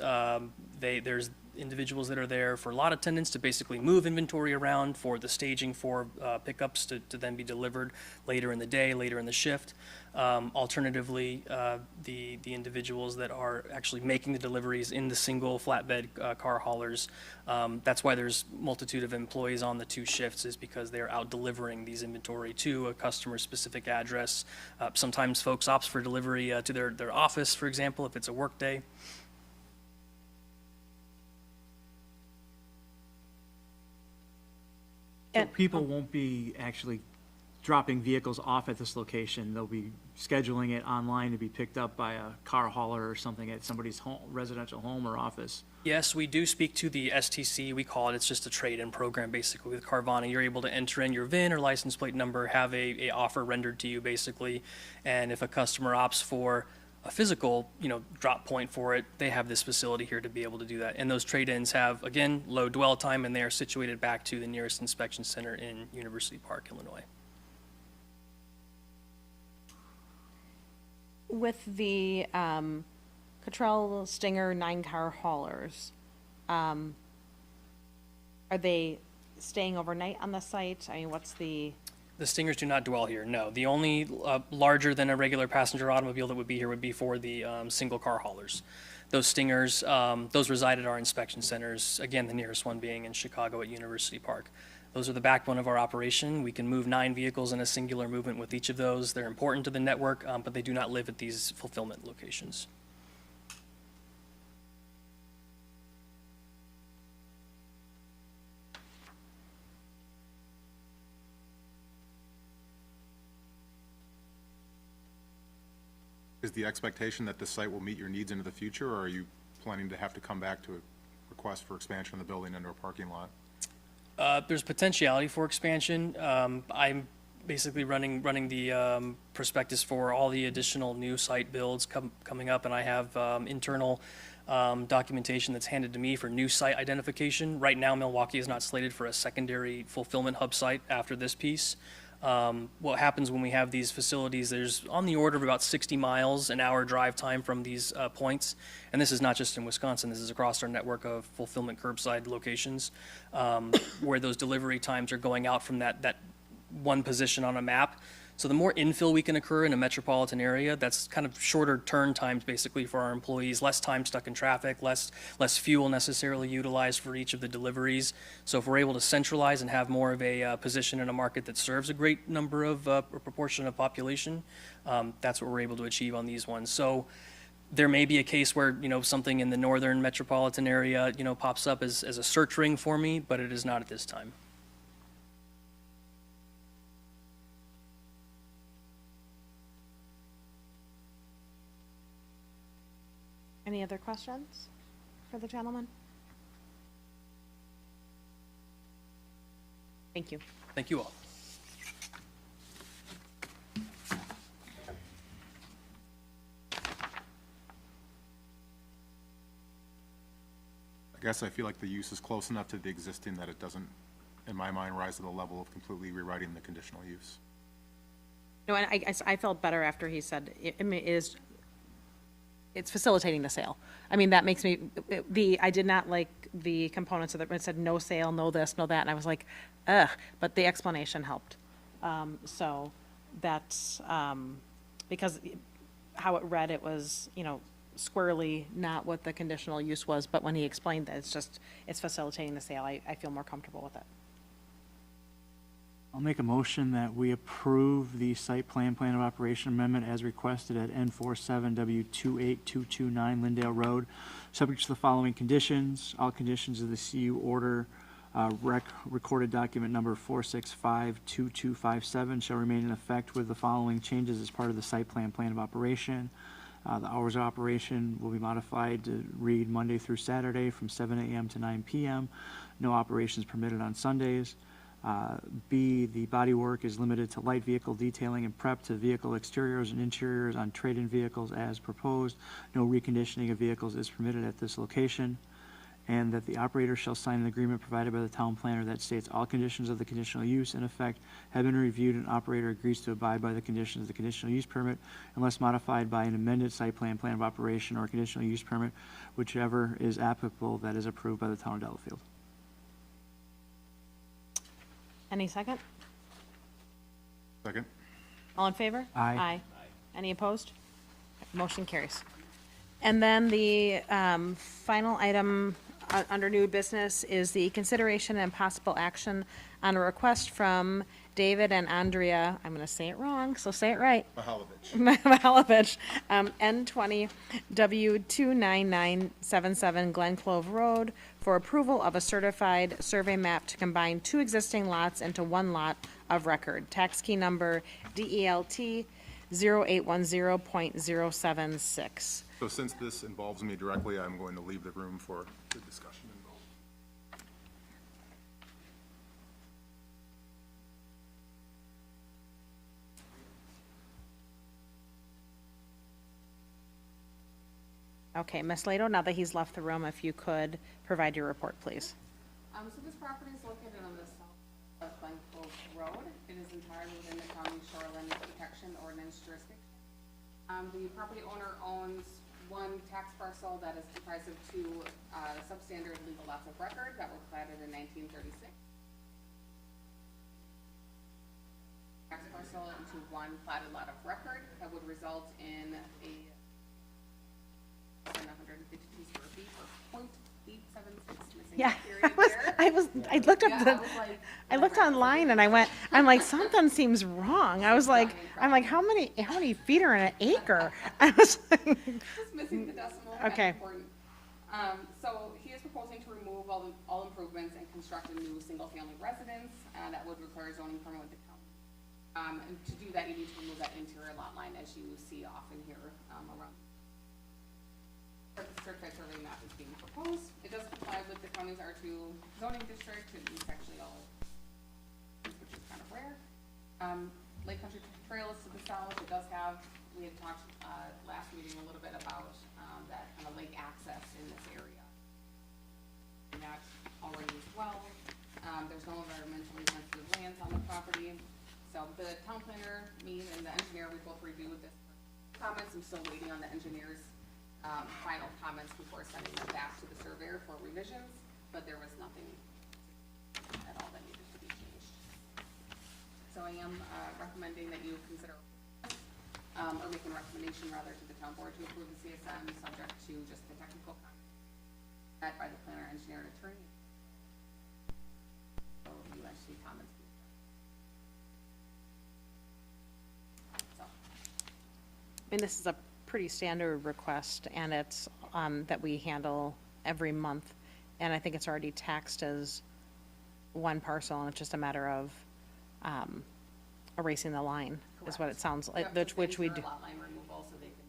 [SPEAKER 14] there's individuals that are there for lot attendants to basically move inventory around, for the staging for pickups to then be delivered later in the day, later in the shift. Alternatively, the individuals that are actually making the deliveries in the single flatbed car haulers. That's why there's multitude of employees on the two shifts, is because they're out delivering these inventory to a customer specific address. Sometimes folks opt for delivery to their office, for example, if it's a work day.
[SPEAKER 5] So people won't be actually dropping vehicles off at this location. They'll be scheduling it online to be picked up by a car hauler or something at somebody's home, residential home or office.
[SPEAKER 14] Yes, we do speak to the STC, we call it, it's just a trade-in program basically with Carvana. You're able to enter in your VIN or license plate number, have a offer rendered to you basically, and if a customer opts for a physical, drop point for it, they have this facility here to be able to do that. And those trade-ins have, again, low dwell time, and they are situated back to the nearest inspection center in University Park, Illinois.
[SPEAKER 7] With the Cottrell Stinger 9-car haulers, are they staying overnight on the site? I mean, what's the...
[SPEAKER 14] The Stingers do not dwell here, no. The only larger than a regular passenger automobile that would be here would be for the single car haulers. Those Stingers, those reside at our inspection centers, again, the nearest one being in Chicago at University Park. Those are the backbone of our operation. We can move 9 vehicles in a singular movement with each of those. They're important to the network, but they do not live at these fulfillment locations.
[SPEAKER 6] Is the expectation that this site will meet your needs into the future, or are you planning to have to come back to a request for expansion of the building into a parking lot?
[SPEAKER 14] There's potentiality for expansion. I'm basically running the prospectus for all the additional new site builds coming up, and I have internal documentation that's handed to me for new site identification. Right now, Milwaukee is not slated for a secondary fulfillment hub site after this piece. What happens when we have these facilities, there's on the order of about 60 miles an hour drive time from these points. And this is not just in Wisconsin, this is across our network of fulfillment curbside locations, where those delivery times are going out from that one position on a map. So the more infill we can occur in a metropolitan area, that's kind of shorter turn times basically for our employees, less time stuck in traffic, less fuel necessarily utilized for each of the deliveries. So if we're able to centralize and have more of a position in a market that serves a great number of or proportion of population, that's what we're able to achieve on these ones. So there may be a case where, something in the northern metropolitan area, pops up as a search ring for me, but it is not at this time.
[SPEAKER 7] Any other questions for the gentleman? Thank you.
[SPEAKER 14] Thank you all.
[SPEAKER 6] I guess I feel like the use is close enough to the existing that it doesn't, in my mind, rise to the level of completely rewriting the conditional use.
[SPEAKER 7] No, and I felt better after he said, it's facilitating the sale. I mean, that makes me, I did not like the components of it, when it said no sale, no this, no that, and I was like, ugh, but the explanation helped. So that's, because how it read, it was, squarely not what the conditional use was, but when he explained that it's facilitating the sale, I feel more comfortable with it.
[SPEAKER 5] I'll make a motion that we approve the site plan of operation amendment as requested at N47W28229 Lindale Road, subject to the following conditions. All conditions of the CU order, recorded document number 4652257 shall remain in effect with the following changes as part of the site plan of operation. The hours of operation will be modified to read Monday through Saturday from 7 a.m. to 9 p.m. No operations permitted on Sundays. B, the bodywork is limited to light vehicle detailing and prep to vehicle exteriors and interiors on trade-in vehicles as proposed. No reconditioning of vehicles is permitted at this location. And that the operator shall sign an agreement provided by the town planner that states all conditions of the conditional use in effect have been reviewed and operator agrees to abide by the conditions of the conditional use permit unless modified by an amended site plan, plan of operation, or conditional use permit, whichever is applicable that is approved by the town of Delafield.
[SPEAKER 7] Any second?
[SPEAKER 6] Second?
[SPEAKER 7] All in favor?
[SPEAKER 5] Aye.
[SPEAKER 7] Aye. Any opposed? Motion carries. And then the final item under new business is the consideration and possible action on a request from David and Andrea, I'm going to say it wrong, so say it right. Mahalovich, N20 W29977 Glen Clove Road for approval of a certified survey map to combine 2 existing lots into 1 lot of record. Tax key number DELT 0810.076.
[SPEAKER 6] So since this involves me directly, I'm going to leave the room for the discussion and vote.
[SPEAKER 7] Okay, Ms. Lato, now that he's left the room, if you could provide your report, please.
[SPEAKER 1] So this property is located on the south of Glen Clove Road. It is entirely within the county shoreline protection ordinance jurisdiction. The property owner owns 1 tax parcel that is comprised of 2 substandard legal lots of record that were platted in 1936. Tax parcel into 1 platted lot of record that would result in a 152 square feet or 0.876 missing
[SPEAKER 7] Yeah,
[SPEAKER 1] period there.
[SPEAKER 7] I looked up
[SPEAKER 1] Yeah,
[SPEAKER 7] I looked online and I'm like, something seems wrong. I'm like, how many feet are in an acre? I was like,
[SPEAKER 1] Just missing the decimal.
[SPEAKER 7] Okay.
[SPEAKER 1] That's important. So he is proposing to remove all improvements and construct a new single-family residence that would require zoning permit with the county. And to do that, you need to remove that interior lot line as you see often here around. The certified survey map is being proposed. It does comply with the county's R2 zoning district. It meets actually all, which is kind of rare. Lake Country Trail is to the south. It does have, we had talked last meeting a little bit about that kind of lake access in this area. And that's already as well. There's no environmentally sensitive lands on the property. So the town planner, me, and the engineer, we both reviewed this comments. I'm still waiting on the engineer's final comments before sending them back to the surveyor for revisions, but there was nothing at all that needed to be changed. So I am recommending that you consider, or make a recommendation rather to the town board to approve the CSM subject to just the technical comments by the planner, engineer, and attorney. So you actually comments. So.
[SPEAKER 7] I mean, this is a pretty standard request, and it's that we handle every month, and I think it's already taxed as 1 parcel, and it's just a matter of erasing the line. Correct. Is what it sounds like.
[SPEAKER 1] Yep,
[SPEAKER 7] which we do.
[SPEAKER 1] lot line removal, so they can.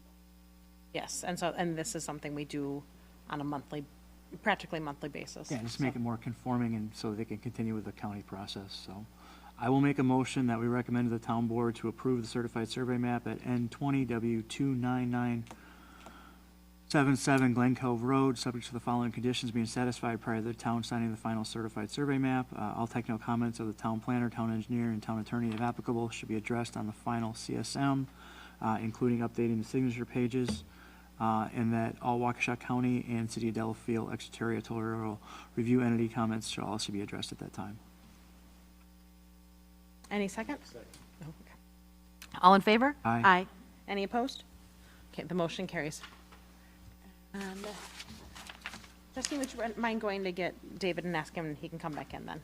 [SPEAKER 7] Yes, and this is something we do on a practically monthly basis.
[SPEAKER 5] Yeah, just make it more conforming and so they can continue with the county process, so. I will make a motion that we recommend to the town board to approve the certified survey map at N20 W29977 Glen Cove Road, subject to the following conditions being satisfied prior to the town signing the final certified survey map. All technical comments of the town planner, town engineer, and town attorney, if applicable, should be addressed on the final CSM, including updating the signature pages, and that all Waukesha County and City of Delafield extraterritorial review entity comments should also be addressed at that time.
[SPEAKER 7] Any second? Okay. All in favor?
[SPEAKER 5] Aye.
[SPEAKER 7] Aye. Any opposed? Okay, the motion carries. And Justine, would you mind going to get David and ask him, and he can come back in then?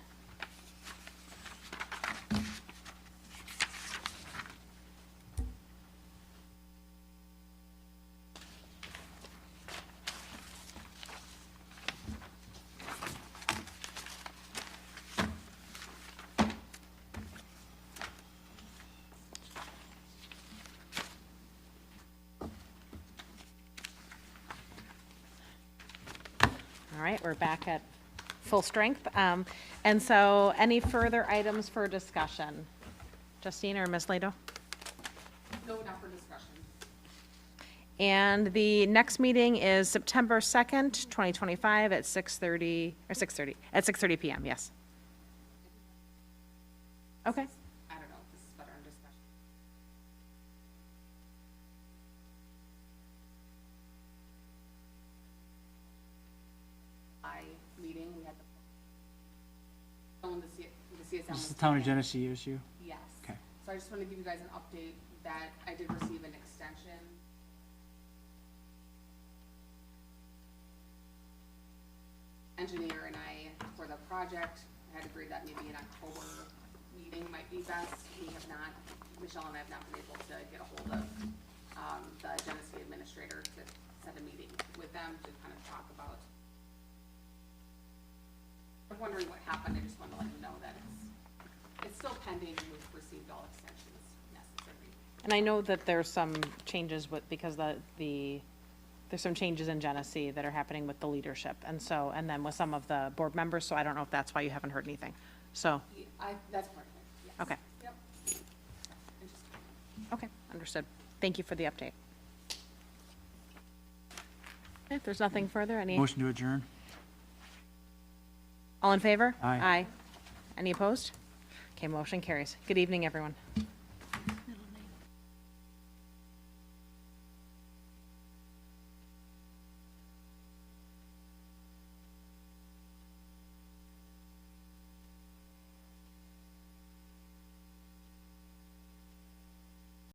[SPEAKER 7] All right, we're back at full strength. And so any further items for discussion? Justine or Ms. Lado?
[SPEAKER 1] No, not for discussion.
[SPEAKER 7] And the next meeting is September 2nd, 2025 at 6:30, or 6:30, at 6:30 PM, yes. Okay.
[SPEAKER 1] I don't know, if this is better in discussion. Meeting, we had the CSM.
[SPEAKER 5] This is the town of Genesee issue.
[SPEAKER 1] Yes.
[SPEAKER 5] Okay.
[SPEAKER 1] So I just want to give you guys an update that I did receive an extension. Engineer and I, for the project, had agreed that maybe an October meeting might be best. We have not, Michelle and I have not been able to get a hold of, the Genesee administrator to set a meeting with them to kind of talk about. I'm wondering what happened. I just wanted to let you know that it's still pending and we've received all extensions necessary.
[SPEAKER 7] And I know that there's some changes with, because there's some changes in Genesee that are happening with the leadership, and so, and then with some of the board members, so I don't know if that's why you haven't heard anything, so,
[SPEAKER 1] That's part of it, yes.
[SPEAKER 7] okay,
[SPEAKER 1] Yep.
[SPEAKER 7] okay, understood. Thank you for the update. Okay, if there's nothing further, any,
[SPEAKER 5] Motion to adjourn.
[SPEAKER 7] all in favor?
[SPEAKER 5] Aye.
[SPEAKER 7] Aye. Any opposed? Okay, motion carries. Good evening, everyone.